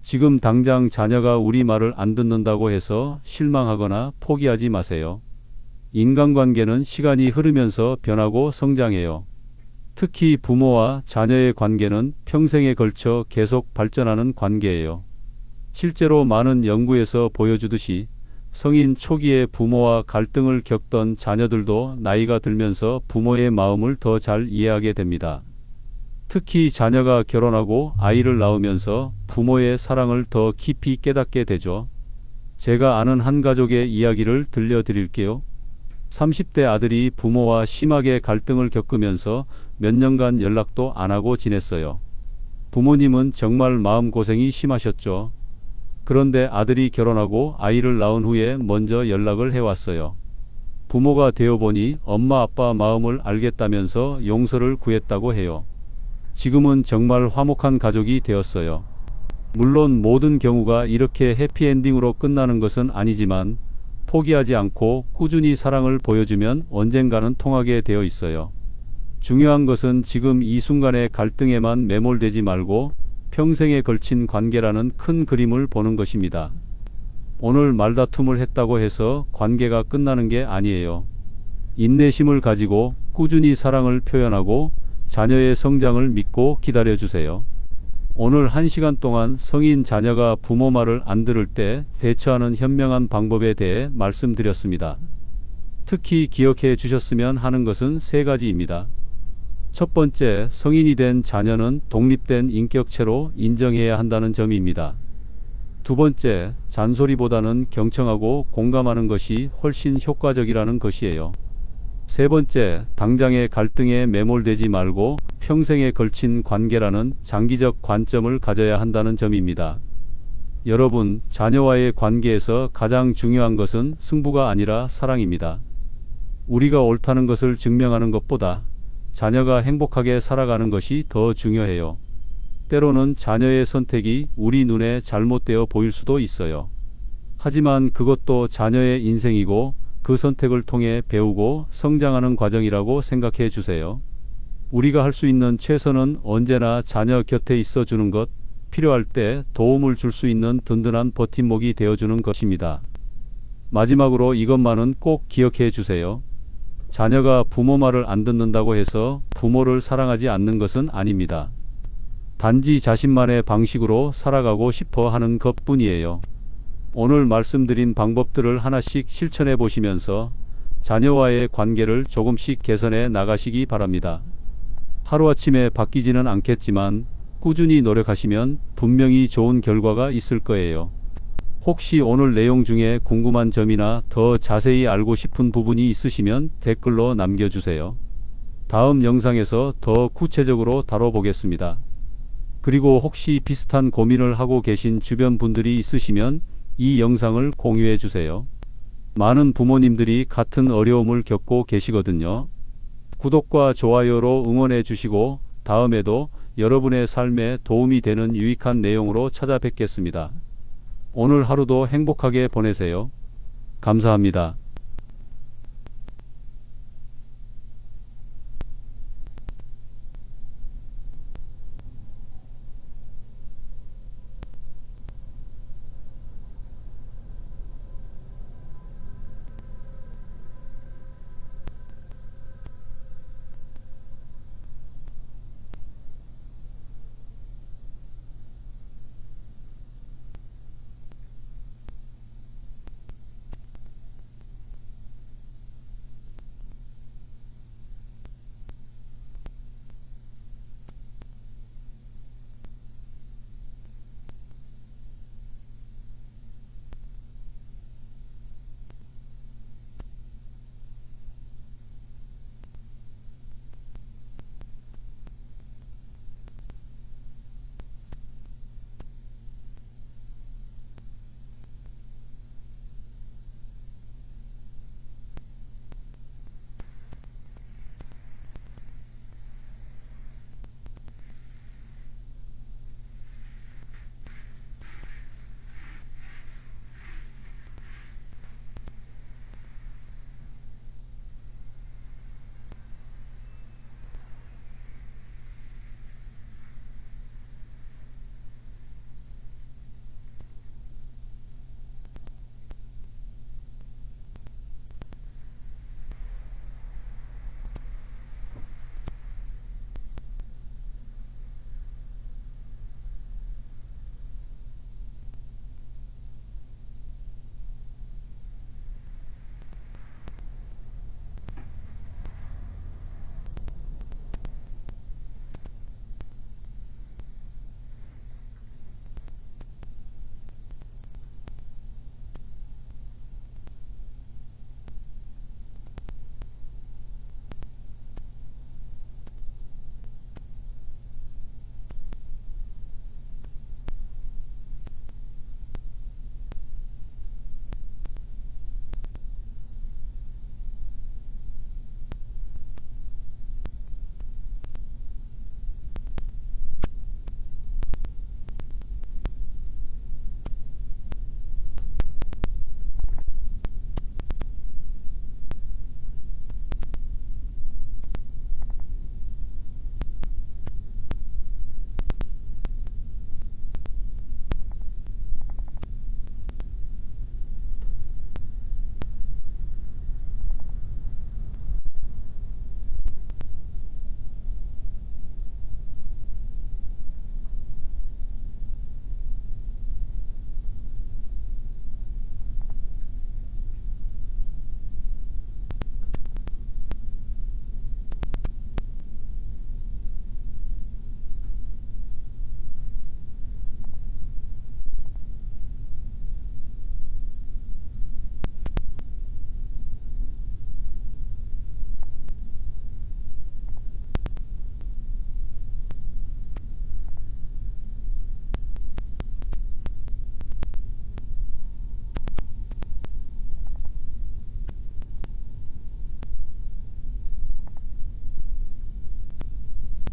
Speaker 2: 지금 당장 자녀가 우리 말을 안 듣는다고 해서 실망하거나 포기하지 마세요. 인간관계는 시간이 흐르면서 변하고 성장해요. 특히 부모와 자녀의 관계는 평생에 걸쳐 계속 발전하는 관계예요. 실제로 많은 연구에서 보여주듯이 성인 초기에 부모와 갈등을 겪던 자녀들도 나이가 들면서 부모의 마음을 더 잘 이해하게 됩니다. 특히 자녀가 결혼하고 아이를 낳으면서 부모의 사랑을 더 깊이 깨닫게 되죠. 제가 아는 한 가족의 이야기를 들려드릴게요. 30대 아들이 부모와 심하게 갈등을 겪으면서 몇 년간 연락도 안 하고 지냈어요. 부모님은 정말 마음고생이 심하셨죠. 그런데 아들이 결혼하고 아이를 낳은 후에 먼저 연락을 해왔어요. 부모가 되어보니 엄마 아빠 마음을 알겠다면서 용서를 구했다고 해요. 지금은 정말 화목한 가족이 되었어요. 물론 모든 경우가 이렇게 해피엔딩으로 끝나는 것은 아니지만 포기하지 않고 꾸준히 사랑을 보여주면 언젠가는 통하게 되어 있어요. 중요한 것은 지금 이 순간의 갈등에만 매몰되지 말고 평생에 걸친 관계라는 큰 그림을 보는 것입니다. 오늘 말다툼을 했다고 해서 관계가 끝나는 게 아니에요. 인내심을 가지고 꾸준히 사랑을 표현하고 자녀의 성장을 믿고 기다려주세요. 오늘 1시간 동안 성인 자녀가 부모 말을 안 들을 때 대처하는 현명한 방법에 대해 말씀드렸습니다. 특히 기억해 주셨으면 하는 것은 3가지입니다. 첫 번째, 성인이 된 자녀는 독립된 인격체로 인정해야 한다는 점입니다. 두 번째, 잔소리보다는 경청하고 공감하는 것이 훨씬 효과적이라는 것이에요. 세 번째, 당장의 갈등에 매몰되지 말고 평생에 걸친 관계라는 장기적 관점을 가져야 한다는 점입니다. 여러분, 자녀와의 관계에서 가장 중요한 것은 승부가 아니라 사랑입니다. 우리가 옳다는 것을 증명하는 것보다 자녀가 행복하게 살아가는 것이 더 중요해요. 때로는 자녀의 선택이 우리 눈에 잘못되어 보일 수도 있어요. 하지만 그것도 자녀의 인생이고 그 선택을 통해 배우고 성장하는 과정이라고 생각해 주세요. 우리가 할 수 있는 최선은 언제나 자녀 곁에 있어 주는 것, 필요할 때 도움을 줄 수 있는 든든한 버팀목이 되어 주는 것입니다. 마지막으로 이것만은 꼭 기억해 주세요. 자녀가 부모 말을 안 듣는다고 해서 부모를 사랑하지 않는 것은 아닙니다. 단지 자신만의 방식으로 살아가고 싶어 하는 것뿐이에요. 오늘 말씀드린 방법들을 하나씩 실천해 보시면서 자녀와의 관계를 조금씩 개선해 나가시기 바랍니다. 하루아침에 바뀌지는 않겠지만 꾸준히 노력하시면 분명히 좋은 결과가 있을 거예요. 혹시 오늘 내용 중에 궁금한 점이나 더 자세히 알고 싶은 부분이 있으시면 댓글로 남겨주세요. 다음 영상에서 더 구체적으로 다뤄보겠습니다. 그리고 혹시 비슷한 고민을 하고 계신 주변 분들이 있으시면 이 영상을 공유해 주세요. 많은 부모님들이 같은 어려움을 겪고 계시거든요. 구독과 좋아요로 응원해 주시고 다음에도 여러분의 삶에 도움이 되는 유익한 내용으로 찾아뵙겠습니다. 오늘 하루도 행복하게 보내세요. 감사합니다.